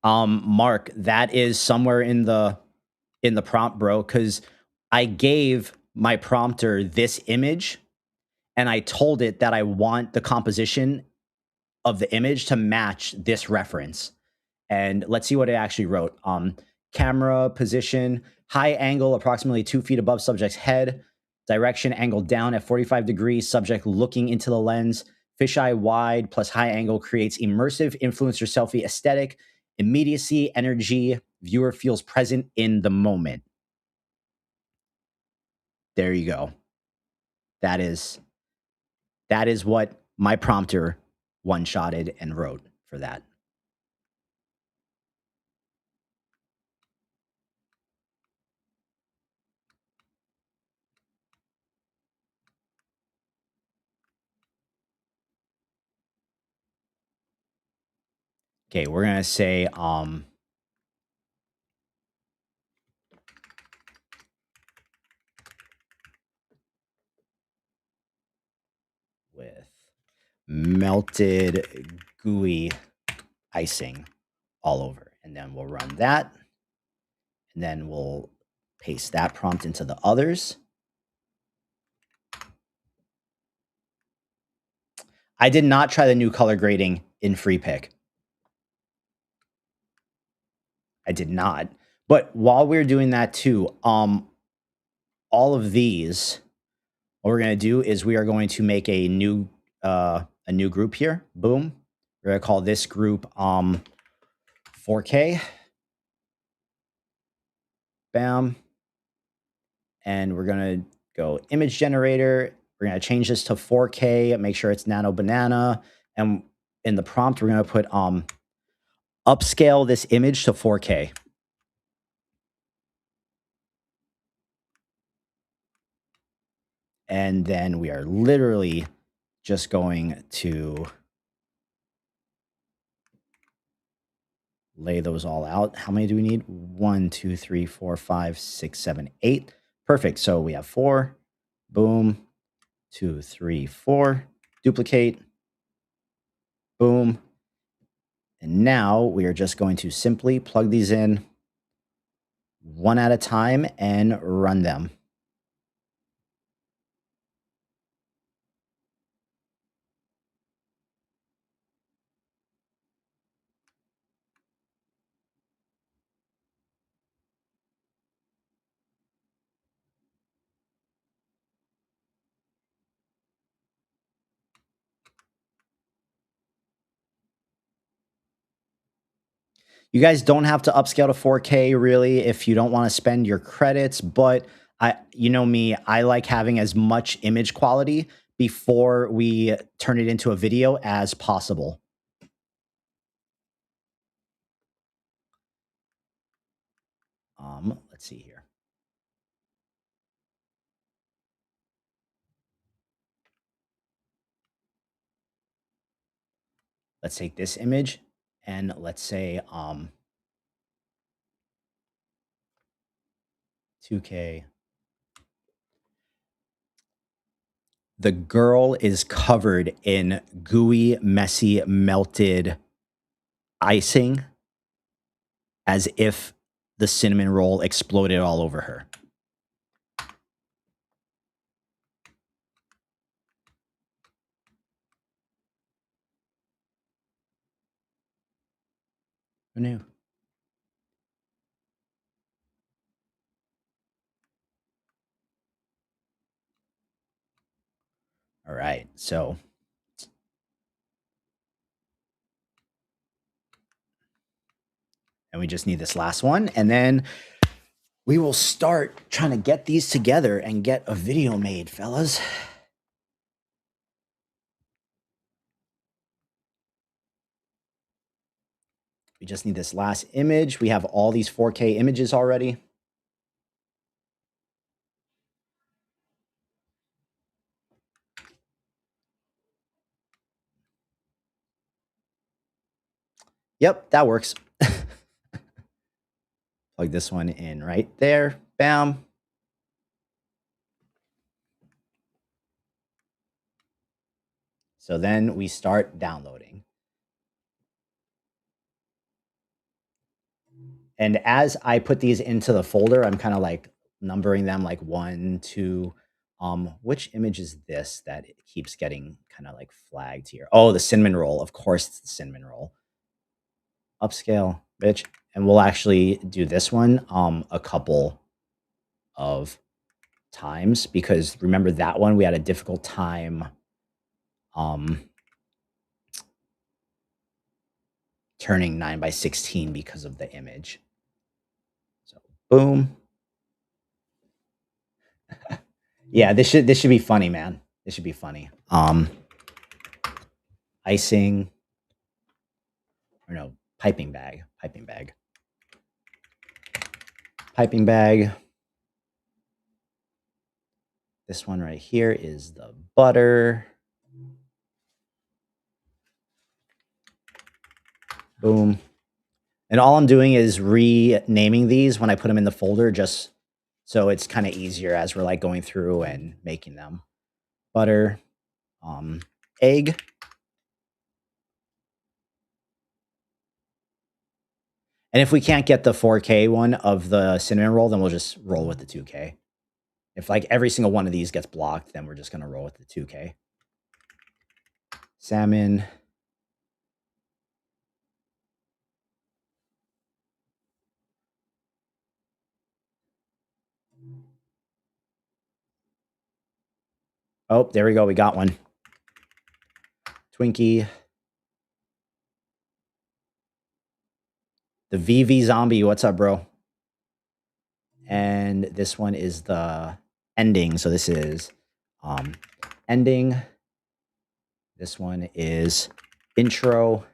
Mark, that is somewhere in the prompt, bro, because I gave my prompter this image and I told it that I want the composition of the image to match this reference. And let's see what it actually wrote. Camera position, high angle, approximately 2 feet above subject's head, direction angled down at 45 degrees, subject looking into the lens, fisheye wide plus high angle creates immersive influencer selfie aesthetic, immediacy, energy, viewer feels present in the moment. There you go. That is what my prompter one-shotted and wrote for that. Okay, we're gonna say with melted gooey icing all over. And then we'll run that. And then we'll paste that prompt into the others. I did not try the new color grading in FreePick. I did not. But while we're doing that too, all of these, what we're going to do is we are going to make a new group here. Boom. We're going to call this group 4K. Bam. And we're going to go image generator. We're going to change this to 4K, make sure it's nano banana. And in the prompt, we're going to put upscale this image to 4K. And then we are literally just going to lay those all out. How many do we need? 1, 2, 3, 4, 5, 6, 7, 8. Perfect. So we have 4. Boom. 2, 3, 4. Duplicate. Boom. And now we are just going to simply plug these in one at a time and run them. You guys don't have to upscale to 4K really if you don't want to spend your credits, but you know me, I like having as much image quality before we turn it into a video as possible. Let's see here. Let's take this image and let's say 2K. The girl is covered in gooey, messy, melted icing as if the cinnamon roll exploded all over her. Who knew? All right, so and we just need this last one, and then we will start trying to get these together and get a video made, fellas. We just need this last image. We have all these 4K images already. Yep, that works. Plug this one in right there. Bam. So then we start downloading. And as I put these into the folder, I'm kind of like numbering them like 1, 2. Which image is this that it keeps getting kind of like flagged here? Oh, the cinnamon roll. Of course, it's the cinnamon roll. Upscale, bitch. And we'll actually do this one a couple of times because remember that one we had a difficult time turning 9:16 because of the image. So boom. Yeah, this should be funny, man. This should be funny. Icing or no, piping bag. This one right here is the butter. Boom. And all I'm doing is renaming these when I put them in the folder just so it's kind of easier as we're like going through and making them. Butter, egg. And if we can't get the 4K one of the cinnamon roll, then we'll just roll with the 2K. If like every single one of these gets blocked, then we're just going to roll with the 2K. Salmon. Oh, there we go. We got one. Twinkie. The VV Zombie. What's up, bro? And this one is the ending. So this is ending. This one is intro.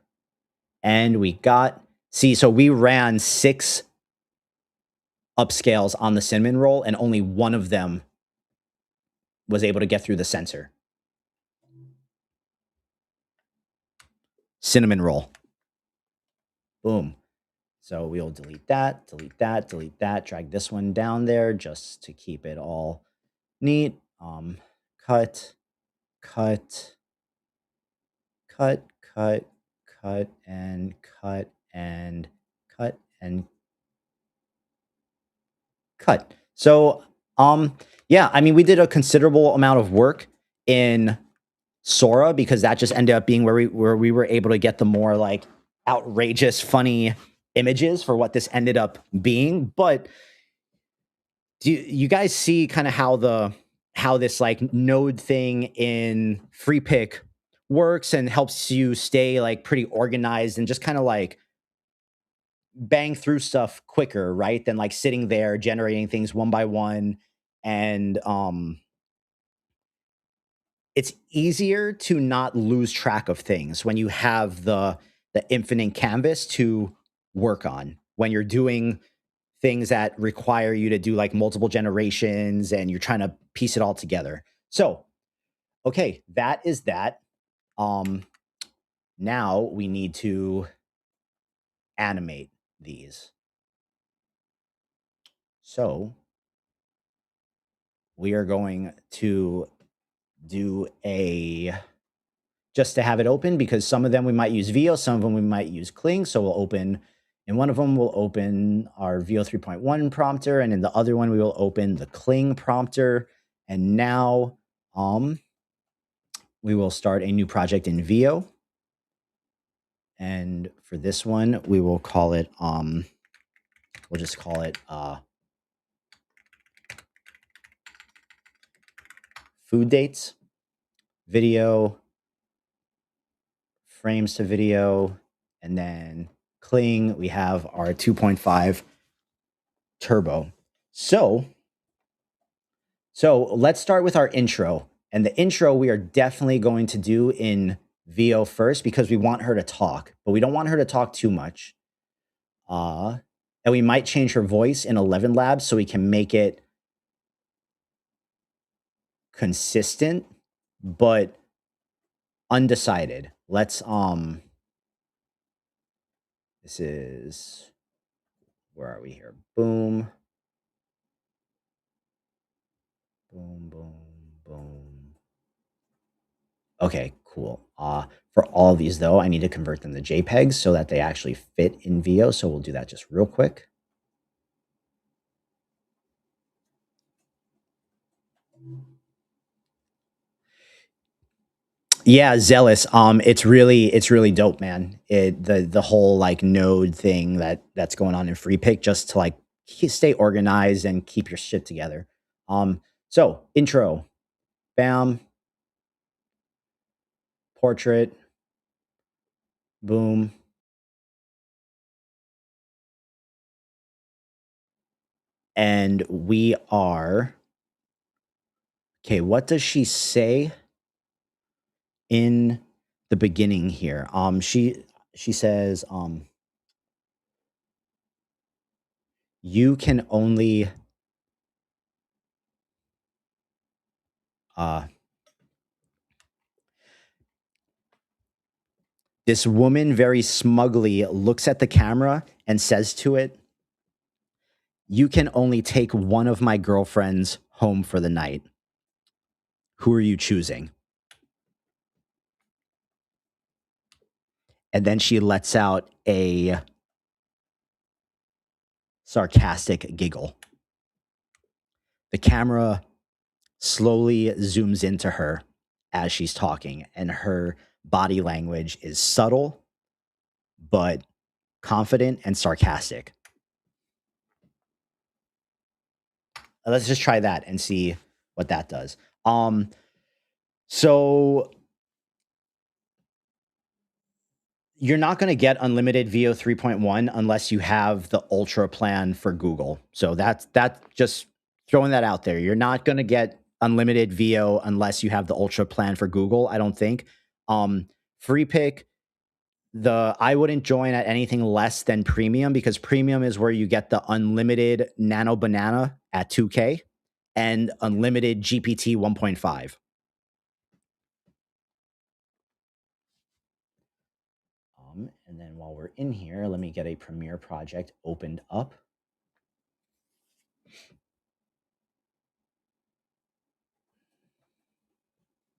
And we got, see, so we ran 6 upscales on the cinnamon roll, and only one of them was able to get through the sensor. Cinnamon roll. Boom. So we'll delete that, drag this one down there just to keep it all neat. Cut, cut, cut, cut, cut, and cut, and cut, and cut. So, yeah, I mean, we did a considerable amount of work in Sora because that just ended up being where we were able to get the more like outrageous, funny images for what this ended up being. But do you guys see kind of how this like node thing in free pick works and helps you stay like pretty organized and just kind of like bang through stuff quicker, right? Than like sitting there generating things one by one. And it's easier to not lose track of things when you have the infinite canvas to work on. When you're doing things that require you to do like multiple generations and you're trying to piece it all together. So, okay, that is that. Now we need to animate these. So we are going to do just to have it open because some of them we might use VO, some of them we might use Kling. So we'll open, in one of them we'll open our VO 3.1 prompter, and in the other one we will open the Kling prompter. And now we will start a new project in VO. And for this one, we will call it, we'll just call it food dates, video, frames to video, and then Kling, we have our 2.5 turbo. So let's start with our intro. And the intro we are definitely going to do in VO first because we want her to talk, but we don't want her to talk too much. And we might change her voice in 11 Labs so we can make it consistent, but undecided. Let's this is, where are we here? Boom. Boom, boom, boom. Okay, cool. For all of these though, I need to convert them to JPEGs so that they actually fit in VO. So we'll do that just real quick. Yeah, Zealous. It's really dope, man. The whole like node thing that's going on in free pick just to like stay organized and keep your shit together. So intro, bam, portrait, boom. And we are, okay, what does she say in the beginning here? She says, you can only this woman very smugly looks at the camera and says to it, you can only take one of my girlfriends home for the night. Who are you choosing? And then she lets out a sarcastic giggle. The camera slowly zooms into her as she's talking, and her body language is subtle, but confident and sarcastic. Let's just try that and see what that does. So you're not going to get unlimited VO 3.1 unless you have the Ultra plan for Google. So that's just throwing that out there. You're not going to get unlimited VO unless you have the Ultra plan for Google, I don't think. Free pick, I wouldn't join at anything less than premium because premium is where you get the unlimited nano banana at 2K and unlimited GPT 1.5. And then while we're in here, let me get a Premiere project opened up.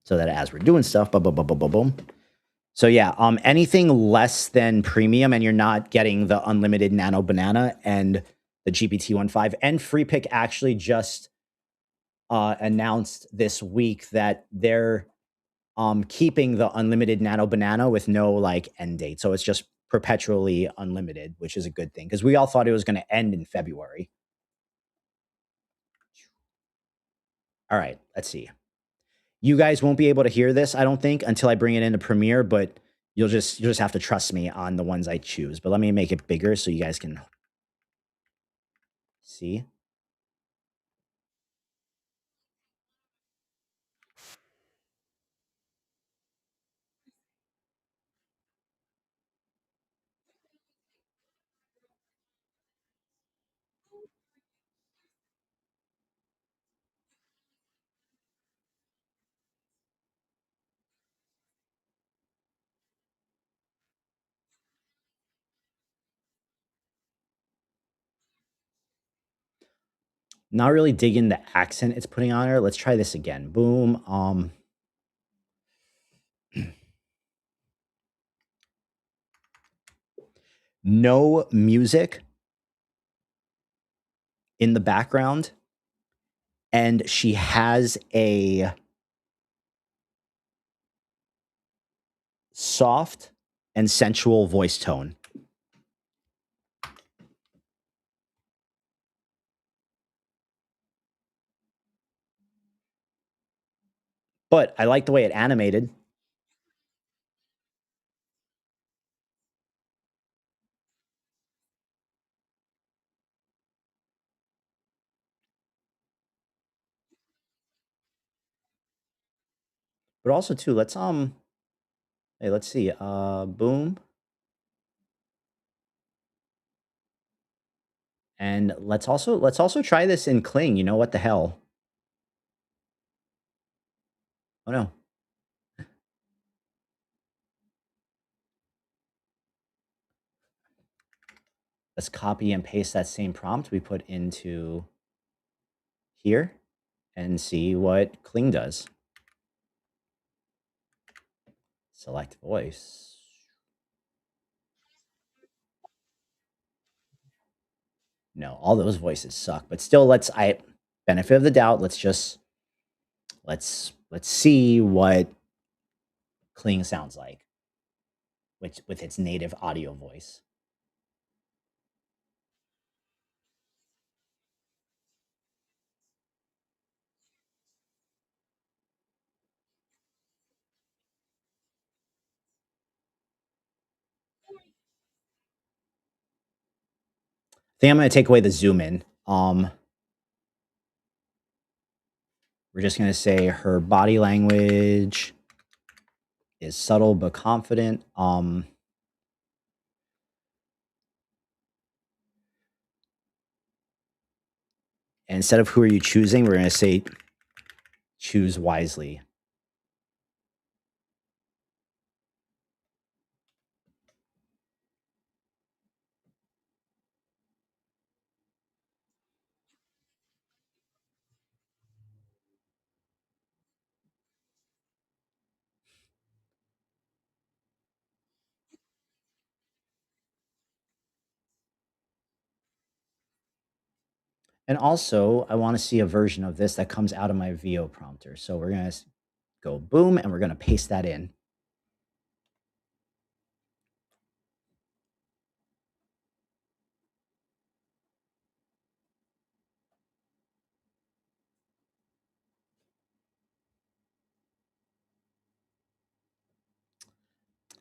So that as we're doing stuff, boom, boom, boom, boom, boom, boom. So yeah, anything less than premium and you're not getting the unlimited nano banana and the GPT-1.5, and FreePick actually just announced this week that they're keeping the unlimited nano banana with no like end date. So it's just perpetually unlimited, which is a good thing because we all thought it was going to end in February. All right, let's see. You guys won't be able to hear this, I don't think, until I bring it into Premiere, but you'll just have to trust me on the ones I choose. But let me make it bigger so you guys can see. Not really digging the accent it's putting on her. Let's try this again. Boom. No music in the background, and she has a soft and sensual voice tone. But I like the way it animated. But also too, let's see. Boom. And let's also try this in Kling. You know what the hell? Oh no. Let's copy and paste that same prompt we put into here and see what Kling does. Select voice. No, all those voices suck, but still I benefit of the doubt, let's see what Kling sounds like with its native audio voice. I think I'm going to take away the zoom in. We're just going to say her body language is subtle but confident. And instead of who are you choosing, we're going to say choose wisely. And also, I want to see a version of this that comes out of my VO prompter. So we're going to go boom, and we're going to paste that in.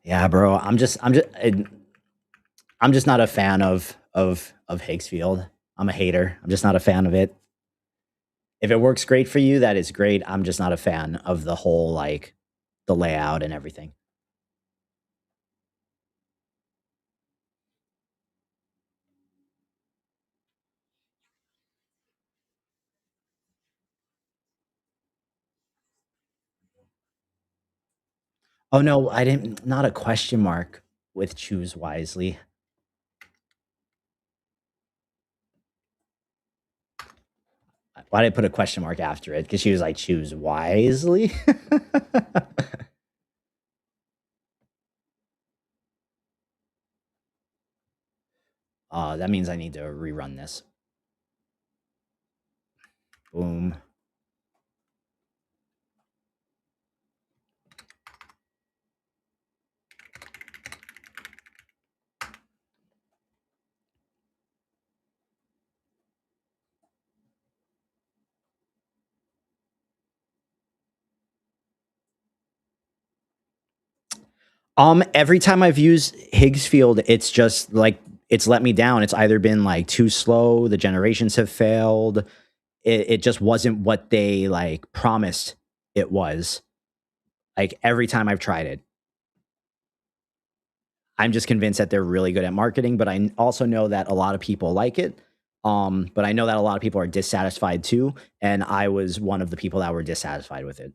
Yeah, bro. I'm just not a fan of Higgsfield. I'm a hater. I'm just not a fan of it. If it works great for you, that is great. I'm just not a fan of the whole like the layout and everything. Oh no, I didn't. Not a question mark with choose wisely. Why did I put a question mark after it? Because she was like, choose wisely. That means I need to rerun this. Boom. Every time I've used Higgsfield, it's just like it's let me down. It's either been like too slow, the generations have failed. It just wasn't what they like promised it was. Like every time I've tried it. I'm just convinced that they're really good at marketing, but I also know that a lot of people like it. But I know that a lot of people are dissatisfied too, and I was one of the people that were dissatisfied with it.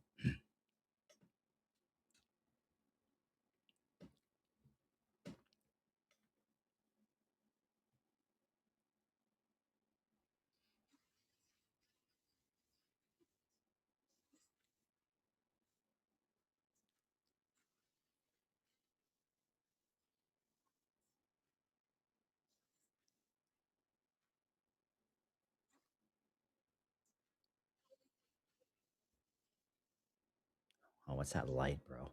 Oh, what's that light, bro?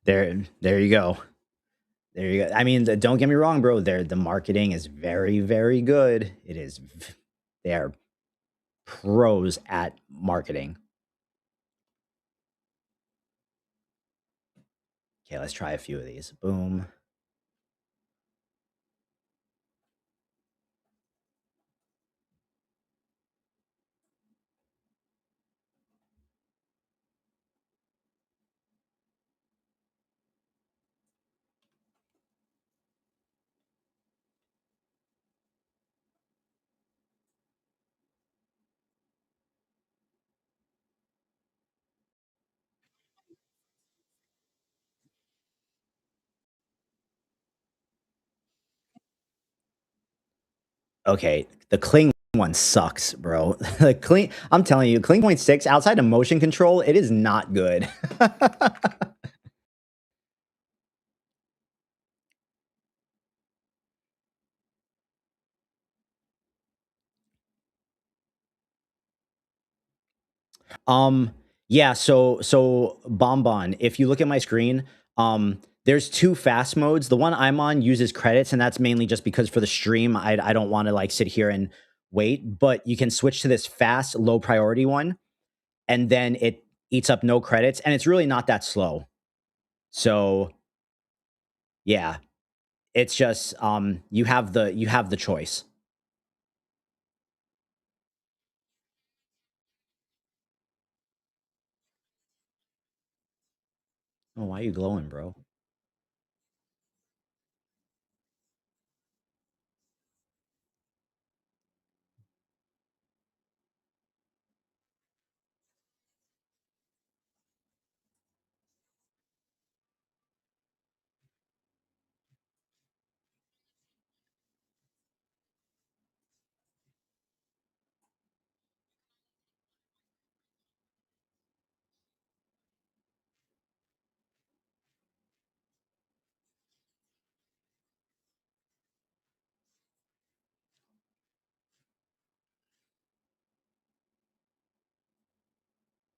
There you go. There you go. I mean, don't get me wrong, bro. The marketing is very, very good. It is. They are pros at marketing. Okay, let's try a few of these. Boom. Okay, the Kling one sucks, bro. The Kling, I'm telling you, Kling point 6 outside of motion control, it is not good. Um, yeah, so Bonbon, if you look at my screen, there's two fast modes. The one I'm on uses credits, and that's mainly just because for the stream, I don't want to like sit here and wait. But you can switch to this fast, low priority one, and then it eats up no credits, and it's really not that slow. So yeah, it's just you have the choice. Oh, why are you glowing, bro?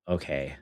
Okay.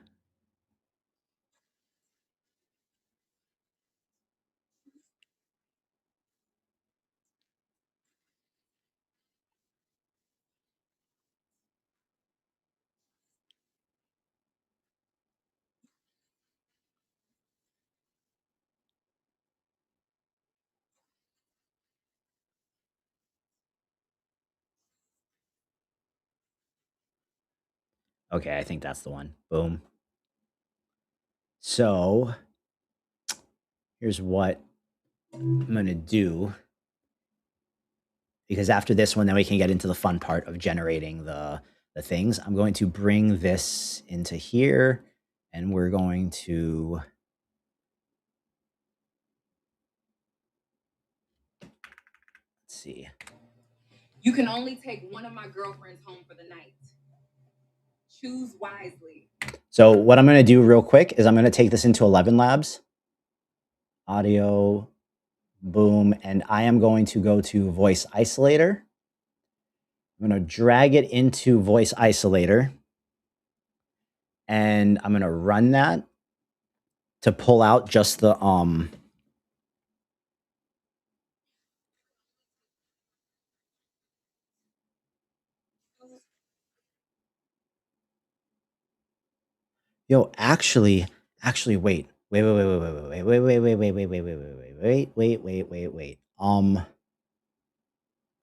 Okay, I think that's the one. Boom. So here's what I'm gonna do, because after this one, then we can get into the fun part of generating the things. I'm going to bring this into here, and we're going to let's see. You can only take one of my girlfriends home for the night. Choose wisely. So what I'm going to do real quick is I'm going to take this into 11 Labs, audio, boom, and I am going to go to Voice Isolator. I'm going to drag it into Voice Isolator, and I'm going to run that to pull out just the Yo, actually, wait. I'm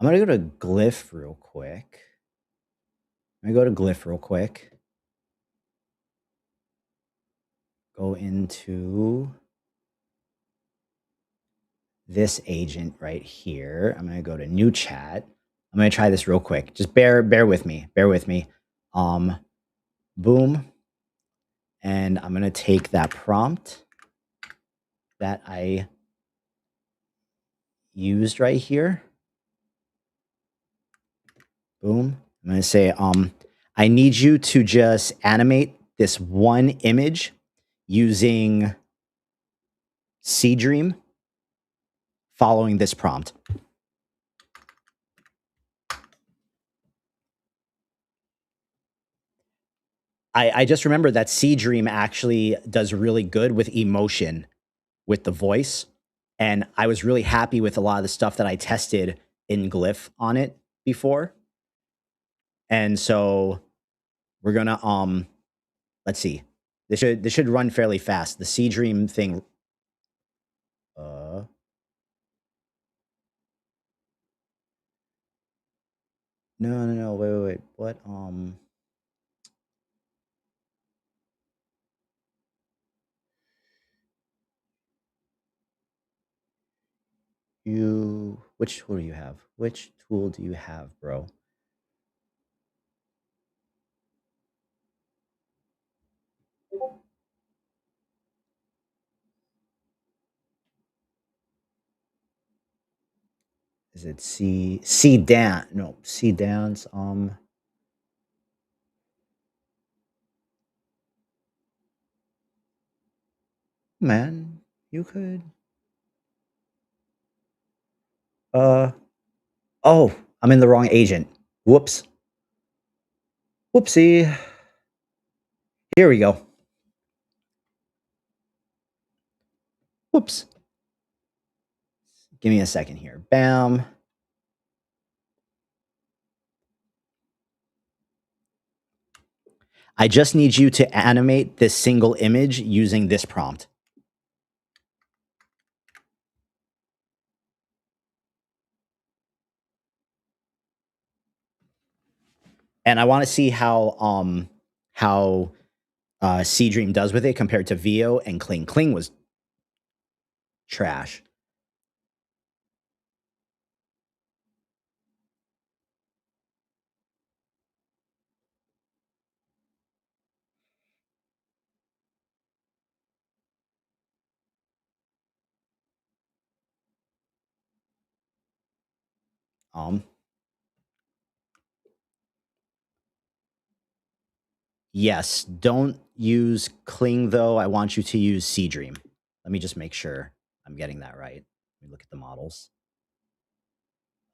gonna go to Glyph real quick. Go into this agent right here. I'm gonna go to New Chat. I'm gonna try this real quick. Just bear with me. Boom, and I'm gonna take that prompt that I used right here. Boom. I'm going to say, I need you to just animate this one image using Seedream following this prompt. I just remember that Seedream actually does really good with emotion with the voice. And I was really happy with a lot of the stuff that I tested in Glyph on it before. And so we're gonna let's see. This should run fairly fast. The Seedream thing. No. Wait. What? Which tool do you have? Which tool do you have, bro? Is it C dance? No, C dance. Man, you could. Oh, I'm in the wrong agent. Whoops. Whoopsie. Here we go. Whoops. Give me a second here. Bam. I just need you to animate this single image using this prompt. And I want to see how Seedream does with it compared to Vio and Kling. Kling was trash. Yes, don't use Kling though. I want you to use Seedream. Let me just make sure I'm getting that right. Let me look at the models.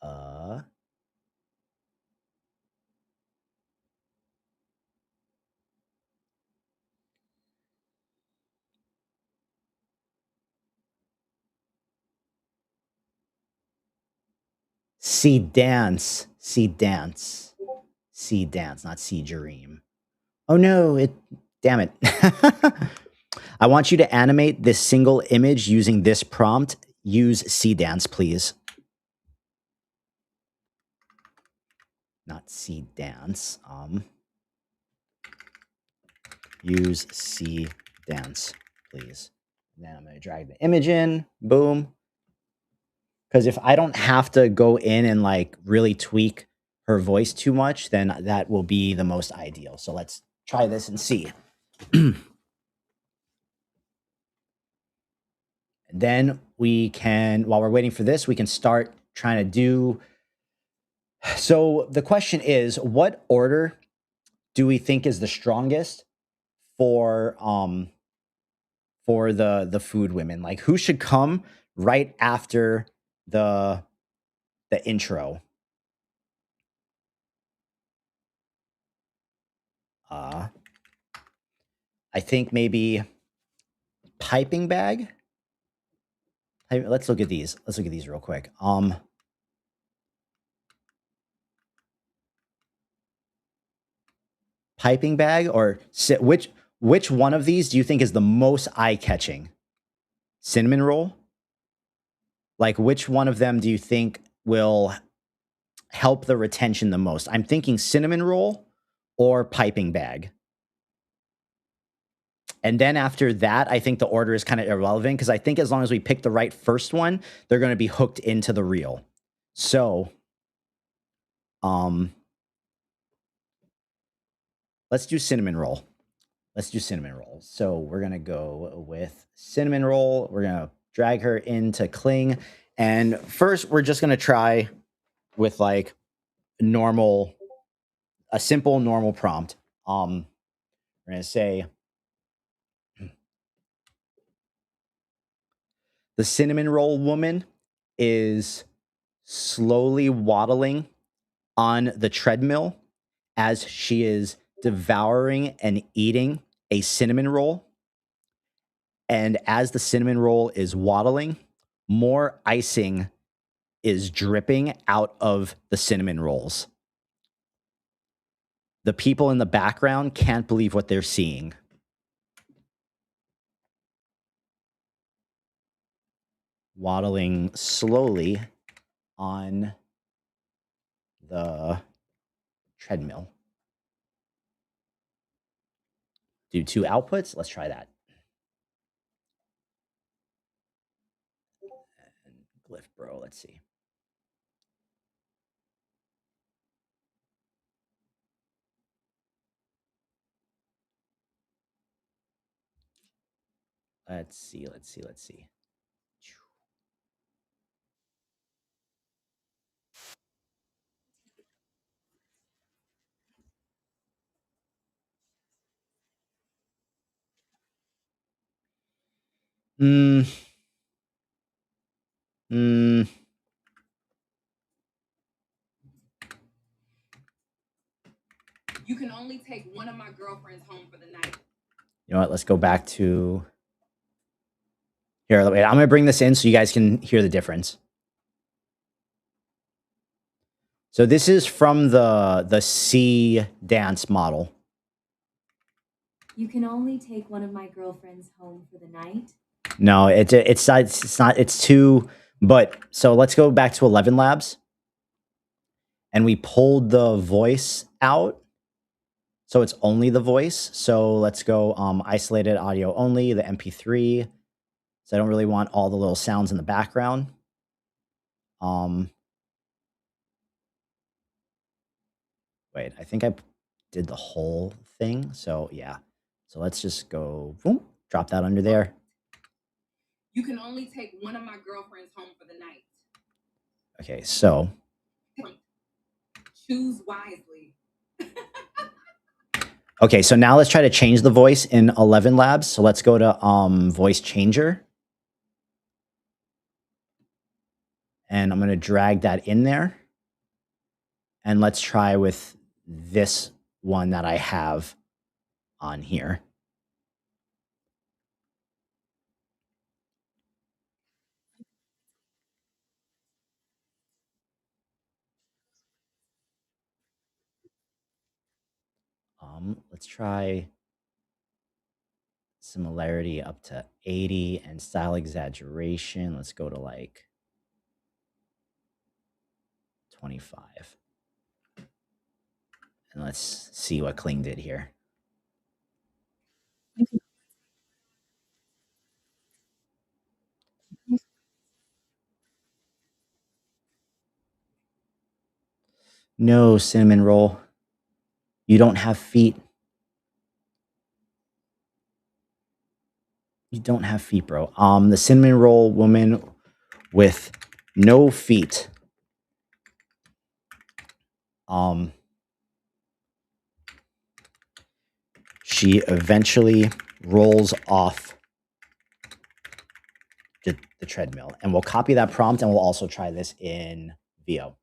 Dance, not Seedream. Oh no, damn it. I want you to animate this single image using this prompt. Use Dance, please. Not Dance. Use Dance, please. And then I'm going to drag the image in. Boom. Because if I don't have to go in and like really tweak her voice too much, then that will be the most ideal. So let's try this and see. And then we can, while we're waiting for this, we can start trying to do. So the question is, what order do we think is the strongest for the food women. Like, who should come right after the intro? I think maybe piping bag. Let's look at these. Let's look at these real quick. Piping bag or which one of these do you think is the most eye-catching? Cinnamon roll? Like, which one of them do you think will help the retention the most? I'm thinking cinnamon roll or piping bag. And then after that, I think the order is kind of irrelevant because I think as long as we pick the right first one, they're going to be hooked into the reel. So, let's do cinnamon roll. Let's do cinnamon roll. So we're going to go with cinnamon roll. We're going to drag her into Cling. And first, we're just going to try with like a simple normal prompt. We're going to say, the cinnamon roll woman is slowly waddling on the treadmill as she is devouring and eating a cinnamon roll. And as the cinnamon roll is waddling, more icing is dripping out of the cinnamon rolls. The people in the background can't believe what they're seeing. Waddling slowly on the treadmill. Do 2 outputs. Let's try that. And Glyph Bro, let's see. Let's see. You can only take one of my girlfriends home for the night. You know what? Let's go back to here. Wait, I'm going to bring this in so you guys can hear the difference. So this is from the C dance model. You can only take one of my girlfriends home for the night. No, it's not. It's too. But so let's go back to 11 Labs, and we pulled the voice out, so it's only the voice. So let's go isolated audio only, the MP3. So I don't really want all the little sounds in the background. Wait, I think I did the whole thing. So yeah. So let's just go boom, drop that under there. You can only take one of my girlfriends home for the night. Okay, so choose wisely. Okay, so now let's try to change the voice in 11 Labs. So let's go to voice changer. And I'm going to drag that in there. And let's try with this one that I have on here. Let's try similarity up to 80 and style exaggeration. Let's go to like 25. And let's see what Kling did here. No, cinnamon roll. You don't have feet. You don't have feet, bro. The cinnamon roll woman with no feet. she eventually rolls off the treadmill. And we'll copy that prompt and we'll also try this in VO.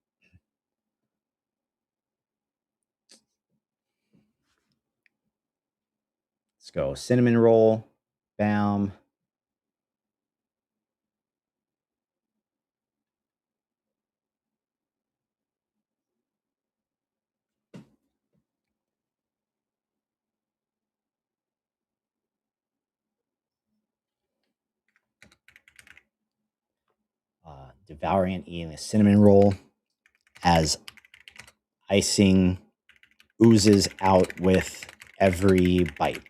Let's go cinnamon roll. Bam. Devouring and eating a cinnamon roll as icing oozes out with every bite.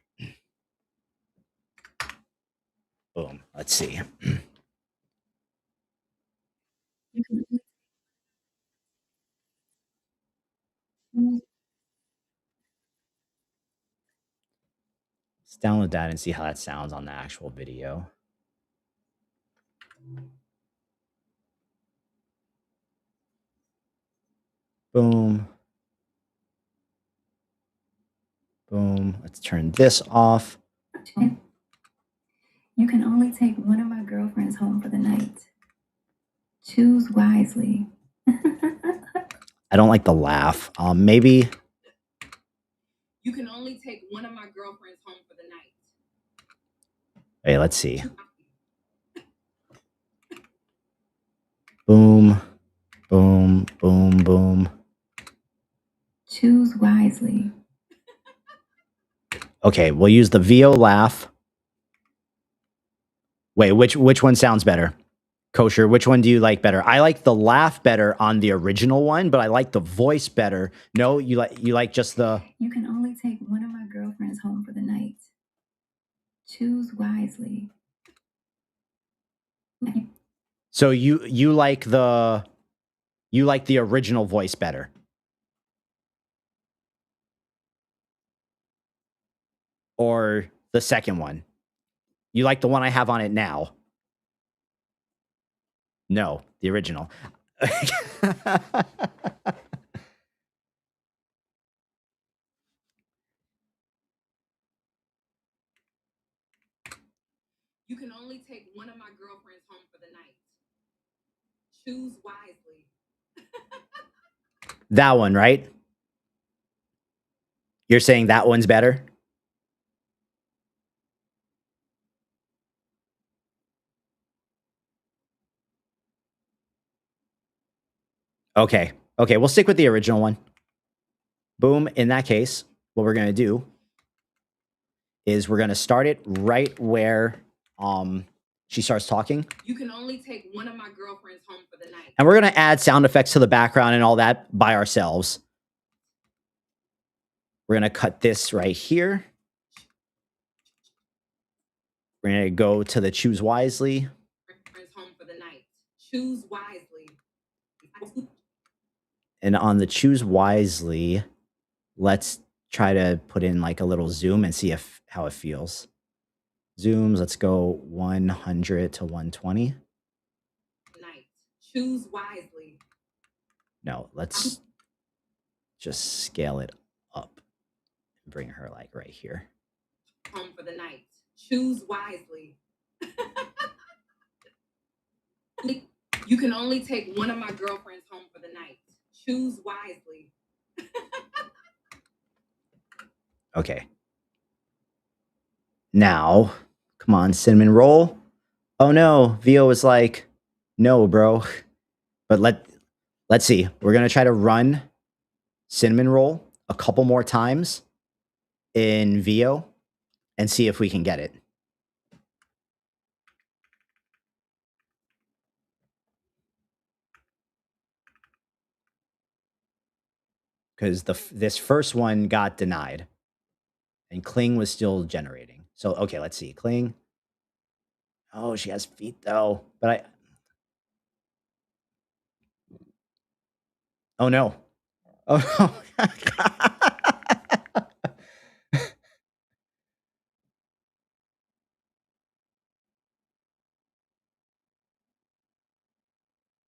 Boom. Let's see. Let's download that and see how that sounds on the actual video. Boom. Boom. Let's turn this off. You can only take one of my girlfriends home for the night. Choose wisely. I don't like the laugh. Maybe. You can only take one of my girlfriends home for the night. Hey, let's see. Boom. Boom. Boom. Boom. Choose wisely. Okay, we'll use the VO laugh. Wait, which one sounds better? Kosher, which one do you like better? I like the laugh better on the original one, but I like the voice better. No, you like just the. You can only take one of my girlfriends home for the night. Choose wisely. So you like the original voice better. Or the second one. You like the one I have on it now. No, the original. You can only take one of my girlfriends home for the night. Choose wisely. That one, right? You're saying that one's better? Okay. Okay, we'll stick with the original one. Boom. In that case, what we're going to do is we're going to start it right where she starts talking. You can only take one of my girlfriends home for the night. And we're going to add sound effects to the background and all that by ourselves. We're going to cut this right here. We're going to go to the choose wisely. Home for the night. Choose wisely. And on the choose wisely, let's try to put in like a little zoom and see how it feels. Zooms, let's go 100 to 120. Night. Choose wisely. No, let's just scale it up and bring her like right here. Home for the night. Choose wisely. You can only take one of my girlfriends home for the night. Choose wisely. Okay. Now, come on, cinnamon roll. Oh no, VO was like, no, bro. But let's see. We're gonna try to run cinnamon roll a couple more times in VO and see if we can get it. Because this first one got denied and Kling was still generating. So, okay, let's see. Kling. Oh, she has feet though. But oh no. Oh no.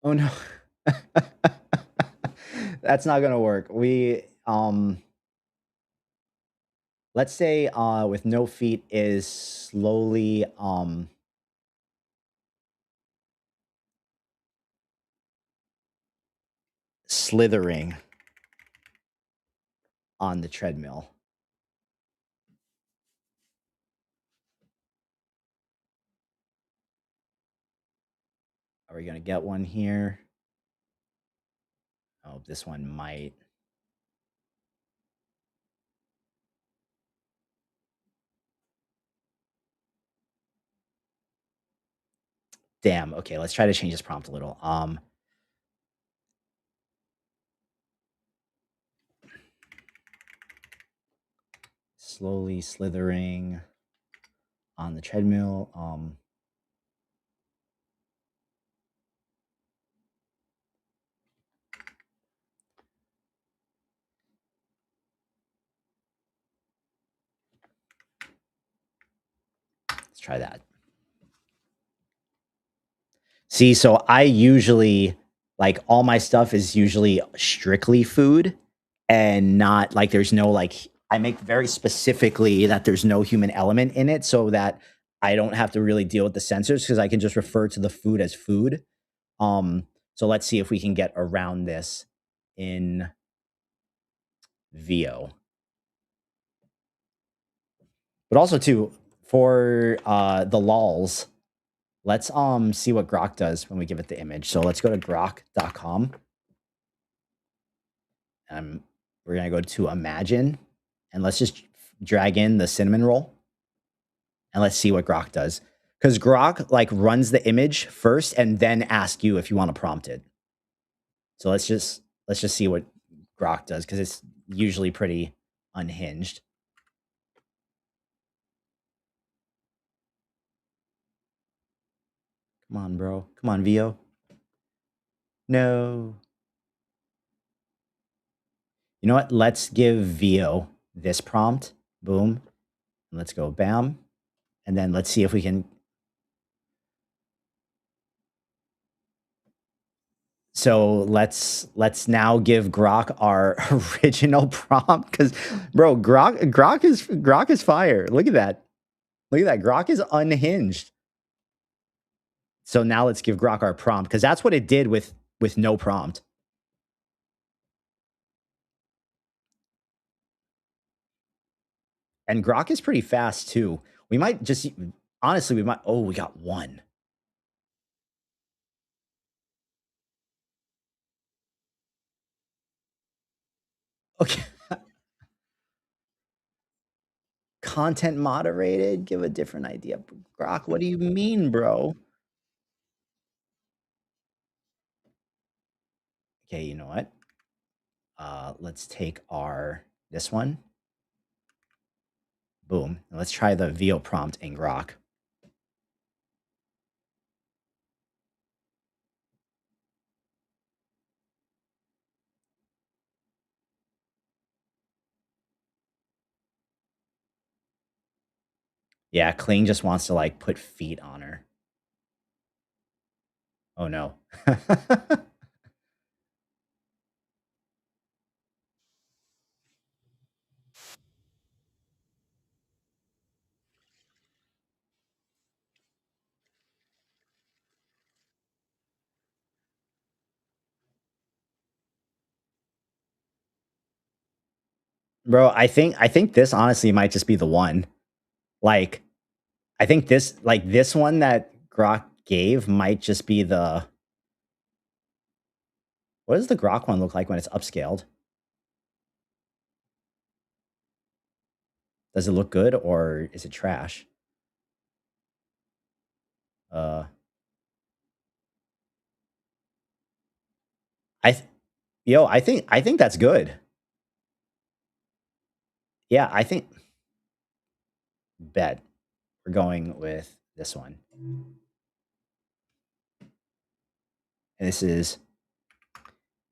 Oh no. That's not gonna work. let's say with no feet is slowly slithering on the treadmill. Are we gonna get one here? Oh, this one might. Damn. Okay, let's try to change this prompt a little. Slowly slithering on the treadmill. Let's try that. See, so I usually like all my stuff is usually strictly food and not like there's no like I make very specifically that there's no human element in it so that I don't have to really deal with the sensors because I can just refer to the food as food. So let's see if we can get around this in VO. But also too, for the lols, let's see what Grok does when we give it the image. So let's go to grok.com. We're gonna go to imagine, and let's just drag in the cinnamon roll, and let's see what Grok does. Because Grok like runs the image first, and then ask you if you want to prompt it. So let's just see what Grok does because it's usually pretty unhinged. Come on, bro. Come on, VO. No. You know what? Let's give VO this prompt. Boom. And let's go bam. And then let's see if we can. So let's now give Grok our original prompt because bro, Grok is fire. Look at that. Look at that. Grok is unhinged. So now let's give Grok our prompt because that's what it did with no prompt. And Grok is pretty fast too. We might just honestly, we might. Oh, we got one. Okay. Content moderated. Give a different idea. Grok, what do you mean, bro? Okay, you know what? Let's take this one. Boom. And let's try the VO prompt in Grok. Yeah, Kling just wants to like put feet on her. Oh no. Bro, I think this honestly might just be the one. Like, I think this one that Grok gave might just be the. What does the Grok one look like when it's upscaled? Does it look good or is it trash? I think that's good. Yeah, I think bet we're going with this one. And this is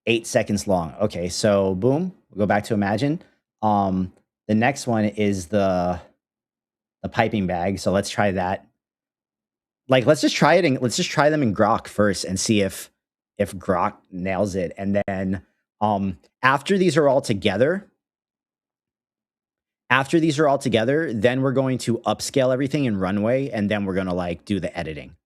8 seconds long. Okay, so boom, we'll go back to imagine. The next one is the piping bag. So let's try that. Like, let's just try them in Grok first and see if Grok nails it. And then after these are all together, After these are all together, then we're going to upscale everything in Runway, and then we're gonna like do the editing.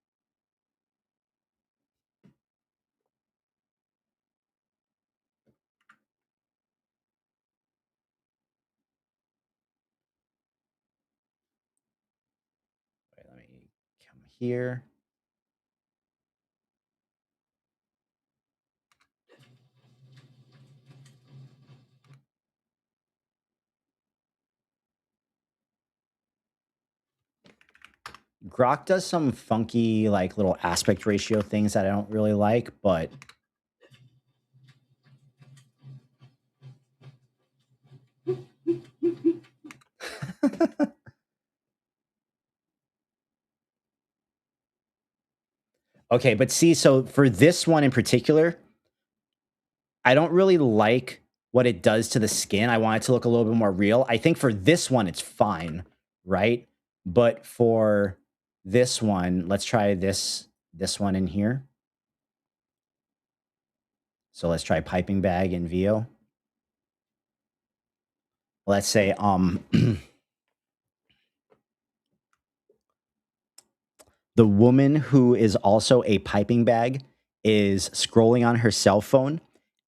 Wait, let me come here. Grok does some funky like little aspect ratio things that I don't really like, but okay, but see, so for this one in particular, I don't really like what it does to the skin. I want it to look a little bit more real. I think for this one, it's fine, right? But for this one, let's try this one in here. So let's try piping bag in VO. Let's say the woman who is also a piping bag is scrolling on her cell phone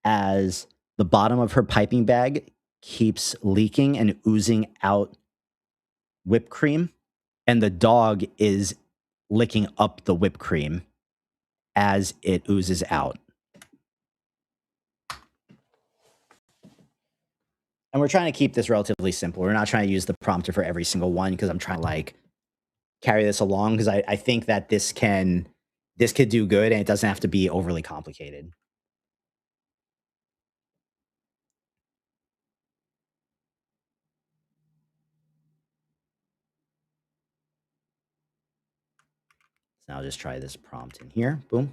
as the bottom of her piping bag keeps leaking and oozing out whipped cream, and the dog is licking up the whipped cream as it oozes out. And we're trying to keep this relatively simple. We're not trying to use the prompter for every single one because I'm trying to like carry this along because I think that this could do good and it doesn't have to be overly complicated. So now I'll just try this prompt in here. Boom.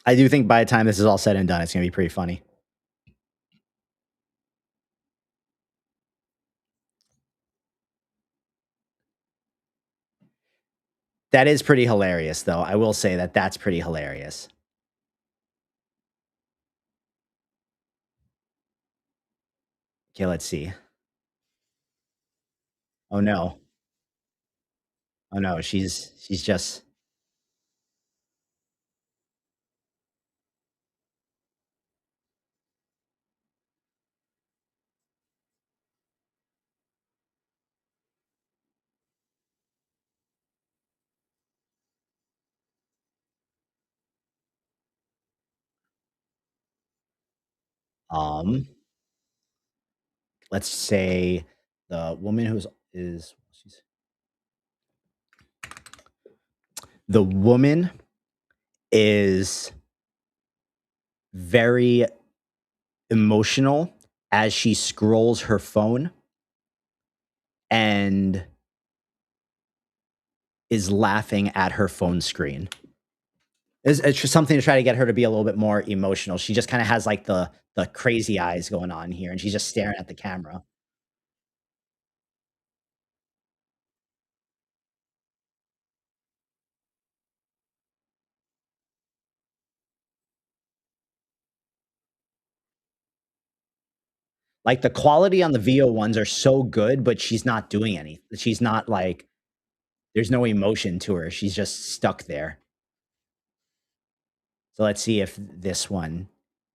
I do think by the time this is all said and done, it's going to be pretty funny. That is pretty hilarious, though. I will say that that's pretty hilarious. Okay, let's see. Oh no. Oh no, she's just um let's say the woman who's is she's the woman is very emotional as she scrolls her phone and is laughing at her phone screen. It's just something to try to get her to be a little bit more emotional. She just kind of has like the crazy eyes going on here, and she's just staring at the camera. Like the quality on the VO ones are so good, but she's not doing anything. She's not like there's no emotion to her. She's just stuck there. So let's see if this one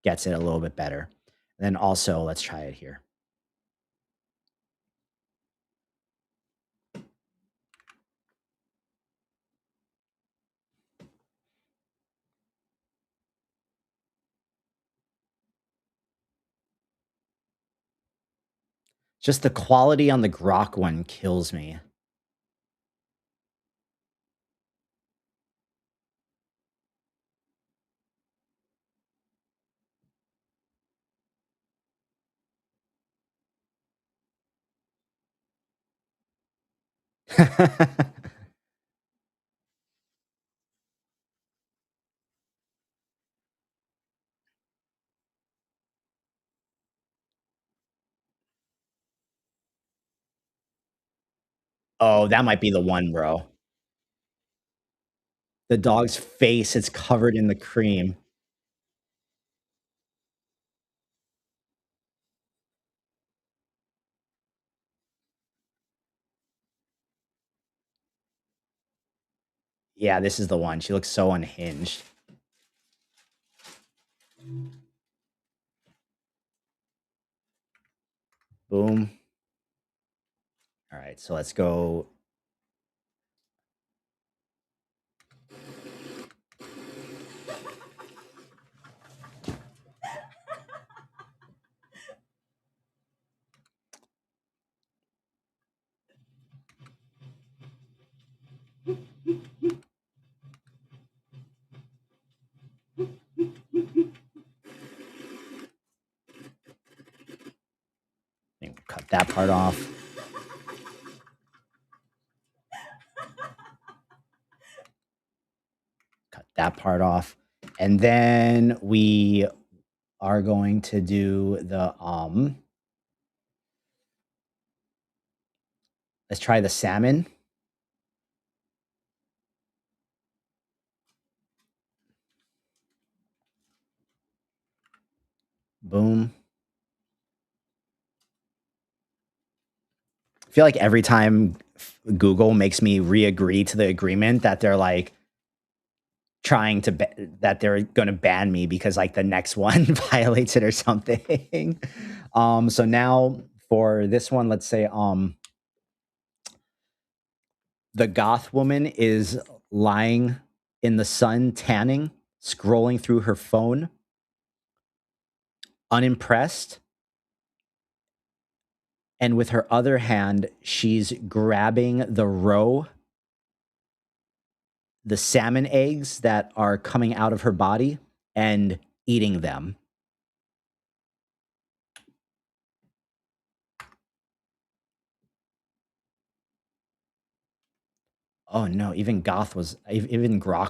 gets it a little bit better. And then also let's try it here. Just the quality on the Grok one kills me. Oh, that might be the one, bro. The dog's face, it's covered in the cream. Yeah, this is the one. She looks so unhinged. Boom. All right, so let's go. Cut that part off. Cut that part off. And then we are going to do the let's try the salmon. Boom. I feel like every time Google makes me re-agree to the agreement that they're like trying to that they're going to ban me because like the next one violates it or something. So now for this one, let's say the goth woman is lying in the sun tanning, scrolling through her phone, unimpressed, and with her other hand she's grabbing the salmon eggs that are coming out of her body and eating them. Oh no, even Grok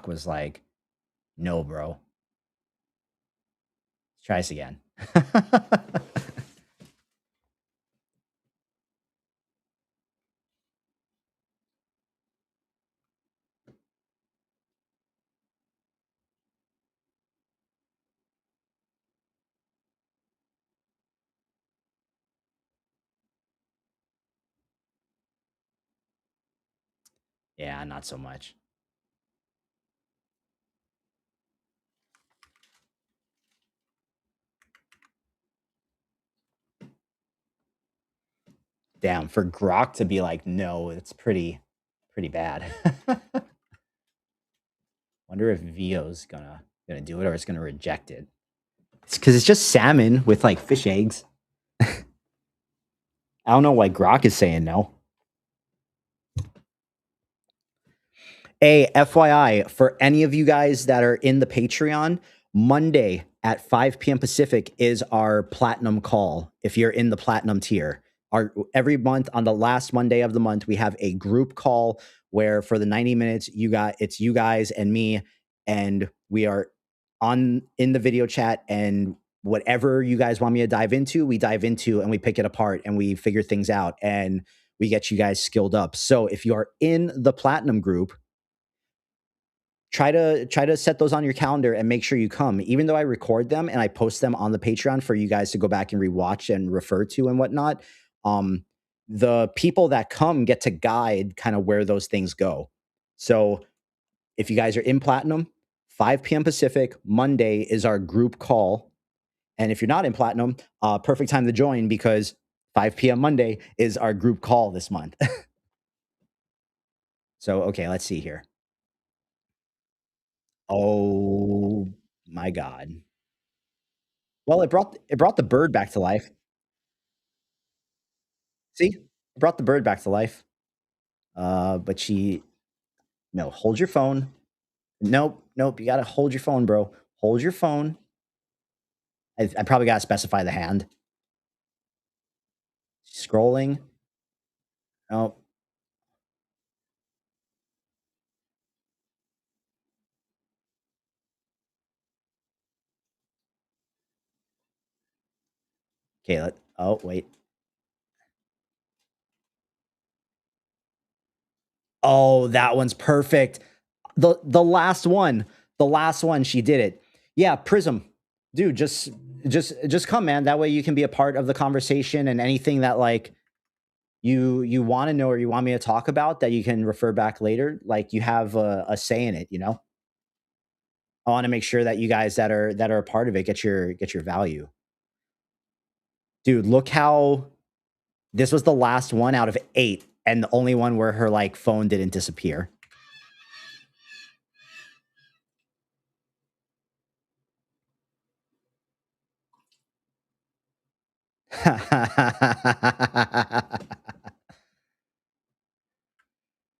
was like, no, bro. Let's try this again. Yeah, not so much. Damn, for Grok to be like, no, it's pretty bad. Wonder if Vio's gonna do it or it's gonna reject it. It's because it's just salmon with like fish eggs. I don't know why Grok is saying no. Hey, FYI, for any of you guys that are in the Patreon, Monday at 5 p.m. Pacific is our platinum call. If you're in the platinum tier, every month on the last Monday of the month, we have a group call where for the 90 minutes, it's you guys and me, and we are in the video chat, and whatever you guys want me to dive into, we dive into and we pick it apart and we figure things out and we get you guys skilled up. So if you are in the platinum group, try to set those on your calendar and make sure you come. Even though I record them and I post them on the Patreon for you guys to go back and rewatch and refer to and whatnot, the people that come get to guide kind of where those things go. So if you guys are in platinum, 5 p.m. Pacific, Monday is our group call. And if you're not in platinum, perfect time to join because 5 p.m. Monday is our group call this month. So, okay, let's see here. Oh my God. Well, it brought the bird back to life. See? It brought the bird back to life. But she no, hold your phone. Nope, nope, you gotta hold your phone, bro. Hold your phone. I probably gotta specify the hand. Scrolling. Oh, okay, oh, wait. Oh, that one's perfect. The last one, she did it. Yeah, Prism, dude, just come, man. That way you can be a part of the conversation, and anything that like you want to know or you want me to talk about that you can refer back later. Like you have a say in it. You know, I want to make sure that you guys that are a part of it get your value. Dude, look how this was the last one out of 8, and the only one where her like phone didn't disappear.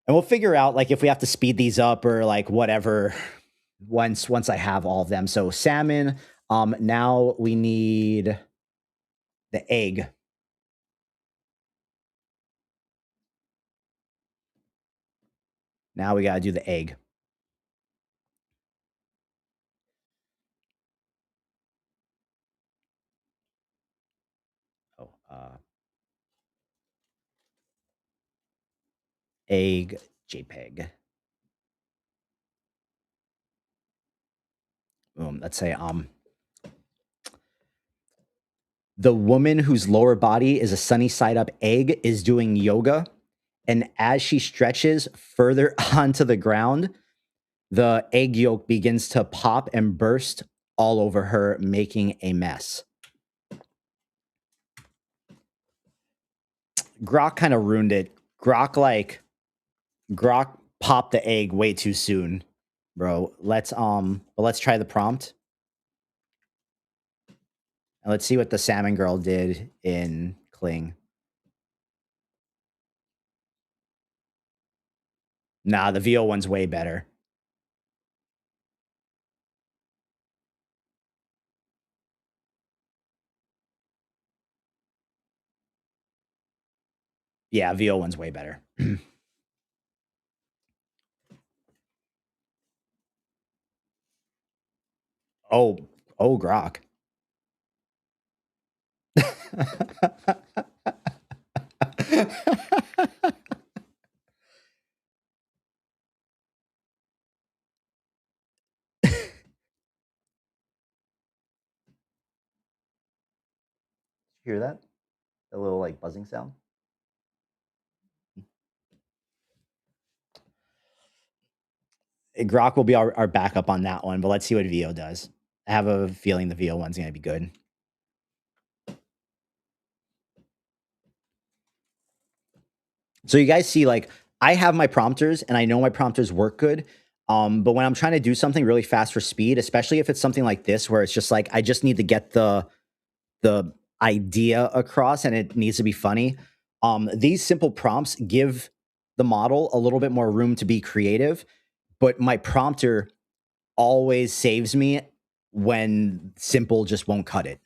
And we'll figure out like if we have to speed these up or like whatever once I have all of them. So salmon, now we need the egg. Now we got to do the egg. Oh, egg JPEG. Boom. Let's say the woman whose lower body is a sunny side up egg is doing yoga, and as she stretches further onto the ground, the egg yolk begins to pop and burst all over her, making a mess. Grok kind of ruined it. Grok popped the egg way too soon, bro. Let's try the prompt. And let's see what the salmon girl did in Kling. Nah, the VO one's way better. Yeah, VO one's way better. Oh, Grok. Hear that? A little like buzzing sound. Grok will be our backup on that one, but let's see what VO does. I have a feeling the VO one's gonna be good. So you guys see, like, I have my prompters and I know my prompters work good. But when I'm trying to do something really fast for speed, especially if it's something like this, where it's just like, I just need to get the idea across and it needs to be funny. These simple prompts give the model a little bit more room to be creative, but my prompter always saves me when simple just won't cut it.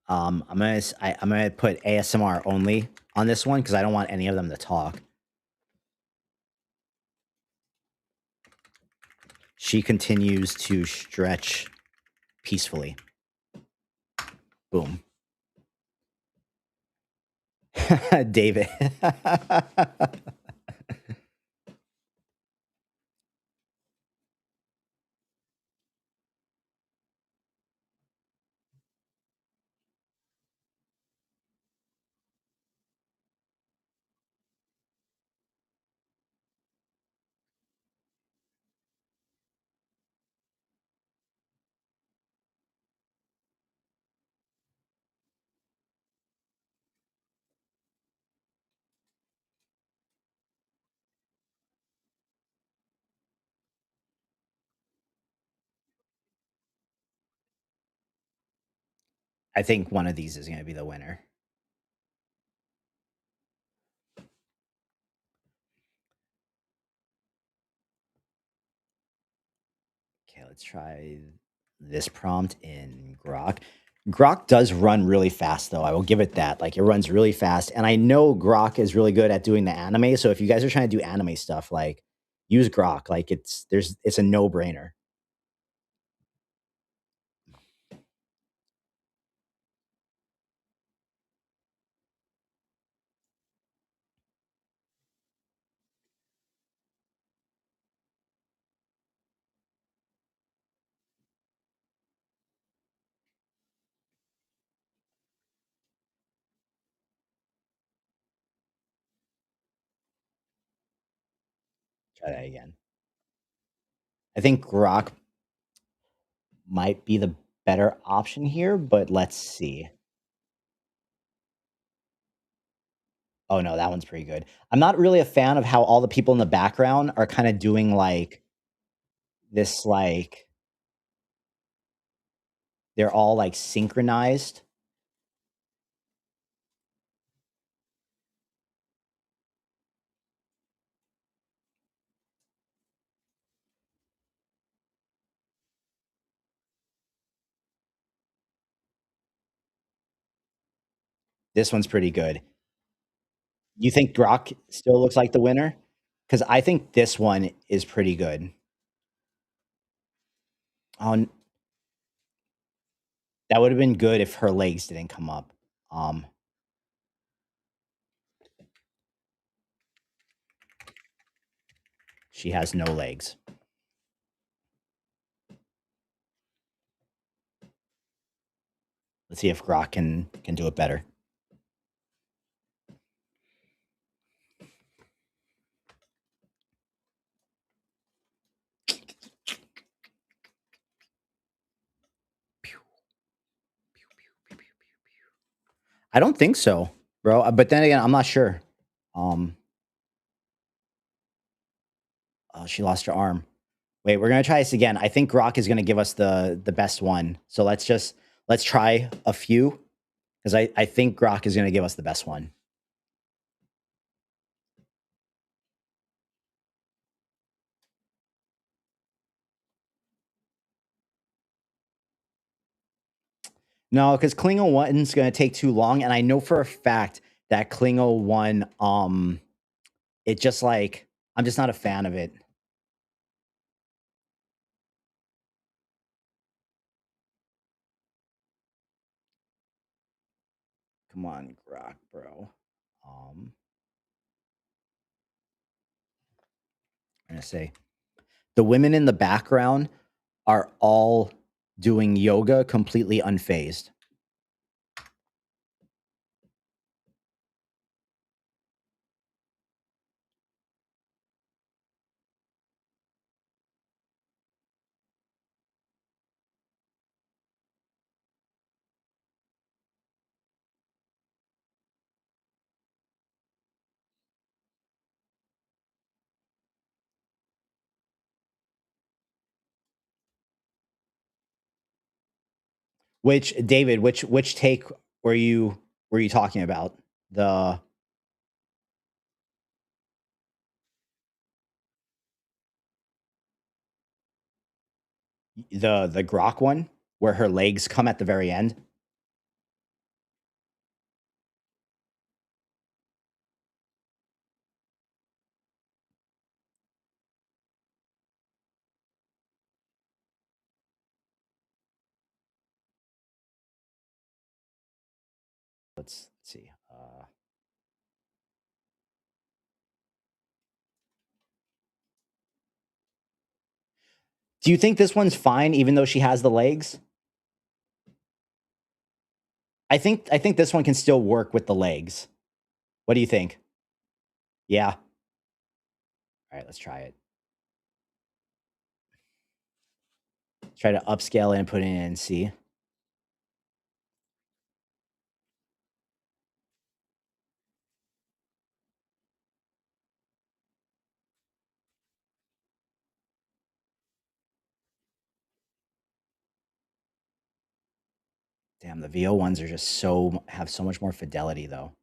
I'm gonna put ASMR only on this one because I don't want any of them to talk. She continues to stretch peacefully. Boom. David. I think one of these is going to be the winner. Okay, let's try this prompt in Grok. Grok does run really fast, though. I will give it that. Like, it runs really fast. And I know Grok is really good at doing the anime. So if you guys are trying to do anime stuff, like, use Grok. Like, it's a no-brainer. Try that again. I think Grok might be the better option here, but let's see. Oh no, that one's pretty good. I'm not really a fan of how all the people in the background are kind of doing like this, like they're all like synchronized. This one's pretty good. You think Grok still looks like the winner? Because I think this one is pretty good. Oh, that would have been good if her legs didn't come up. She has no legs. Let's see if Grok can do it better. I don't think so, bro. But then again, I'm not sure. Oh, she lost her arm. Wait, we're gonna try this again. I think Grok is gonna give us the best one. So let's try a few because I think Grok is gonna give us the best one. No, because Klingo 1's gonna take too long, and I know for a fact that Klingo 1, it just like I'm just not a fan of it. Come on, Grok, bro. I'm gonna say the women in the background are all doing yoga completely unfazed. Which David, which take were you talking about? The Grok one where her legs come at the very end? Let's see. Do you think this one's fine even though she has the legs? I think this one can still work with the legs. What do you think? Yeah. All right, let's try it. Try to upscale it and put it in and see. Damn, the VO ones are just have so much more fidelity though.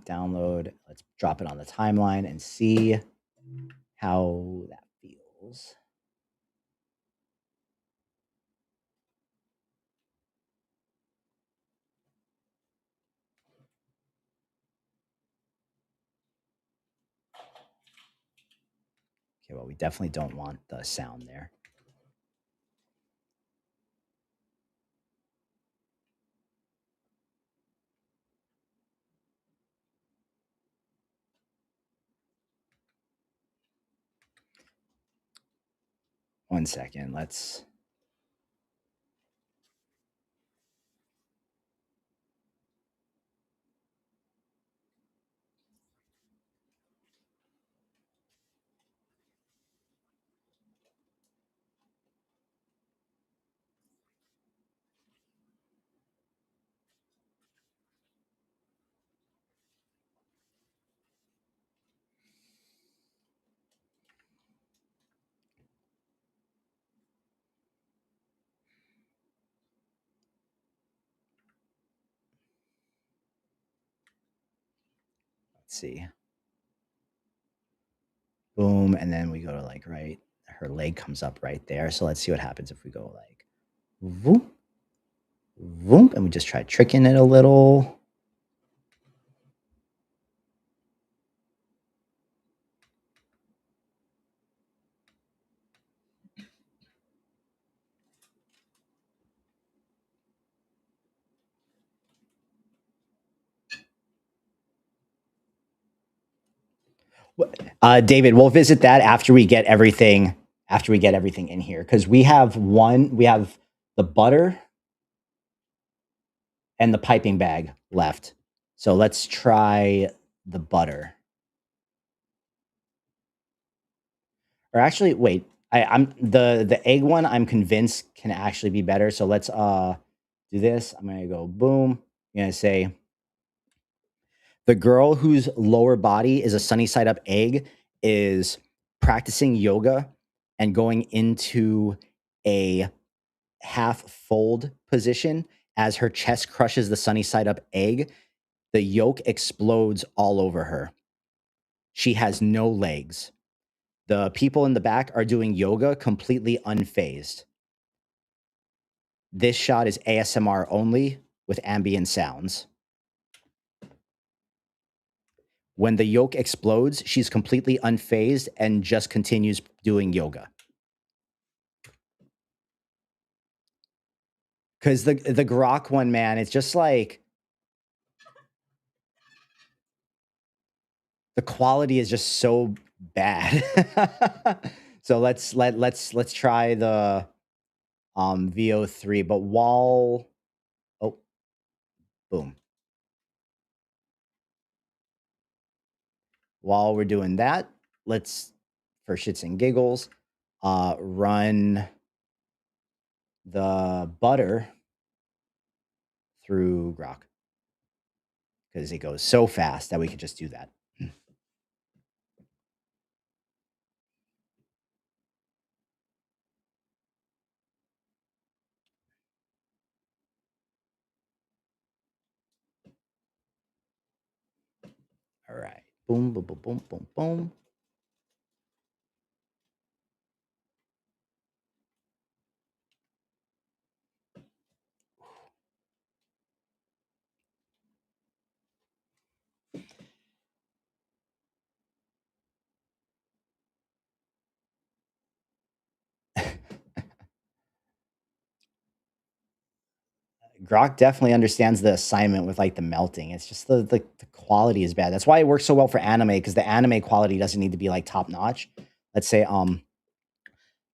download. Let's drop it on the timeline and see how that feels. Okay, well, we definitely don't want the sound there. One second, let's see. Boom, and then we go to like right, her leg comes up right there. So let's see what happens if we go like whoop, whoop, and we just try tricking it a little. David, we'll visit that after we get everything in here, because we have the butter and the piping bag left. So let's try the butter. Or actually, wait. I'm the egg one. I'm convinced can actually be better. So let's do this. I'm gonna go boom. I'm gonna say the girl whose lower body is a sunny side up egg is practicing yoga and going into a half fold position as her chest crushes the sunny side up egg. The yolk explodes all over her. She has no legs. The people in the back are doing yoga completely unfazed. This shot is ASMR only with ambient sounds. When the yolk explodes, she's completely unfazed and just continues doing yoga. Because the grok one, man, it's just like the quality is just so bad. So let's try the VO3, but while boom. While we're doing that, let's, for shits and giggles, run the butter through grok, because it goes so fast that we could just do that. All right. Boom, boom, boom, boom, boom, boom. Grok definitely understands the assignment with like the melting. It's just the quality is bad. That's why it works so well for anime, because the anime quality doesn't need to be like top notch. Let's say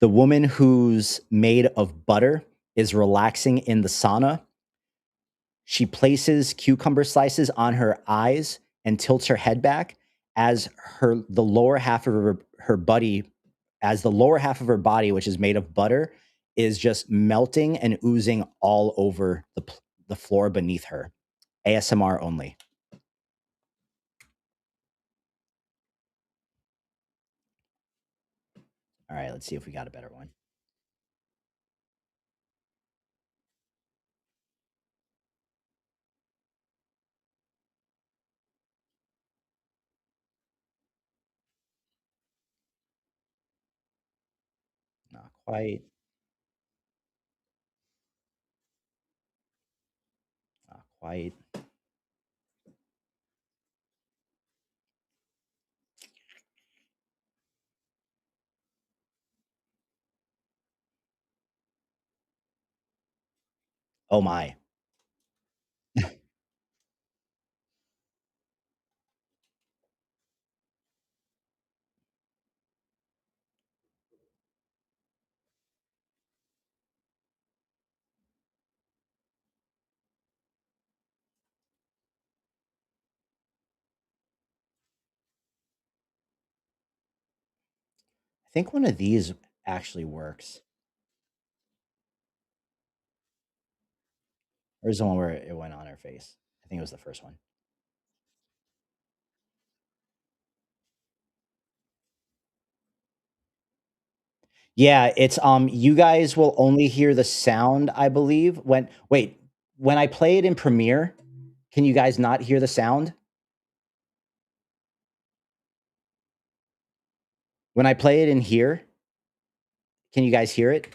the woman who's made of butter is relaxing in the sauna. She places cucumber slices on her eyes and tilts her head back as the lower half of her body, which is made of butter, is just melting and oozing all over the floor beneath her. ASMR only. All right, let's see if we got a better one. quite. Not quite. Oh my. I think one of these actually works. Or is the one where it went on her face? I think it was the first one. Yeah, it's you guys will only hear the sound, I believe. When I play it in Premiere, can you guys not hear the sound? When I play it in here, can you guys hear it?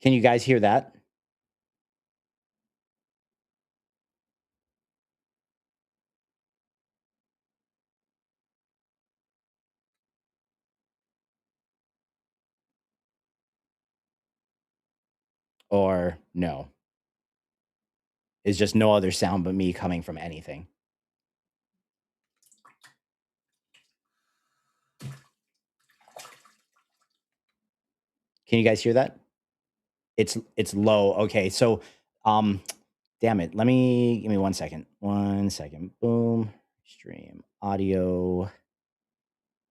Can you guys hear that? Or no? It's just no other sound but me coming from anything. Can you guys hear that? It's low. Okay, so damn it. Give me 1 second. 1 second. Boom. Stream audio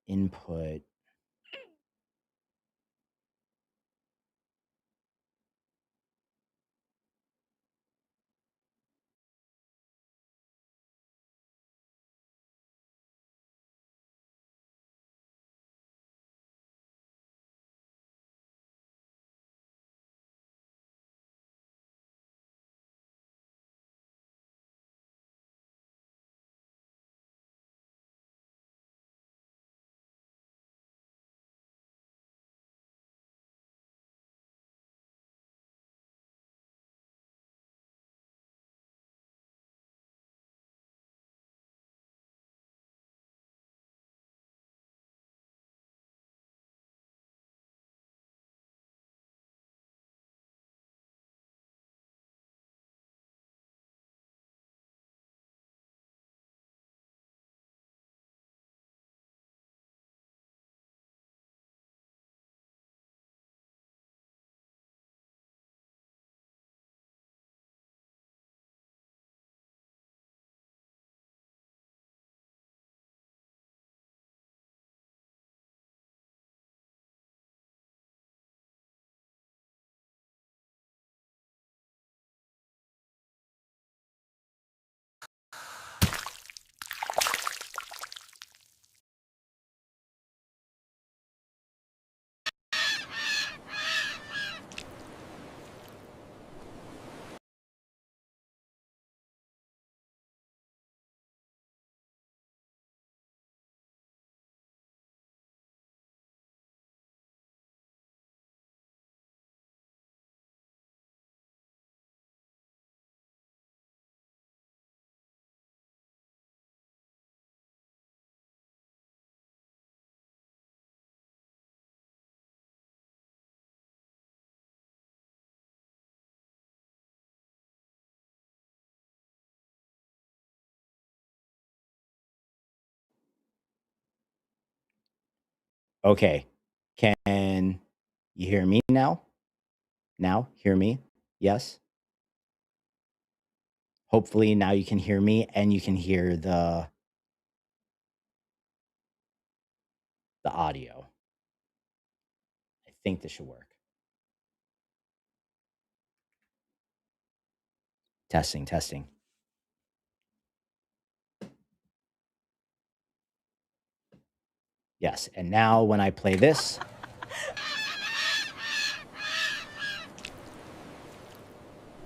input. Okay. Can you hear me now? Now, hear me? Yes. Hopefully now you can hear me and you can hear the audio. I think this should work. Testing, testing. Yes. And now when I play this,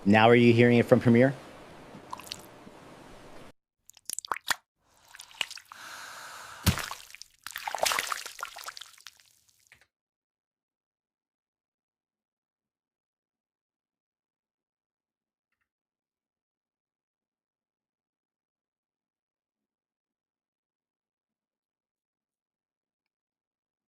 now are you hearing it from Premiere?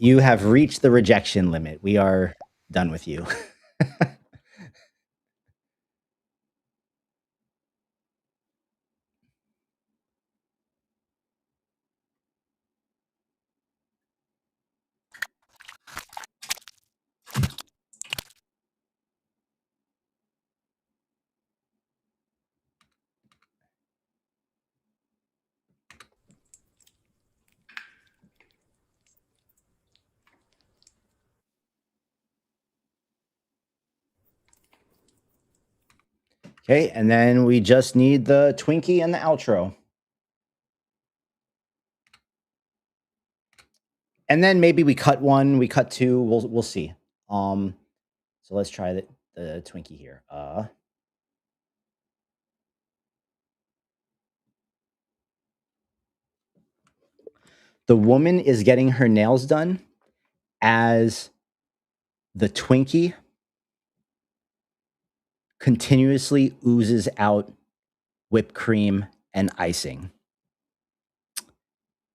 You have reached the rejection limit. We are done with you. Okay, and then we just need the Twinkie and the outro. And then maybe we cut one, we cut two, we'll see. So let's try the Twinkie here. The woman is getting her nails done as the Twinkie continuously oozes out whipped cream and icing.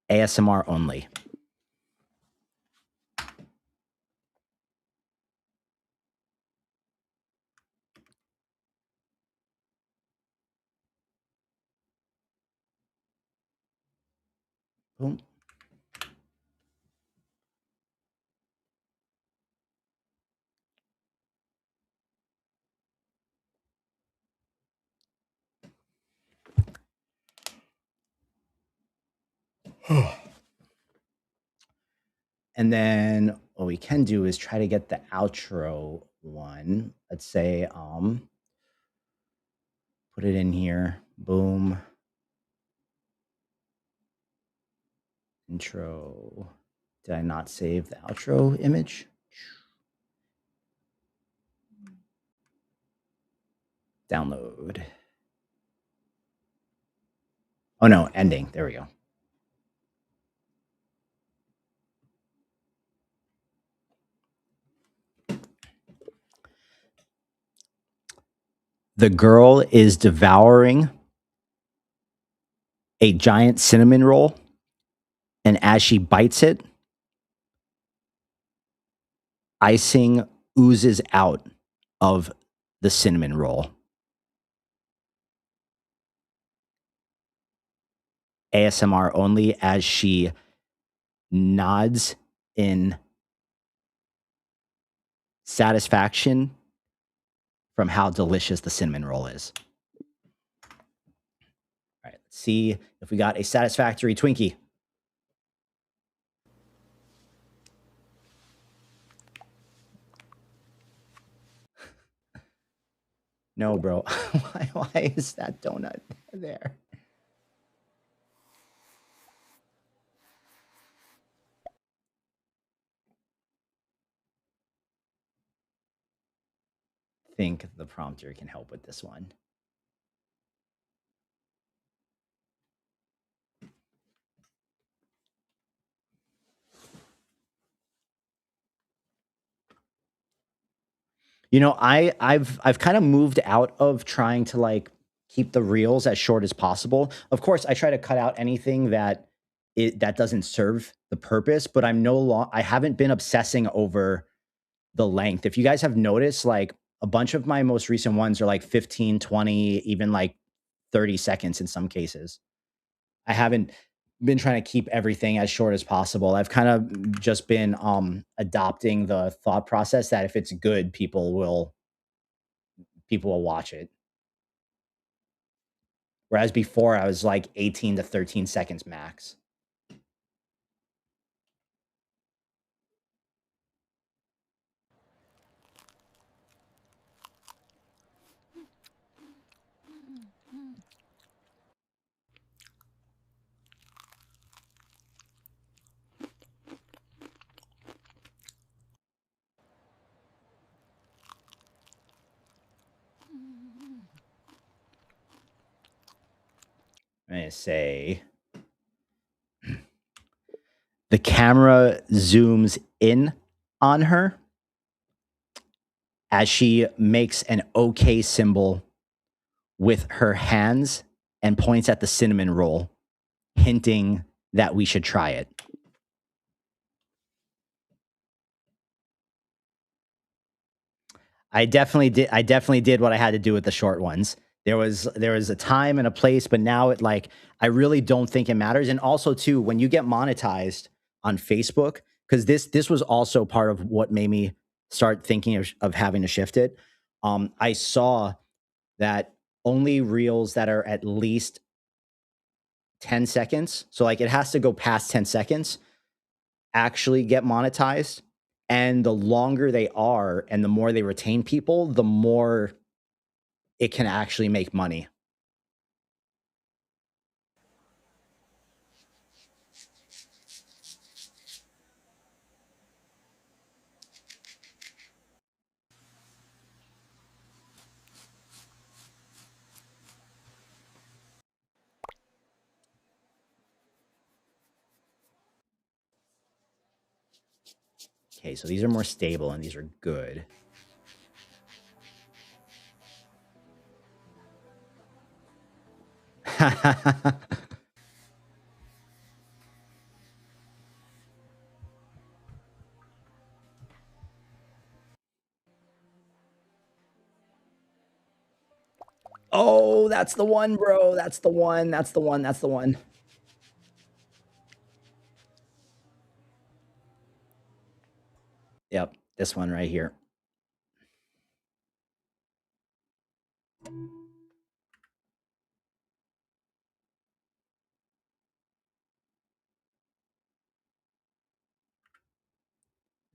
ASMR only. Boom. And then what we can do is try to get the outro one. Let's say, put it in here. Boom. Intro. Did I not save the outro image? Download. Oh no, ending. There we go. The girl is devouring a giant cinnamon roll, and as she bites it, icing oozes out of the cinnamon roll. ASMR only as she nods in satisfaction from how delicious the cinnamon roll is. All right, let's see if we got a satisfactory Twinkie. No, bro. Why is that donut there? I think the prompter can help with this one. You know, I've kind of moved out of trying to like keep the reels as short as possible. Of course, I try to cut out anything that that doesn't serve the purpose, but I haven't been obsessing over the length. If you guys have noticed, like a bunch of my most recent ones are like 15, 20, even like 30 seconds in some cases. I haven't been trying to keep everything as short as possible. I've kind of just been adopting the thought process that if it's good, people will watch it. Whereas before I was like 18 to 13 seconds max. I'm going to say the camera zooms in on her as she makes an okay symbol with her hands and points at the cinnamon roll, hinting that we should try it. I definitely did what I had to do with the short ones. There was a time and a place, but now it like I really don't think it matters. And also too, when you get monetized on Facebook, because this was also part of what made me start thinking of having to shift it. I saw that only reels that are at least 10 seconds, so like it has to go past 10 seconds, actually get monetized. And the longer they are and the more they retain people, the more it can actually make money. Okay, so these are more stable and these are good. Oh, that's the one, bro. That's the one. That's the one. That's the one. Yep, this one right here.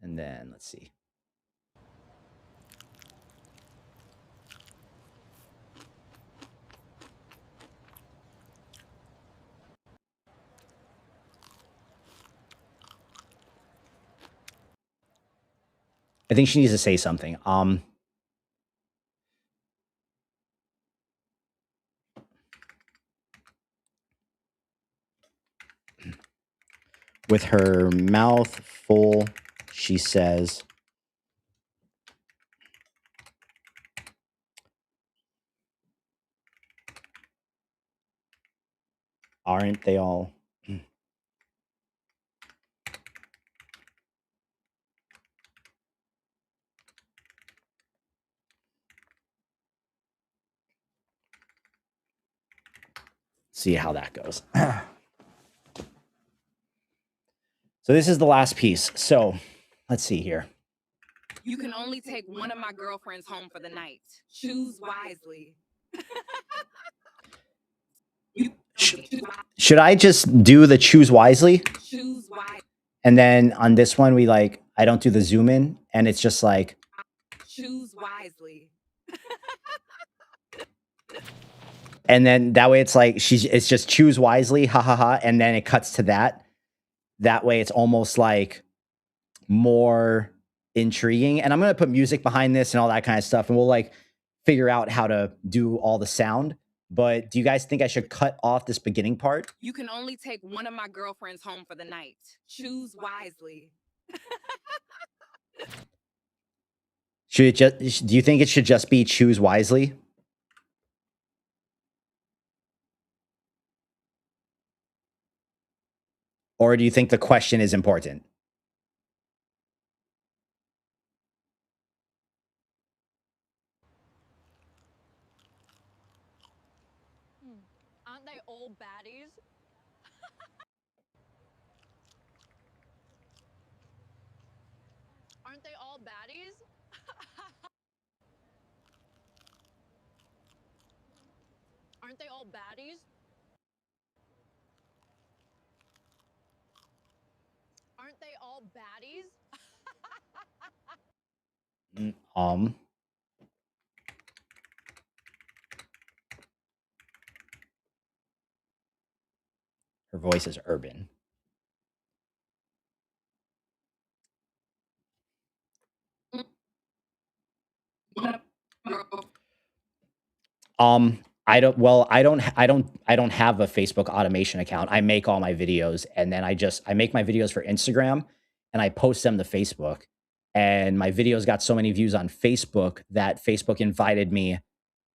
And then let's see. I think she needs to say something. With her mouth full, she says, "Aren't they all?" See how that goes. So this is the last piece. So let's see here. You can only take one of my girlfriends home for the night. Choose wisely. Should I just do the choose wisely? Choose wisely. And then on this one, we like, I don't do the zoom in and it's just like, choose wisely. And then that way it's like, it's just choose wisely, ha ha ha. And then it cuts to that. That way it's almost like more intriguing. And I'm going to put music behind this and all that kind of stuff. And we'll like figure out how to do all the sound. But do you guys think I should cut off this beginning part? You can only take one of my girlfriends home for the night. Choose wisely. Should it just, do you think it should just be choose wisely? Or do you think the question is important? Aren't they all baddies? Aren't they all baddies? Aren't they all baddies? Aren't they all baddies? Her voice is urban. I don't have a Facebook automation account. I make all my videos and then I make my videos for Instagram and I post them to Facebook. And my videos got so many views on Facebook that Facebook invited me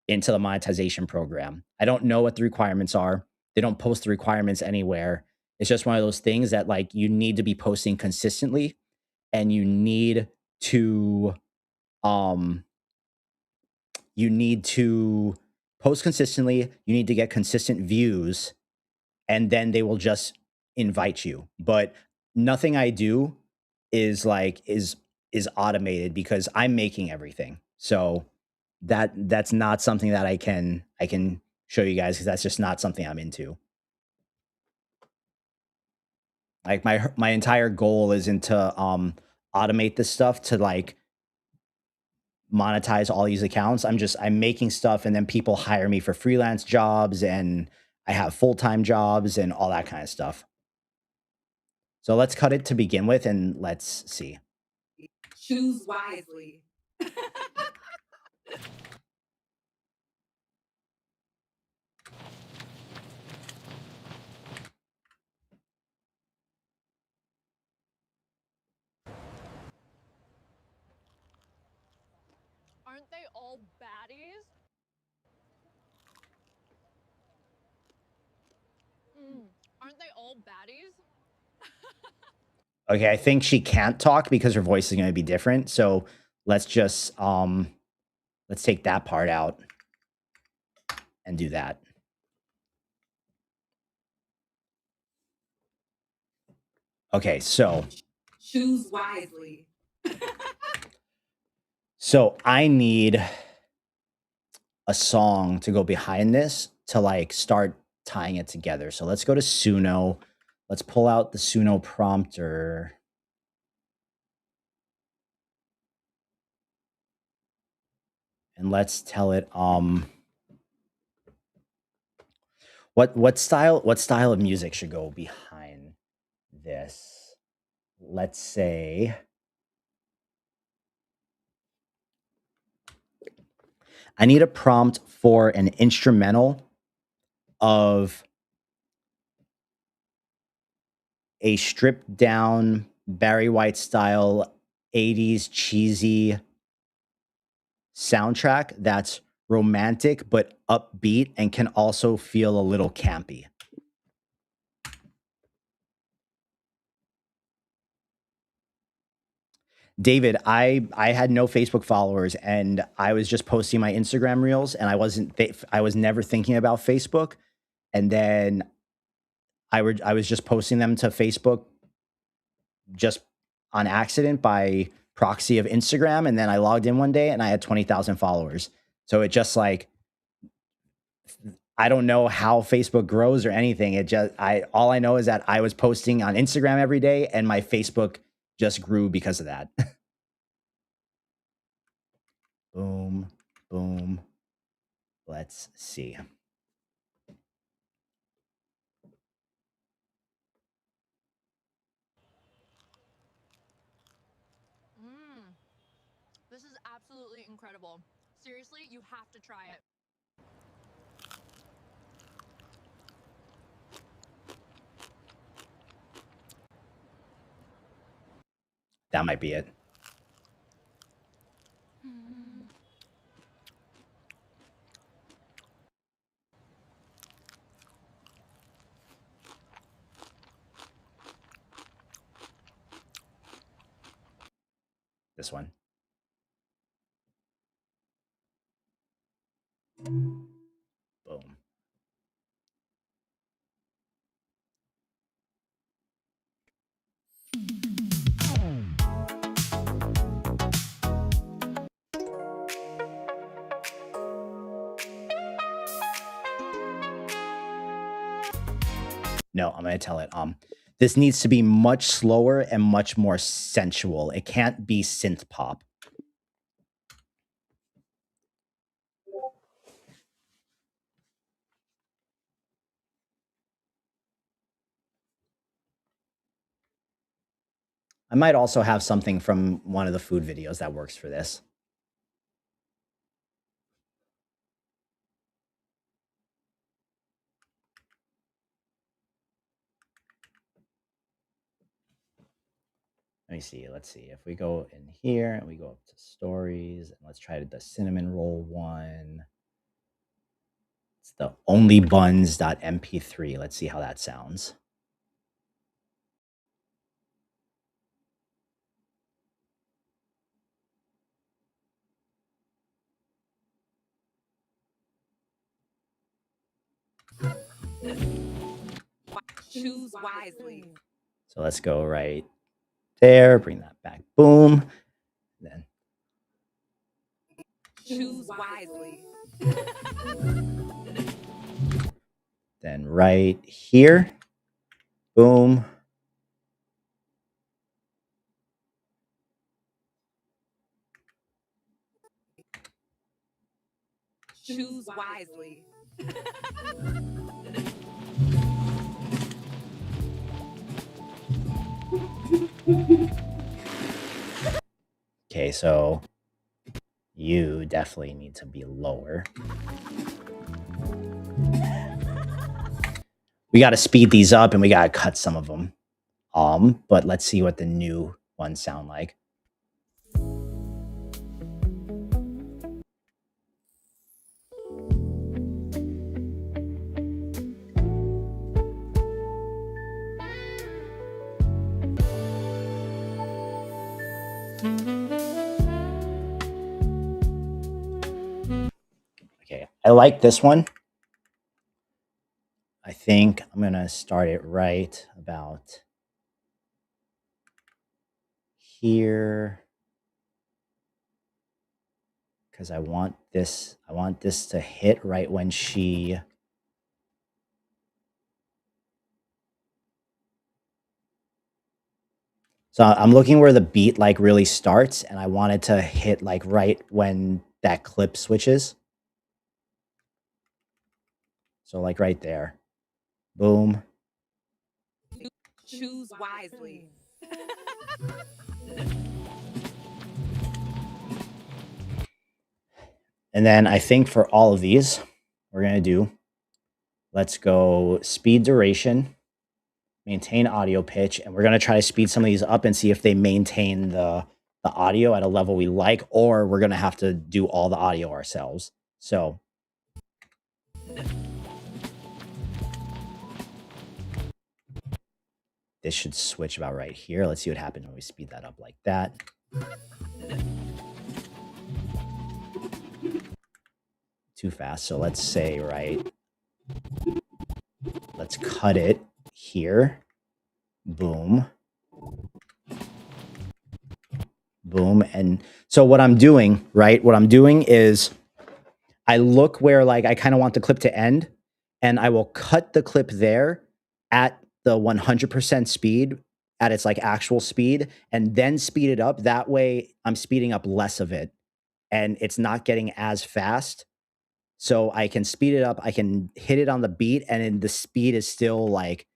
into the monetization program. I don't know what the requirements are. They don't post the requirements anywhere. It's just one of those things that like you need to be posting consistently and you need to you need to post consistently, you need to get consistent views, and then they will just invite you. But nothing I do is like is automated because I'm making everything. So that's not something that I can show you guys because that's just not something I'm into. Like my entire goal isn't to automate this stuff to like monetize all these accounts. I'm making stuff and then people hire me for freelance jobs and I have full-time jobs and all that kind of stuff. So let's cut it to begin with and let's see. Choose wisely. Aren't they all baddies? Aren't they all baddies? Okay, I think she can't talk because her voice is going to be different. So let's just let's take that part out and do that. Okay, so Choose wisely. so I need a song to go behind this to like start tying it together. So let's go to Suno. Let's pull out the Suno prompter. And let's tell it what style of music should go behind this. Let's say I need a prompt for an instrumental of a stripped down Barry White style 80s cheesy soundtrack that's romantic but upbeat and can also feel a little campy. David, I had no Facebook followers and I was just posting my Instagram reels and I was never thinking about Facebook, and then I was just posting them to Facebook just on accident by proxy of Instagram, and then I logged in one day and I had 20,000 followers. So it just like I don't know how Facebook grows or anything. It just all I know is that I was posting on Instagram every day and my Facebook just grew because of that. Boom, boom. Let's see. This is absolutely incredible. Seriously, you have to try it. That might be it. This one. Boom. No, I'm going to tell it. This needs to be much slower and much more sensual. It can't be synth pop. I might also have something from one of the food videos that works for this. Let me see. Let's see. If we go in here and we go up to stories and let's try the cinnamon roll one. It's the onlybuns.mp3. Let's see how that sounds. Choose wisely. So let's go right there, bring that back, boom. Then choose wisely. Then right here, boom. Choose wisely. Okay, so you definitely need to be lower. We got to speed these up and we got to cut some of them. But let's see what the new ones sound like. Okay, I like this one. I think I'm going to start it right about here. Because I want this to hit right when she So I'm looking where the beat like really starts, and I want it to hit like right when that clip switches. So like right there. Boom. Choose wisely. And then I think for all of these, we're going to do, let's go speed duration, maintain audio pitch, and we're going to try to speed some of these up and see if they maintain the audio at a level we like, or we're going to have to do all the audio ourselves. So this should switch about right here. Let's see what happens when we speed that up like that. Too fast. So let's say, right, let's cut it here. Boom. Boom. And so what I'm doing, right, what I'm doing is I look where like I kind of want the clip to end, and I will cut the clip there at the 100% speed, at its like actual speed, and then speed it up. That way I'm speeding up less of it and it's not getting as fast. So I can speed it up, I can hit it on the beat, and then the speed is still like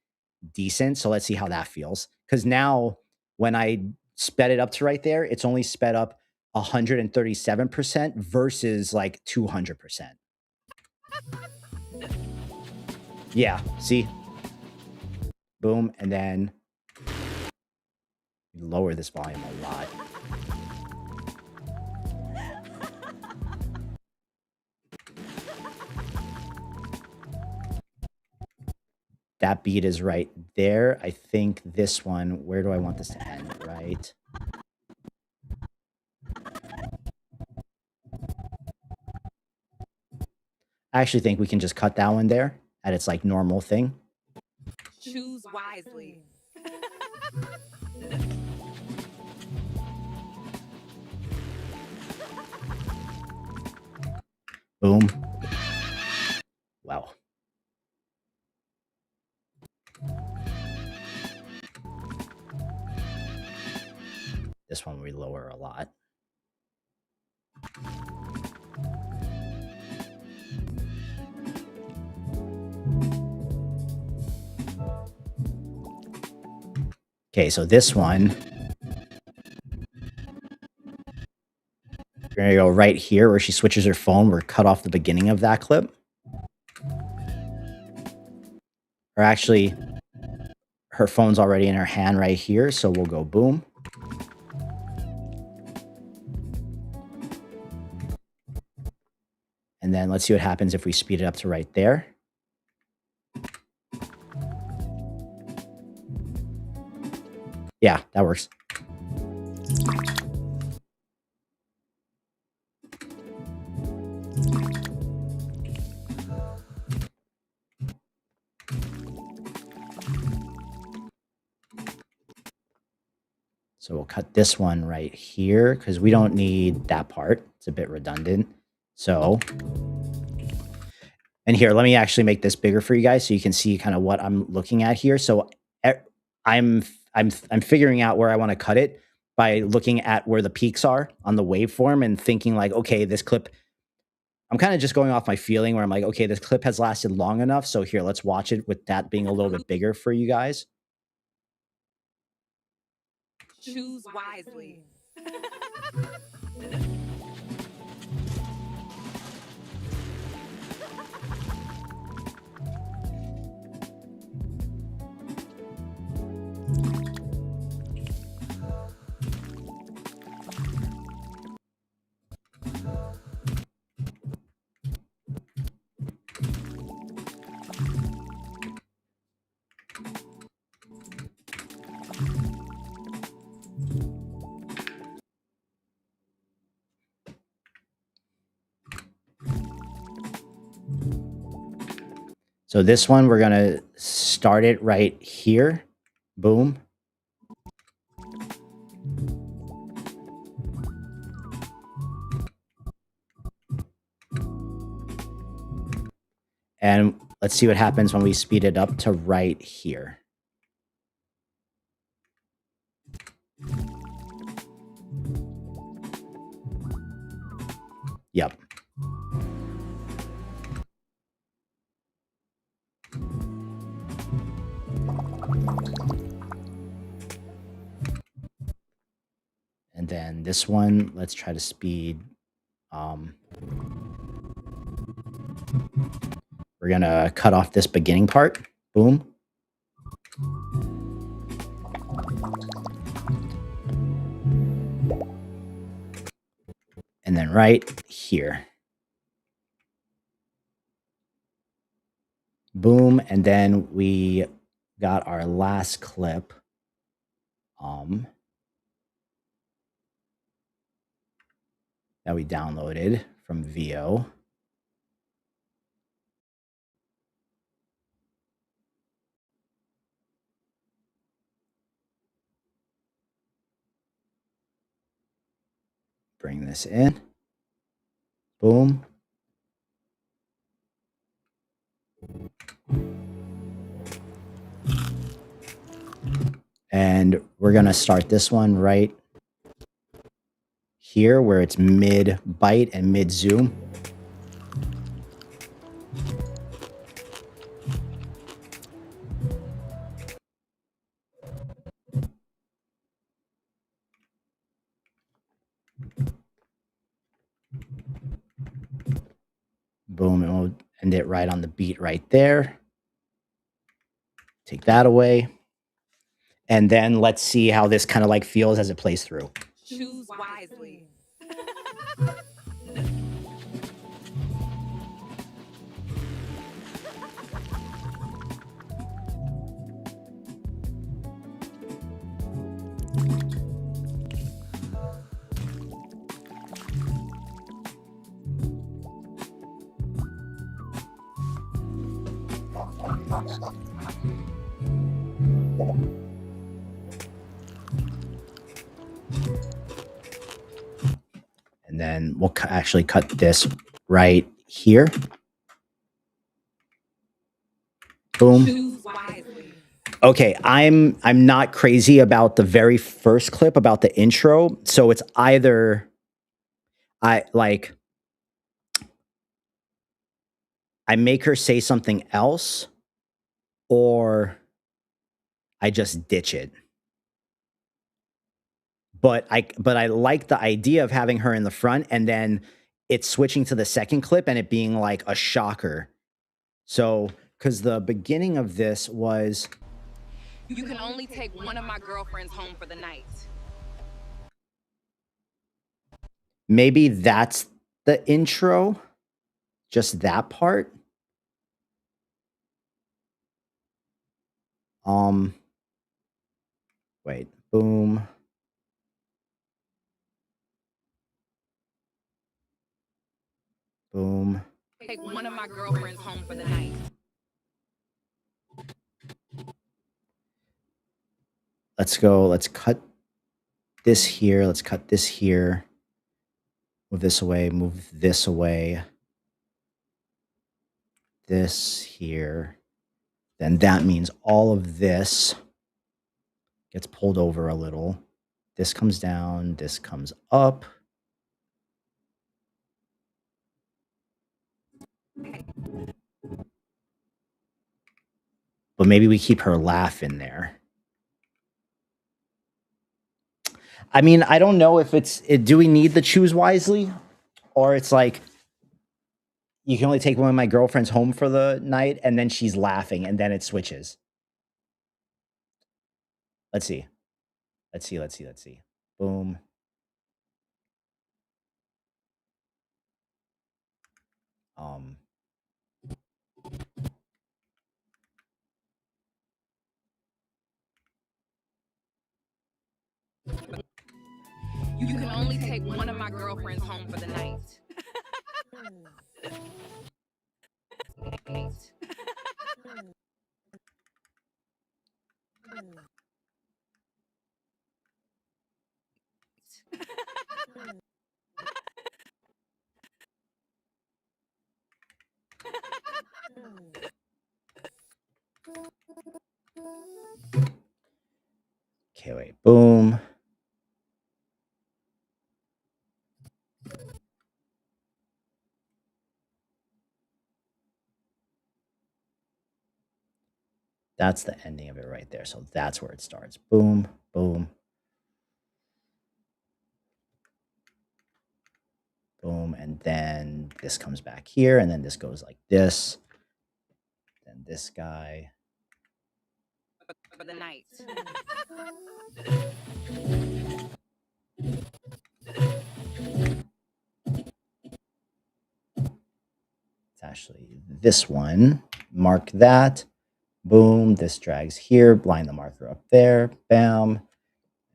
decent. So let's see how that feels. Because now when I sped it up to right there, it's only sped up 137% versus like 200%. Yeah, see? Boom, and then lower this volume a lot. That beat is right there. I think this one, where do I want this to end? Right. I actually think we can just cut that one there at its like normal thing. Choose wisely. Boom. Wow. This one we lower a lot. Okay, so this one, we're gonna go right here where she switches her phone. We're cut off the beginning of that clip. Or actually, her phone's already in her hand right here, so we'll go boom. And then let's see what happens if we speed it up to right there. Yeah, that works. So we'll cut this one right here because we don't need that part. It's a bit redundant. So, and here, let me actually make this bigger for you guys so you can see kind of what I'm looking at here. So I'm figuring out where I want to cut it by looking at where the peaks are on the waveform and thinking like, okay, this clip, I'm kind of just going off my feeling where I'm like, okay, this clip has lasted long enough. So here, let's watch it with that being a little bit bigger for you guys. Choose wisely. So this one, we're going to start it right here. Boom. And let's see what happens when we speed it up to right here. Yep. And then this one, let's try to speed. We're going to cut off this beginning part. Boom. And then right here. Boom. And then we got our last clip. That we downloaded from VO. Bring this in. Boom. And we're going to start this one right here where it's mid bite and mid zoom. Boom, and we'll end it right on the beat right there. Take that away. And then let's see how this kind of like feels as it plays through. Choose wisely. And then we'll actually cut this right here. Boom. Choose wisely. Okay, I'm not crazy about the very first clip about the intro, so it's either I make her say something else or I just ditch it. But I like the idea of having her in the front and then it's switching to the second clip and it being like a shocker. So, because the beginning of this was, You can only take one of my girlfriends home for the night. maybe that's the intro, just that part. Wait, boom. Boom. Take one of my girlfriends home for the night. Let's go. Let's cut this here. Let's cut this here. Move this away. Move this away. This here. Then that means all of this gets pulled over a little. This comes down. This comes up. But maybe we keep her laugh in there. I mean, I don't know if do we need the choose wisely? Or it's like, you can only take one of my girlfriends home for the night, and then she's laughing, and then it switches. Let's see. Let's see. Boom. You can only take one of my girlfriends home for the night. Okay, wait. Boom. That's the ending of it right there. So that's where it starts. Boom, boom, boom. And then this comes back here, and then this goes like this. Then this guy. For the night. It's actually this one. Mark that. Boom. This drags here. Blind the marker up there. Bam.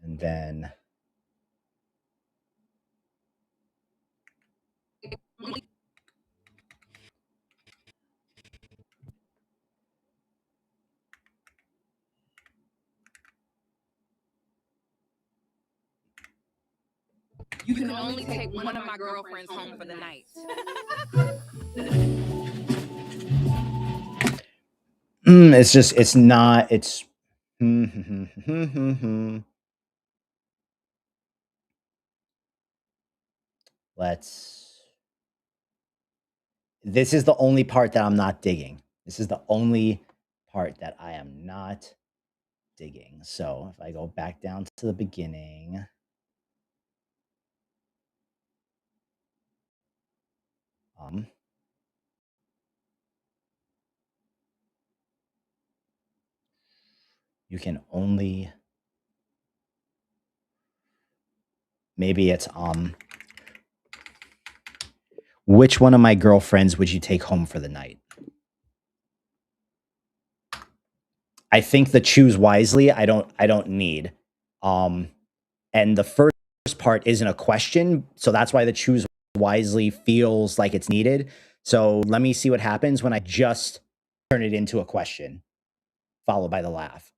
And then You can only take one of my girlfriends home for the night. it's not, it's this is the only part that I'm not digging. This is the only part that I am not digging. So if I go back down to the beginning, you can only, maybe it's which one of my girlfriends would you take home for the night? I think the choose wisely I don't need. And the first part isn't a question, so that's why the choose wisely feels like it's needed. So let me see what happens when I just turn it into a question, followed by the laugh.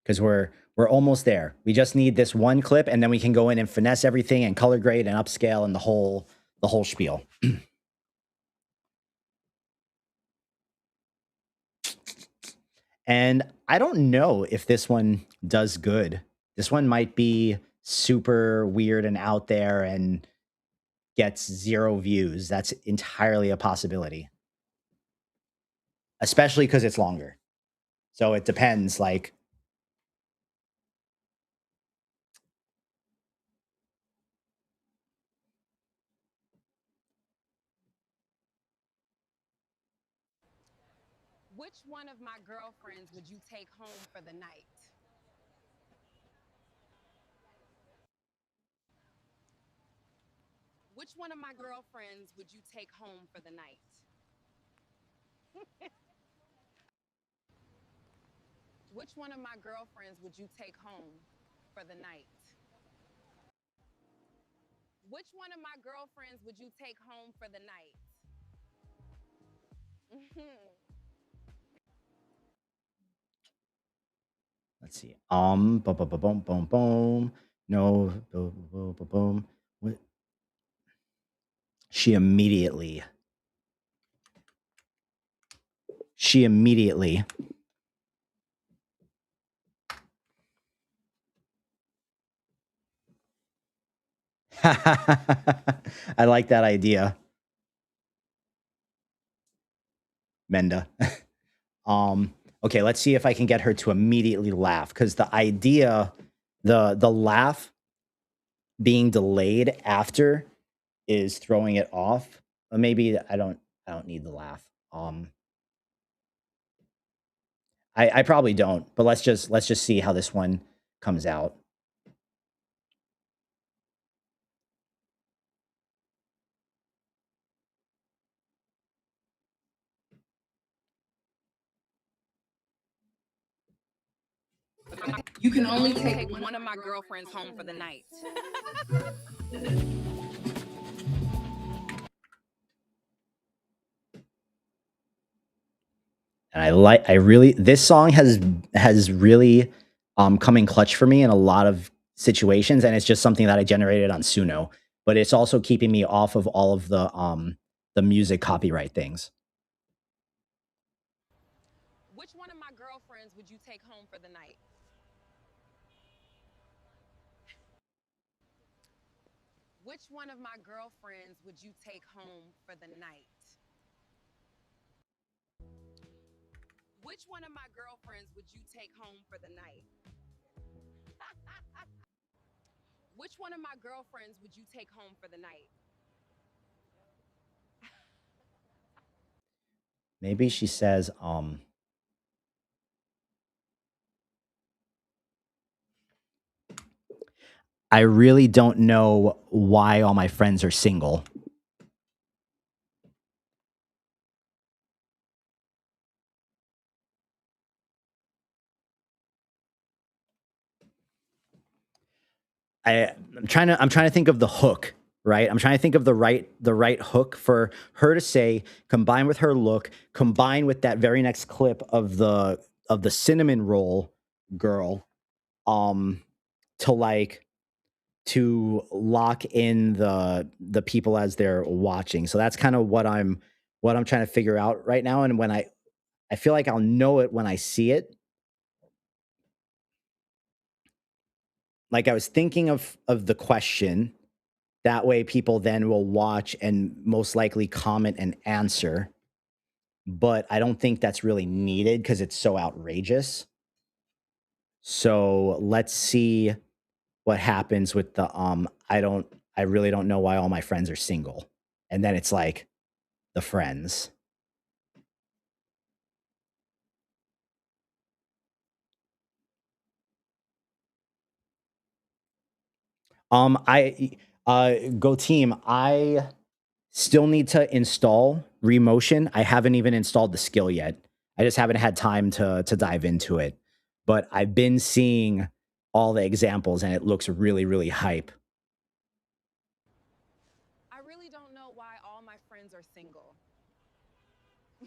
Because we're almost there. We just need this one clip, and then we can go in and finesse everything and color grade and upscale and the whole spiel. And I don't know if this one does good. This one might be super weird and out there and gets 0 views. That's entirely a possibility, especially because it's longer. So it depends. Like, Which one of my girlfriends would you take home for the night? Which one of my girlfriends would you take home for the night? Which one of my girlfriends would you take home for the night? Which one of my girlfriends would you take home for the night? Let's see. Boom, boom, boom, boom, boom, boom. No, boom, boom, boom, boom. What? She immediately. I like that idea, Menda. Okay, let's see if I can get her to immediately laugh, because the idea, the laugh being delayed after is throwing it off. Maybe I don't need the laugh. I probably don't, but let's just see how this one comes out. You can only take one of my girlfriends home for the night. And I really, this song has really come in clutch for me in a lot of situations, and it's just something that I generated on Suno, but it's also keeping me off of all of the music copyright things. Which one of my girlfriends would you take home for the night? Which one of my girlfriends would you take home for the night? Which one of my girlfriends would you take home for the night? Which one of my girlfriends would you take home for the night? Maybe she says, I really don't know why all my friends are single. I'm trying to think of the hook, right? I'm trying to think of the right hook for her to say, combined with her look, combined with that very next clip of the cinnamon roll girl, to like to lock in the people as they're watching. So that's kind of what I'm trying to figure out right now. And when I feel like I'll know it when I see it. Like I was thinking of the question. That way people then will watch and most likely comment and answer. But I don't think that's really needed because it's so outrageous. So let's see what happens with the I really don't know why all my friends are single. And then it's like the friends. I go team. I still need to install Remotion. I haven't even installed the skill yet. I just haven't had time to dive into it. But I've been seeing all the examples and it looks really, really hype. I really don't know why all my friends are single. I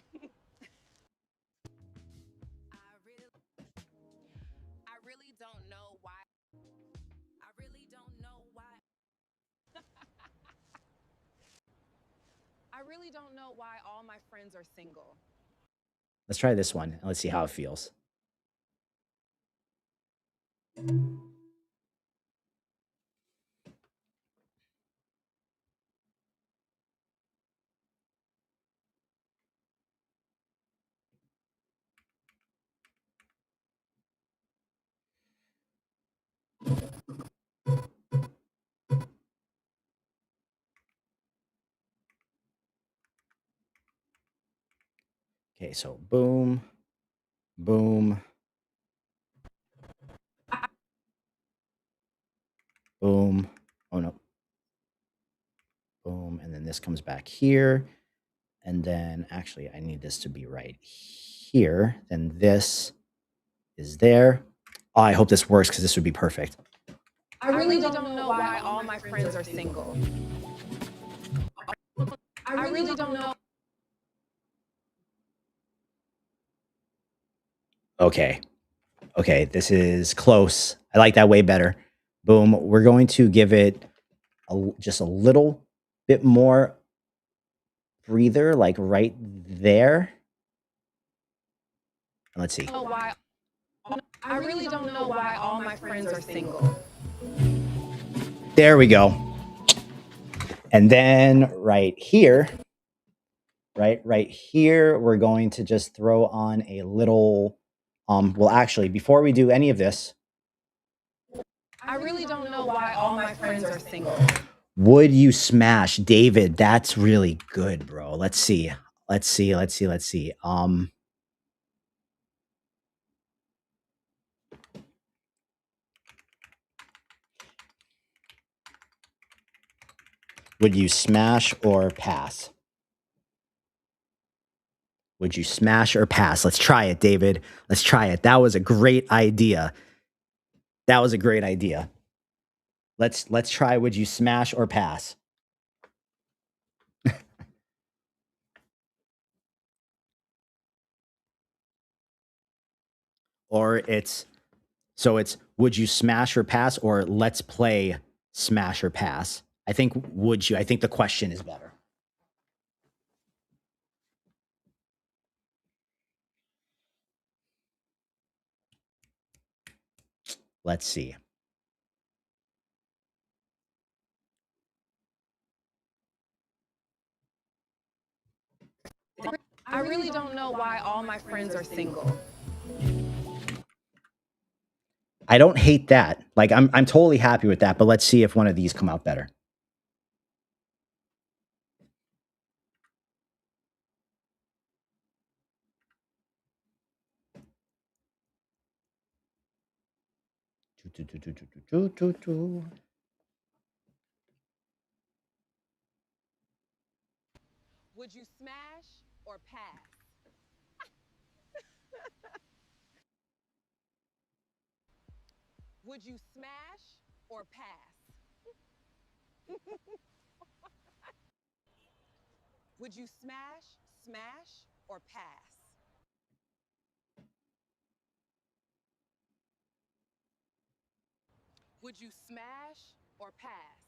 really don't know why. I really don't know why. I really don't know why all my friends are single. Let's try this one and let's see how it feels. Okay, so boom, boom, boom. Oh no. Boom. And then this comes back here. And then actually I need this to be right here. Then this is there. Oh, I hope this works because this would be perfect. I really don't know why all my friends are single. I really don't know. Okay. Okay, this is close. I like that way better. Boom. We're going to give it just a little bit more breather, like right there. Let's see. I really don't know why all my friends are single. There we go. And then right here, right here, we're going to just throw on a little, well, actually, before we do any of this, I really don't know why all my friends are single. would you smash David? That's really good, bro. Let's see. Would you smash or pass? Would you smash or pass? Let's try it, David. Let's try it. That was a great idea. Let's try would you smash or pass? Or it's would you smash or pass, or let's play smash or pass. I think the question is better. Let's see. I really don't know why all my friends are single. I don't hate that. Like I'm totally happy with that, but let's see if one of these come out better. Would you smash or pass? Would you smash or pass? Would you smash or pass? Would you smash or pass?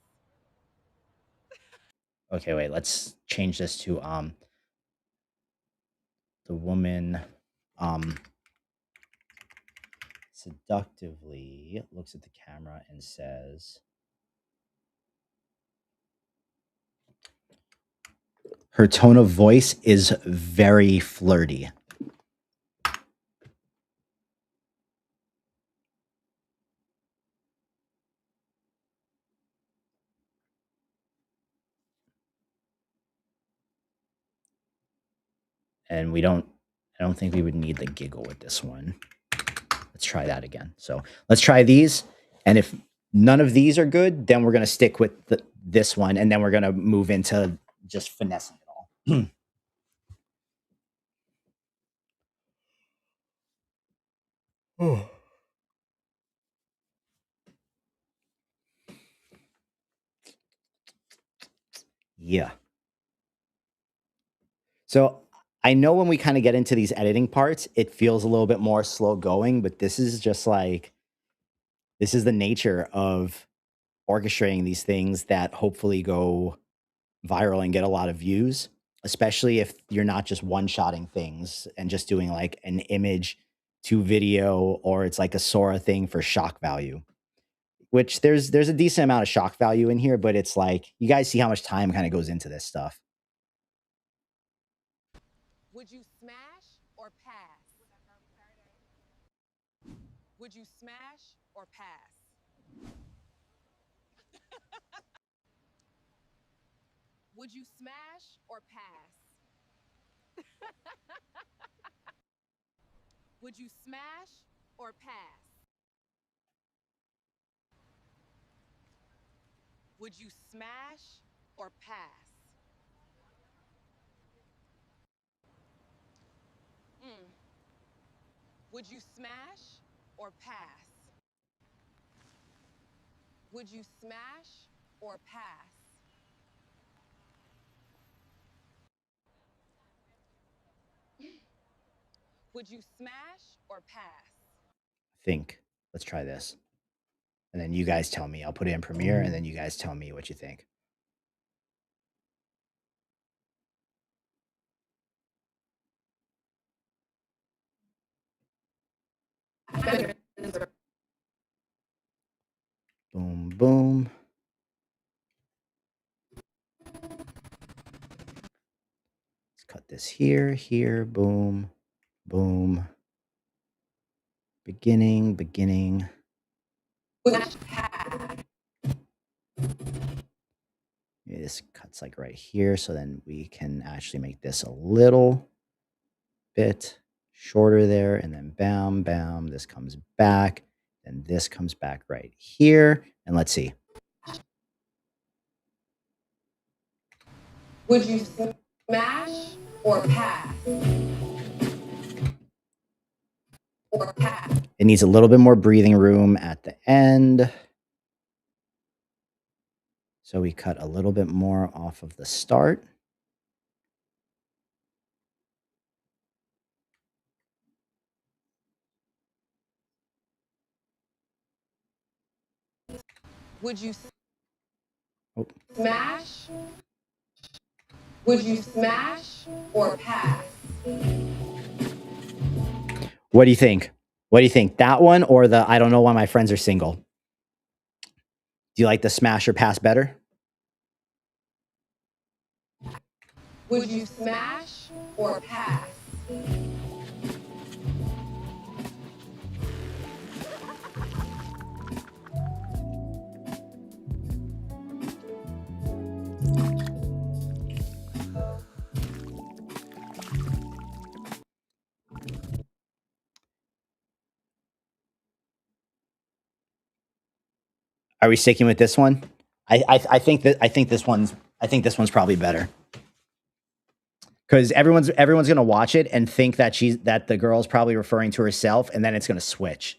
Okay, wait, let's change this to the woman seductively looks at the camera and says, her tone of voice is very flirty. And I don't think we would need the giggle with this one. Let's try that again. So let's try these. And if none of these are good, then we're going to stick with this one. And then we're going to move into just finessing it all. Yeah. So I know when we kind of get into these editing parts, it feels a little bit more slow going, but this is just like, this is the nature of orchestrating these things that hopefully go viral and get a lot of views, especially if you're not just one-shotting things and just doing like an image to video, or it's like a Sora thing for shock value, which there's a decent amount of shock value in here, but it's like, you guys see how much time kind of goes into this stuff. Would you smash or pass? Would you smash or pass? Would you smash or pass? Would you smash or pass? Would you smash or pass? Would you smash or pass? Would you smash or pass? Would you smash or pass? Think. Let's try this. And then you guys tell me. I'll put it in Premiere, and then you guys tell me what you think. Boom, boom. Let's cut this here, here, boom, boom. Beginning, beginning. Maybe this cuts like right here, so then we can actually make this a little bit shorter there, and then bam, bam, this comes back, and this comes back right here. And let's see. Would you smash or pass? Or pass? It needs a little bit more breathing room at the end. So we cut a little bit more off of the start. Would you Oh. smash? Would you smash or pass? What do you think? What do you think? That one or the I don't know why my friends are single? Do you like the smash or pass better? Would you smash or pass? Are we sticking with this one? I think this one's probably better. Because everyone's gonna watch it and think that the girl's probably referring to herself, and then it's gonna switch.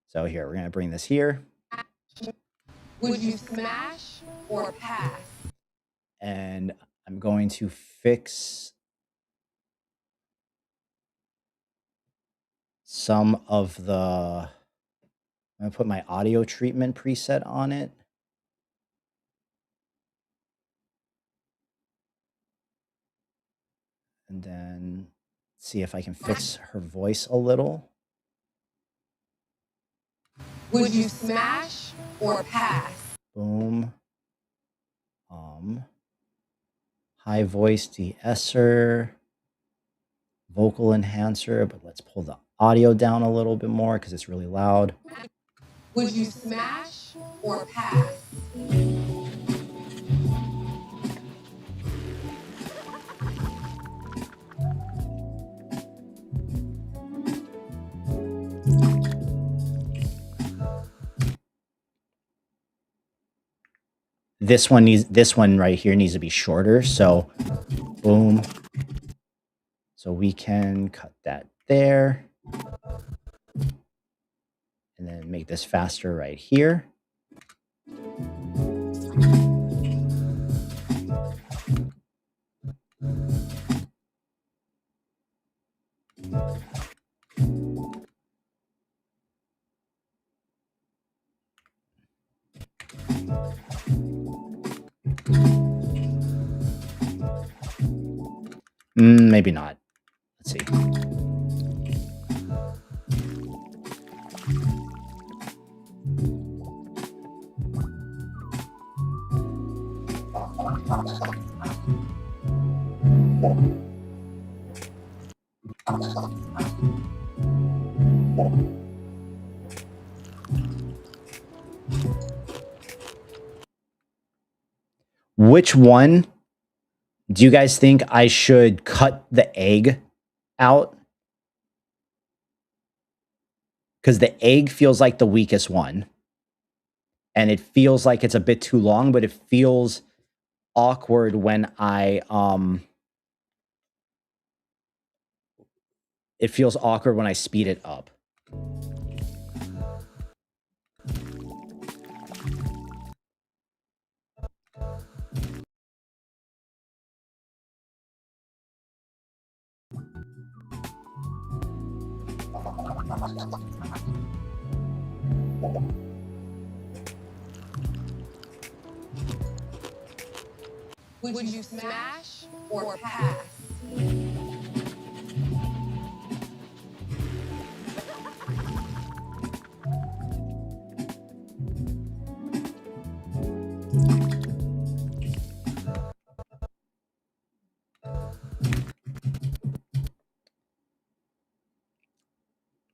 So here, we're gonna bring this here. Would you smash or pass? And I'm going to fix some of the, I'm gonna put my audio treatment preset on it. And then see if I can fix her voice a little. Would you smash or pass? Boom. High voice de-esser, vocal enhancer, but let's pull the audio down a little bit more because it's really loud. Would you smash or pass? This one right here needs to be shorter. So boom. So we can cut that there. And then make this faster right here. Maybe not. Let's see. Which one do you guys think I should cut the egg out? Because the egg feels like the weakest one. And it feels like it's a bit too long, but it feels awkward when I it feels awkward when I speed it up. Would you smash or pass?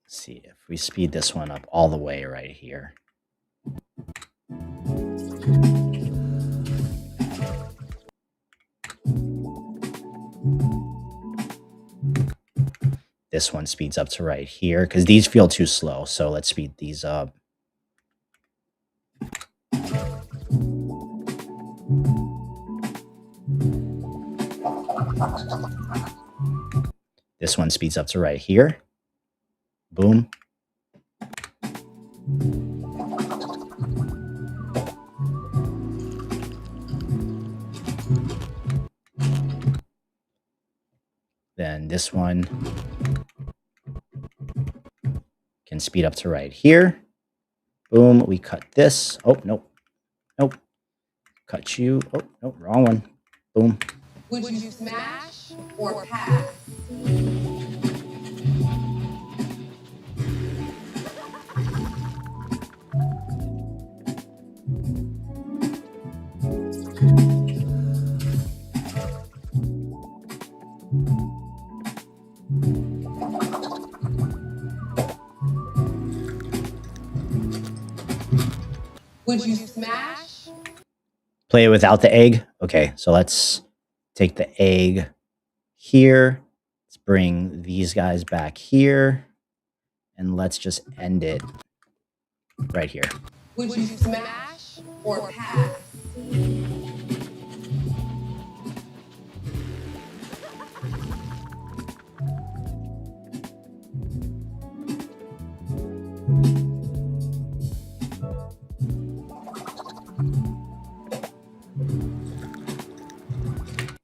Let's see if we speed this one up all the way right here. This one speeds up to right here because these feel too slow. So let's speed these up. This one speeds up to right here. Boom. Then this one can speed up to right here. Boom. We cut this. Oh, nope. Nope. Cut you. Oh, nope. Wrong one. Boom. Would you smash or pass? Would you smash? Play it without the egg. Okay, so let's take the egg here. Let's bring these guys back here. And let's just end it right here. Would you smash or pass?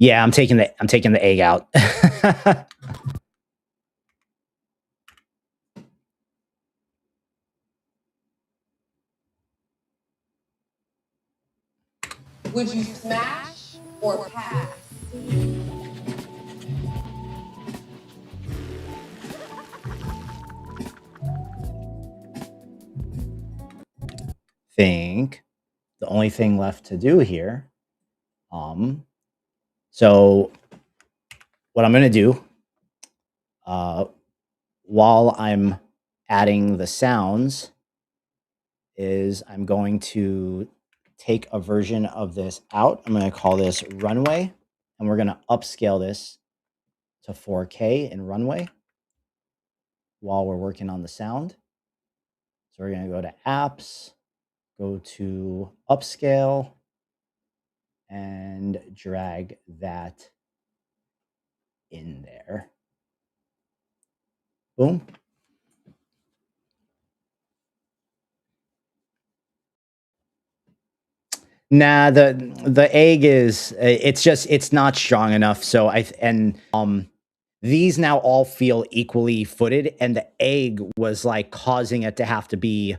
Yeah, I'm taking the egg out. Would you smash or pass? Think the only thing left to do here. So what I'm gonna do, while I'm adding the sounds, is I'm going to take a version of this out. I'm going to call this Runway, and we're going to upscale this to 4K in Runway while we're working on the sound. So we're going to go to Apps, go to Upscale, and drag that in there. Boom. Nah, the egg is it's not strong enough. So these now all feel equally footed, and the egg was like causing it to have to be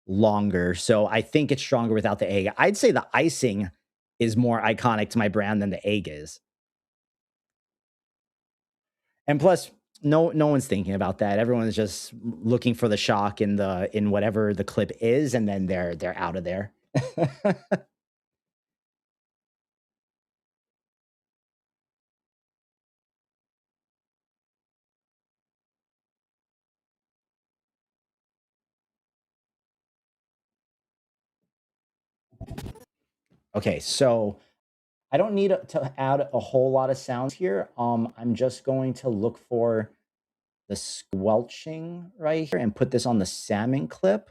longer. So I think it's stronger without the egg. I'd say the icing is more iconic to my brand than the egg is. And plus, no one's thinking about that. Everyone's just looking for the shock in whatever the clip is, and then they're out of there. Okay, so I don't need to add a whole lot of sounds here. I'm just going to look for the squelching right here and put this on the salmon clip.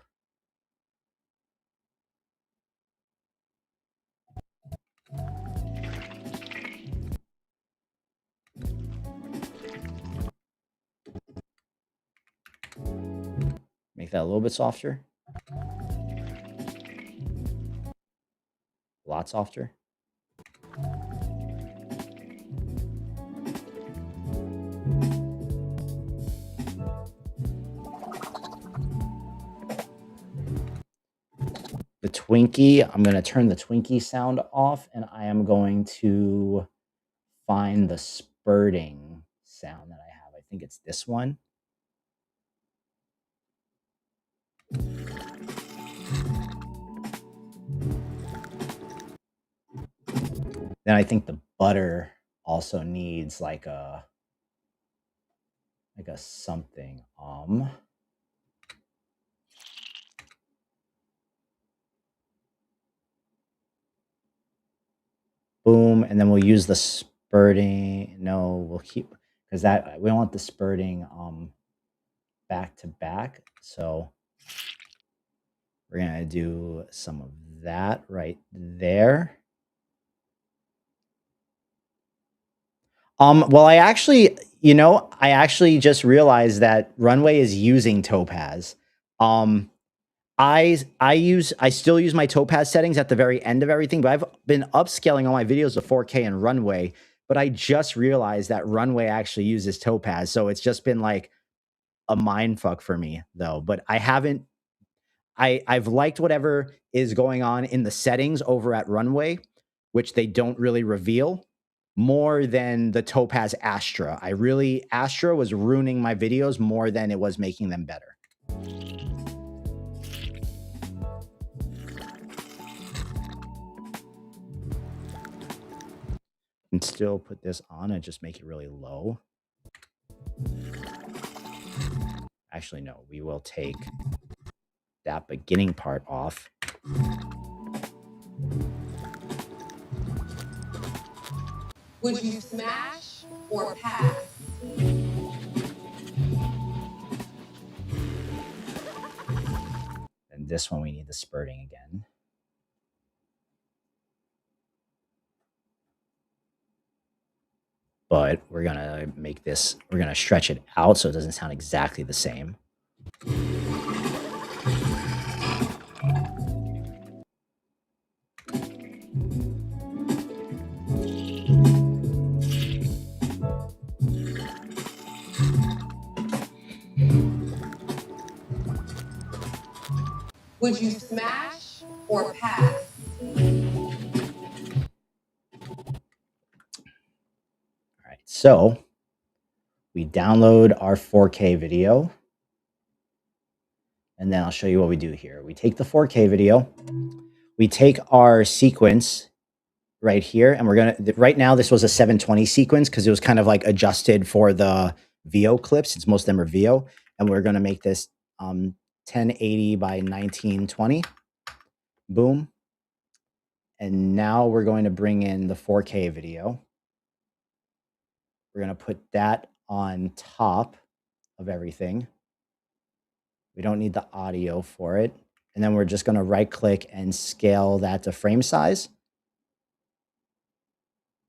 that a little bit softer. A lot softer. The Twinkie, I'm going to turn the Twinkie sound off, and I am going to find the spurting sound that I have. I think it's this one. Then I think the butter also needs like a something. Boom, and then we'll use the spurting. No, we'll keep, because that we don't want the spurting back to back. So we're gonna do some of that right there. Well, I actually, I actually just realized that Runway is using Topaz. I still use my Topaz settings at the very end of everything, but I've been upscaling all my videos to 4K and Runway, but I just realized that Runway actually uses Topaz. So it's just been like a mind fuck for me though, but I've liked whatever is going on in the settings over at Runway, which they don't really reveal, more than the Topaz Astra. Astra was ruining my videos more than it was making them better. And still put this on and just make it really low. Actually, no, we will take that beginning part off. Would you smash or pass? And this one we need the spurting again. But we're gonna stretch it out so it doesn't sound exactly the same. Would you smash or pass? All right, so we download our 4K video, and then I'll show you what we do here. We take the 4K video, we take our sequence right here, and we're gonna, right now this was a 720 sequence because it was kind of like adjusted for the VO clips, since most of them are VO, and we're gonna make this 1080 by 1920. Boom. And now we're going to bring in the 4K video. We're going to put that on top of everything. We don't need the audio for it. And then we're just going to right click and scale that to frame size.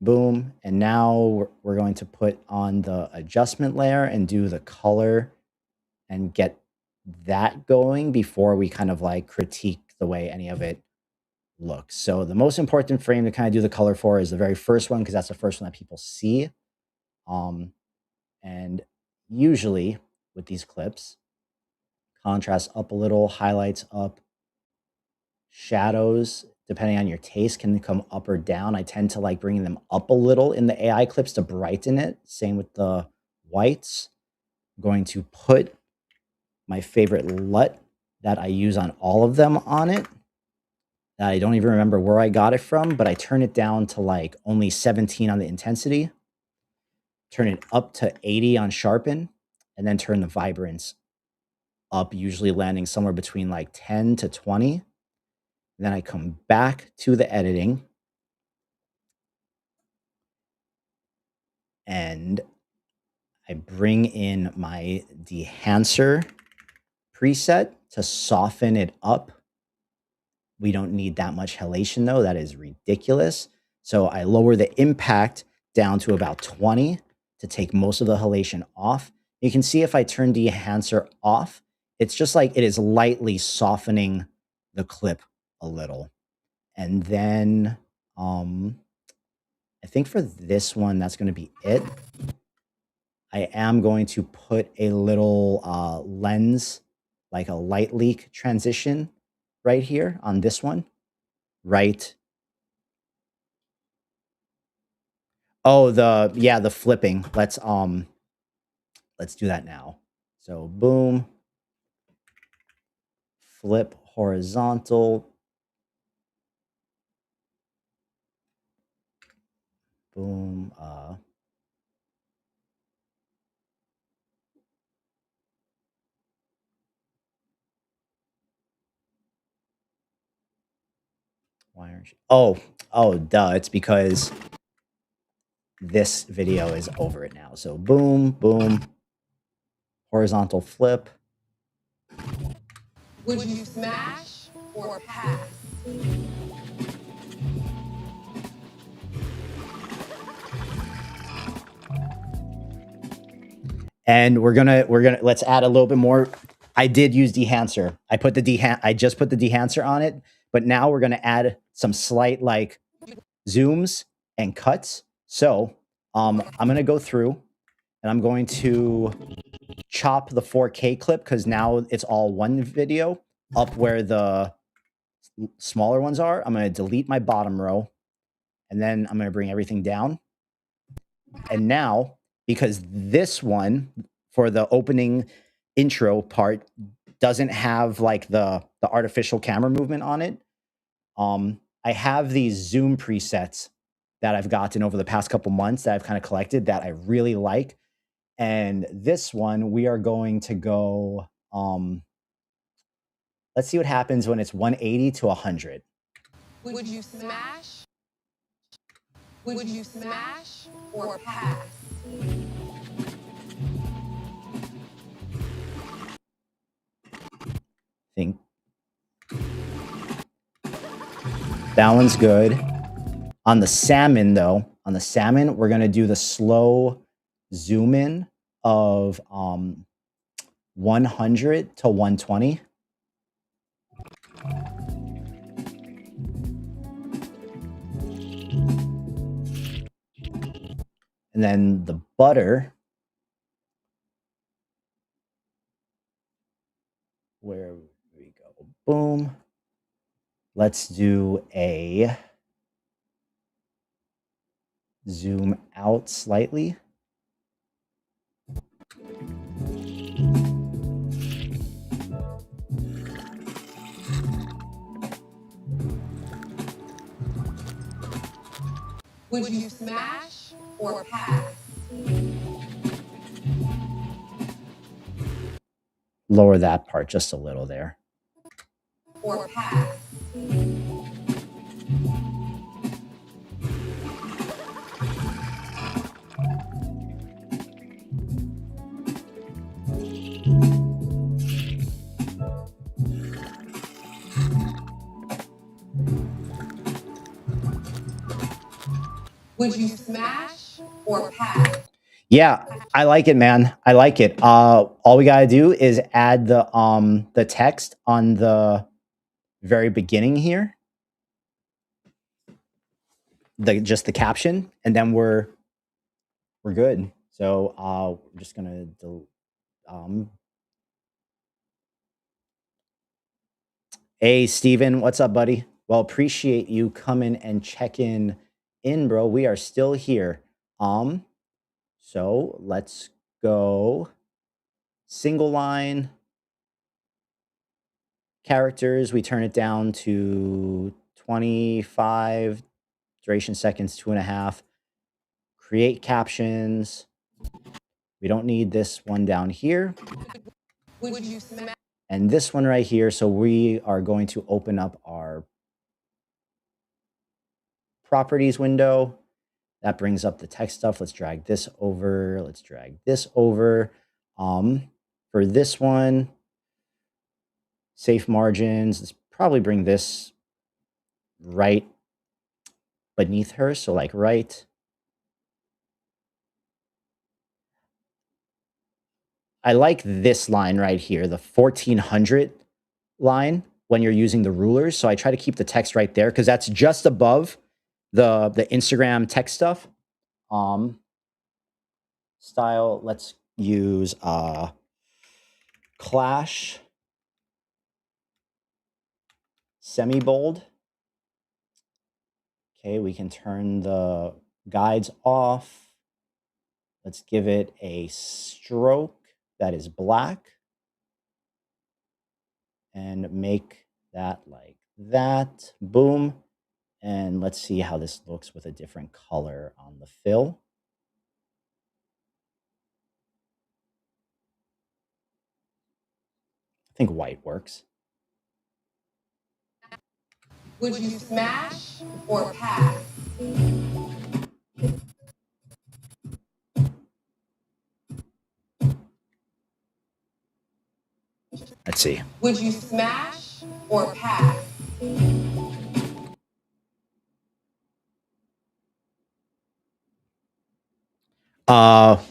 Boom. And now we're going to put on the adjustment layer and do the color and get that going before we kind of like critique the way any of it looks. So the most important frame to kind of do the color for is the very first one, because that's the first one that people see. And usually with these clips, contrast up a little, highlights up, shadows, depending on your taste, can come up or down. I tend to like bringing them up a little in the AI clips to brighten it. Same with the whites. I'm going to put my favorite LUT that I use on all of them on it. I don't even remember where I got it from, but I turn it down to like only 17 on the intensity, turn it up to 80 on sharpen, and then turn the vibrance up, usually landing somewhere between like 10 to 20. Then I come back to the editing and I bring in my dehancer preset to soften it up. We don't need that much halation though. That is ridiculous. So I lower the impact down to about 20 to take most of the halation off. You can see if I turn dehancer off, it's just like it is lightly softening the clip a little. And then I think for this one, that's going to be it. I am going to put a little lens, like a light leak transition right here on this one, right? Oh, the flipping. Let's do that now. So boom, flip horizontal, boom, why aren't you? Oh, duh. It's because this video is over it now. So boom, boom, horizontal flip. Would you smash or pass? And we're gonna let's add a little bit more. I did use dehancer. I just put the dehancer on it, but now we're gonna add some slight like zooms and cuts. So I'm gonna go through and I'm going to chop the 4K clip because now it's all one video up where the smaller ones are. I'm gonna delete my bottom row and then I'm gonna bring everything down. And now, because this one for the opening intro part doesn't have like the artificial camera movement on it, I have these zoom presets that I've gotten over the past couple months that I've kind of collected that I really like. And this one, we are going to go, let's see what happens when it's 180 to 100. Would you smash? Would you smash or pass? Think that one's good. On the salmon, though, we're gonna do the slow zoom in of 100 to 120. And then the butter, where we go, boom. Let's do a zoom out slightly. Would you smash or pass? Lower that part just a little there. Or pass? Would you smash or pass? Yeah, I like it, man. I like it. All we gotta do is add the text on the very beginning here, just the caption, and then we're good. So we're just gonna hey Steven, what's up, buddy? Well, appreciate you coming and checking in, bro. We are still here. So let's go single line characters. We turn it down to 25 duration seconds, 2.5. Create captions. We don't need this one down here. Would you smash? And this one right here. So we are going to open up our properties window. That brings up the text stuff. Let's drag this over. Let's drag this over. For this one, safe margins. Let's probably bring this right beneath her. So like right. I like this line right here, the 1400 line when you're using the rulers. So I try to keep the text right there because that's just above the Instagram text stuff. Style, let's use Clash semi-bold. Okay, we can turn the guides off. Let's give it a stroke that is black and make that like that. Boom. And let's see how this looks with a different color on the fill. I think white works. Would you smash or pass? Let's see. Would you smash or pass?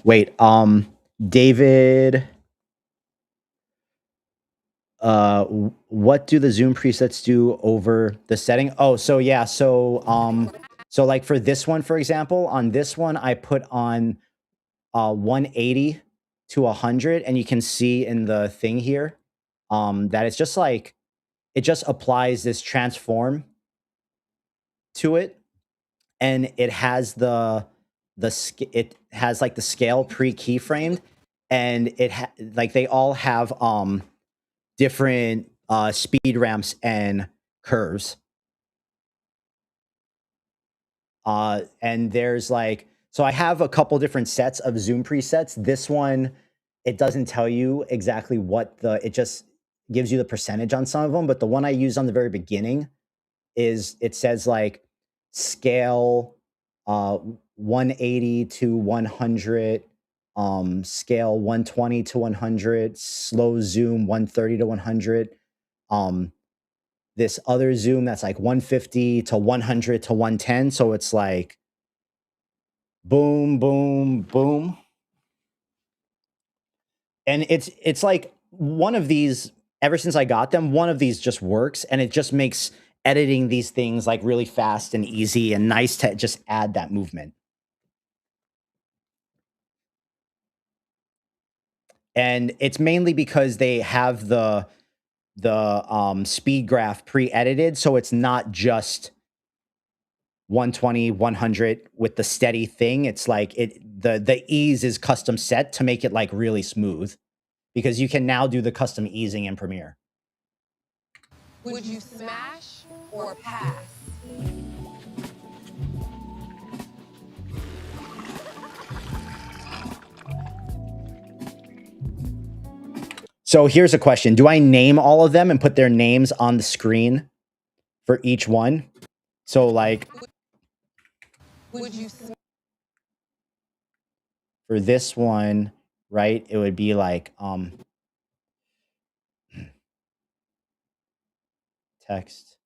Wait, David, what do the zoom presets do over the setting? Oh, so yeah, so like for this one, for example, on this one, I put on 180 to 100, and you can see in the thing here that it's just like, it just applies this transform to it, and it has it has like the scale pre-keyframed, and like they all have different speed ramps and curves. And there's like, so I have a couple different sets of zoom presets. This one, it doesn't tell you exactly what it just gives you the percentage on some of them. But the one I used on the very beginning it says like scale 180 to 100, scale 120 to 100, slow zoom 130 to 100. This other zoom that's like 150 to 100 to 110. So it's like boom, boom, boom. And it's like one of these, ever since I got them, one of these just works, and it just makes editing these things like really fast and easy and nice to just add that movement. And it's mainly because they have the speed graph pre-edited, so it's not just 120, 100 with the steady thing. It's like the ease is custom set to make it like really smooth, because you can now do the custom easing in Premiere. Would you smash or pass? So here's a question. Do I name all of them and put their names on the screen for each one? So like Would you for this one, right, it would be like text.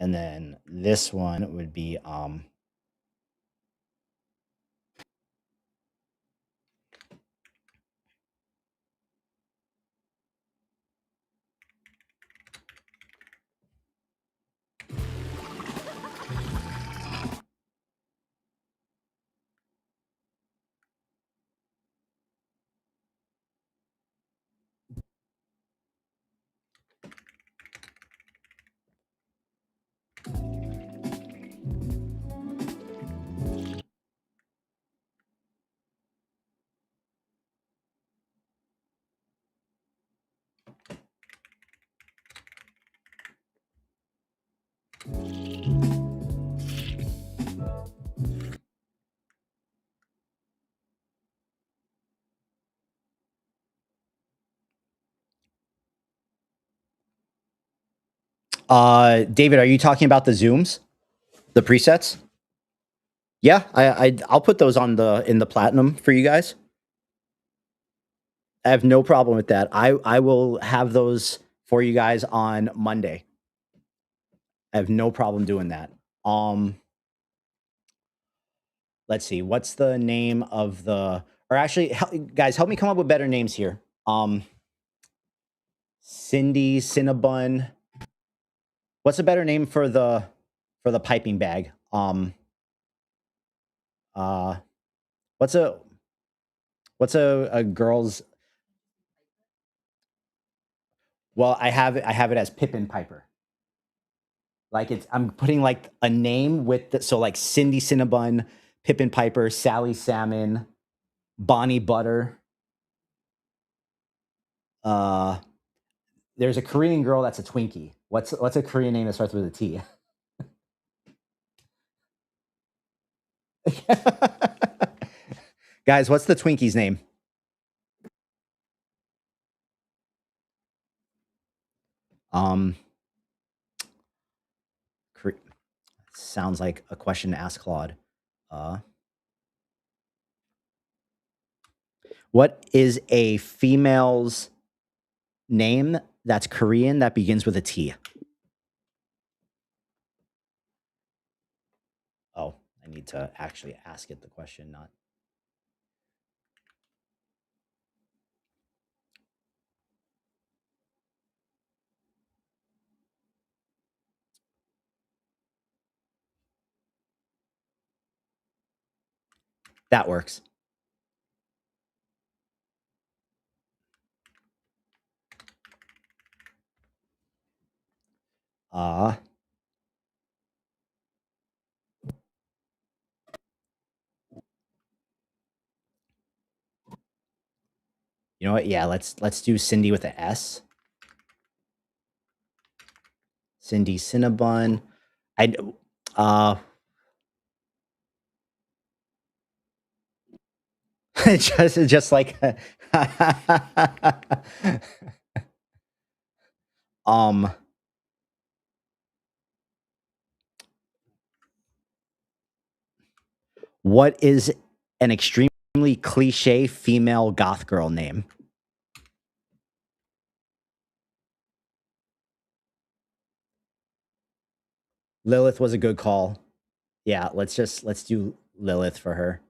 And then this one would be David, are you talking about the zooms? The presets? Yeah, I'll put those on in the platinum for you guys. I have no problem with that. I will have those for you guys on Monday. I have no problem doing that. Let's see. What's the name of the? Or actually, guys, help me come up with better names here. Cindy Cinnabon. What's a better name for the piping bag? What's a girl's? Well, I have it as Pippin Piper. Like I'm putting like a name with so like Cindy Cinnabon, Pippin Piper, Sally Salmon, Bonnie Butter. There's a Korean girl that's a Twinkie. What's a Korean name that starts with a T? Guys, what's the Twinkie's name? Sounds like a question to ask Claude. What is a female's name that's Korean that begins with a T? Oh, I need to actually ask it the question, not. That works. You know what? Yeah, let's do Cindy with an S. Cindy Cinnabon. just like what is an extremely cliche female goth girl name? Lilith was a good call. Yeah, let's do Lilith for her.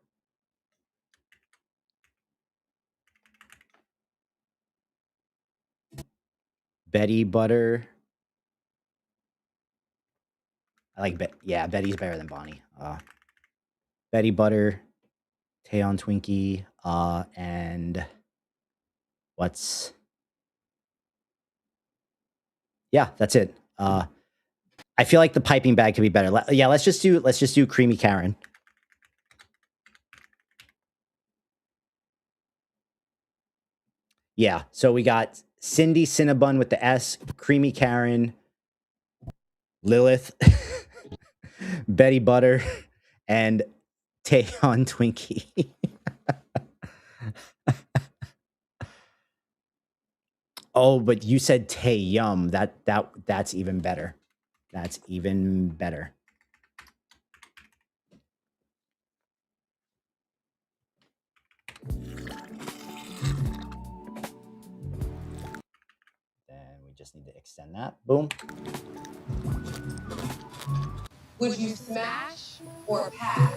Betty Butter. I like yeah, Betty's better than Bonnie. Betty Butter, Taeyeon Twinkie, and what's yeah, that's it. I feel like the piping bag could be better. Yeah, let's just do Creamy Karen. Yeah, so we got Cindy Cinnabon with the S, Creamy Karen, Lilith, Betty Butter, and Taeyeon Twinkie. Oh, but you said Taeyum. That's even better. That's even better. Then we just need to extend that. Boom. Would you smash or pass?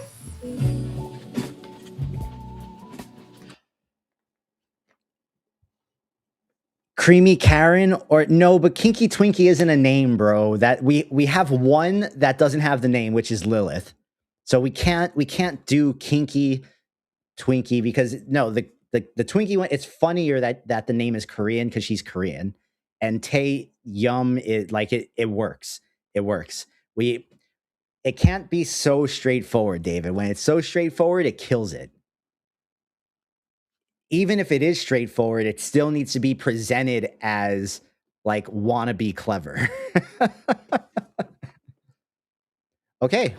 Creamy Karen or no, but Kinky Twinkie isn't a name, bro. That we have one that doesn't have the name, which is Lilith. So we can't do Kinky Twinkie because no, the Twinkie one, it's funnier that the name is Korean because she's Korean. And Tae Yum is like it works. It works. It can't be so straightforward, David. When it's so straightforward, it kills it. Even if it is straightforward, it still needs to be presented as like wannabe clever. Okay.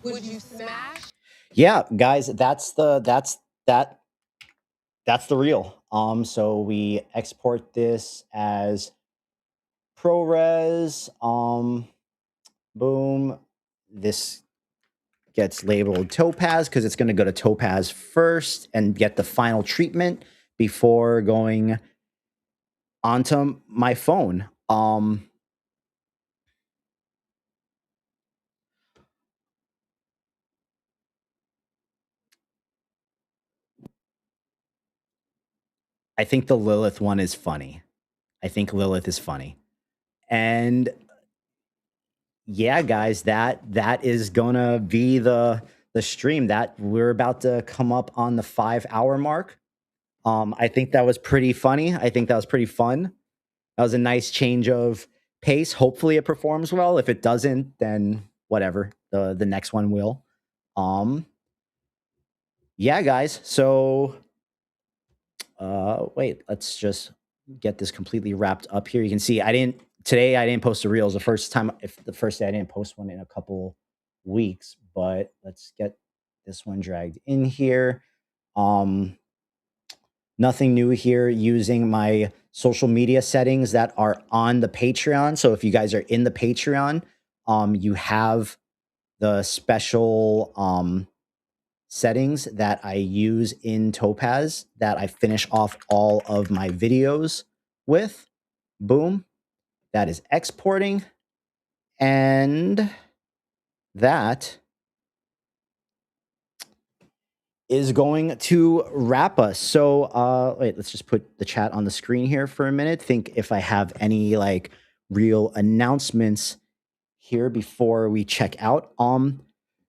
Would you smash? Yeah, guys, that's that's the reel. So we export this as ProRes. Boom. This gets labeled Topaz because it's going to go to Topaz first and get the final treatment before going onto my phone. I think the Lilith one is funny. I think Lilith is funny. And yeah, guys, that is gonna be the stream. That we're about to come up on the 5-hour mark. I think that was pretty funny. I think that was pretty fun. That was a nice change of pace. Hopefully it performs well. If it doesn't, then whatever. The next one will. Yeah, guys. So wait, let's just get this completely wrapped up here. You can see I didn't post a reel. It was the first day I didn't post one in a couple weeks, but let's get this one dragged in here. Nothing new here, using my social media settings that are on the Patreon. So if you guys are in the Patreon, you have the special settings that I use in Topaz that I finish off all of my videos with. Boom. That is exporting. And that is going to wrap us. So wait, let's just put the chat on the screen here for a minute. Think if I have any like real announcements here before we check out.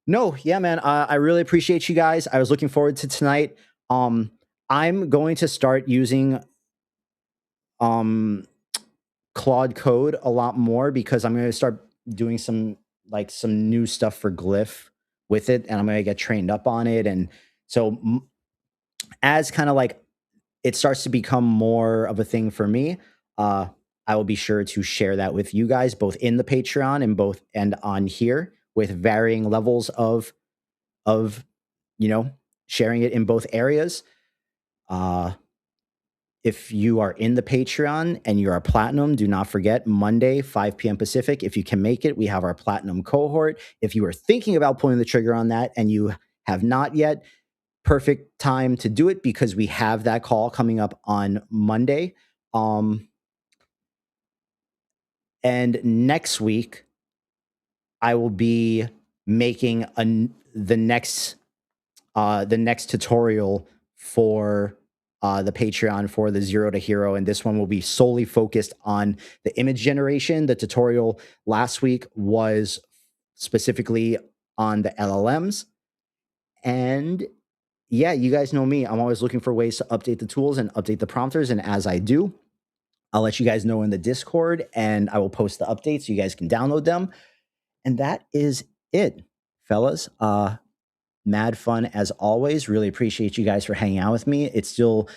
No, yeah, man. I really appreciate you guys. I was looking forward to tonight. I'm going to start using Claude Code a lot more because I'm going to start doing some new stuff for Glyph with it, and I'm going to get trained up on it. And so as kind of like it starts to become more of a thing for me, I will be sure to share that with you guys, both in the Patreon and on here, with varying levels of sharing it in both areas. If you are in the Patreon and you are platinum, do not forget Monday, 5 p.m. Pacific. If you can make it, we have our platinum cohort. If you are thinking about pulling the trigger on that and you have not yet, perfect time to do it because we have that call coming up on Monday. And next week, I will be making the next tutorial for the Patreon for the 0 to Hero, and this one will be solely focused on the image generation. The tutorial last week was specifically on the LLMs, and yeah, you guys know me. I'm always looking for ways to update the tools and update the prompters, and as I do, I'll let you guys know in the Discord, and I will post the updates so you guys can download them. And that is it, fellas. Mad fun as always. Really appreciate you guys for hanging out with me. It's still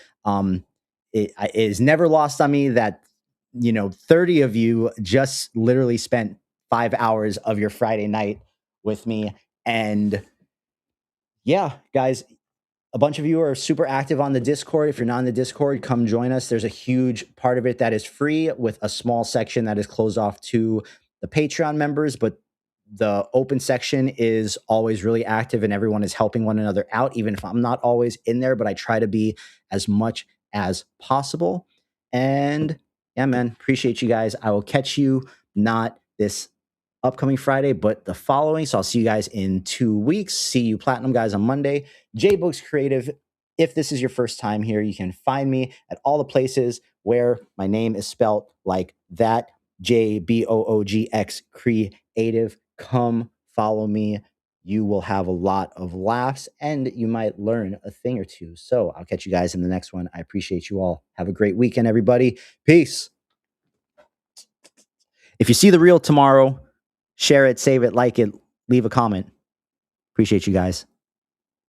it is never lost on me that 30 of you just literally spent 5 hours of your Friday night with me. And yeah, guys, a bunch of you are super active on the Discord. If you're not in the Discord, come join us. There's a huge part of it that is free with a small section that is closed off to the Patreon members, but the open section is always really active and everyone is helping one another out, even if I'm not always in there, but I try to be as much as possible. And yeah, man, appreciate you guys. I will catch you not this upcoming Friday, but the following. So I'll see you guys in 2 weeks. See you platinum guys on Monday. jboogxcreative. If this is your first time here, you can find me at all the places where my name is spelled like that. jboogx creative. Come follow me. You will have a lot of laughs and you might learn a thing or two. So I'll catch you guys in the next one. I appreciate you all. Have a great weekend, everybody. Peace. If you see the reel tomorrow, share it, save it, like it, leave a comment. Appreciate you guys.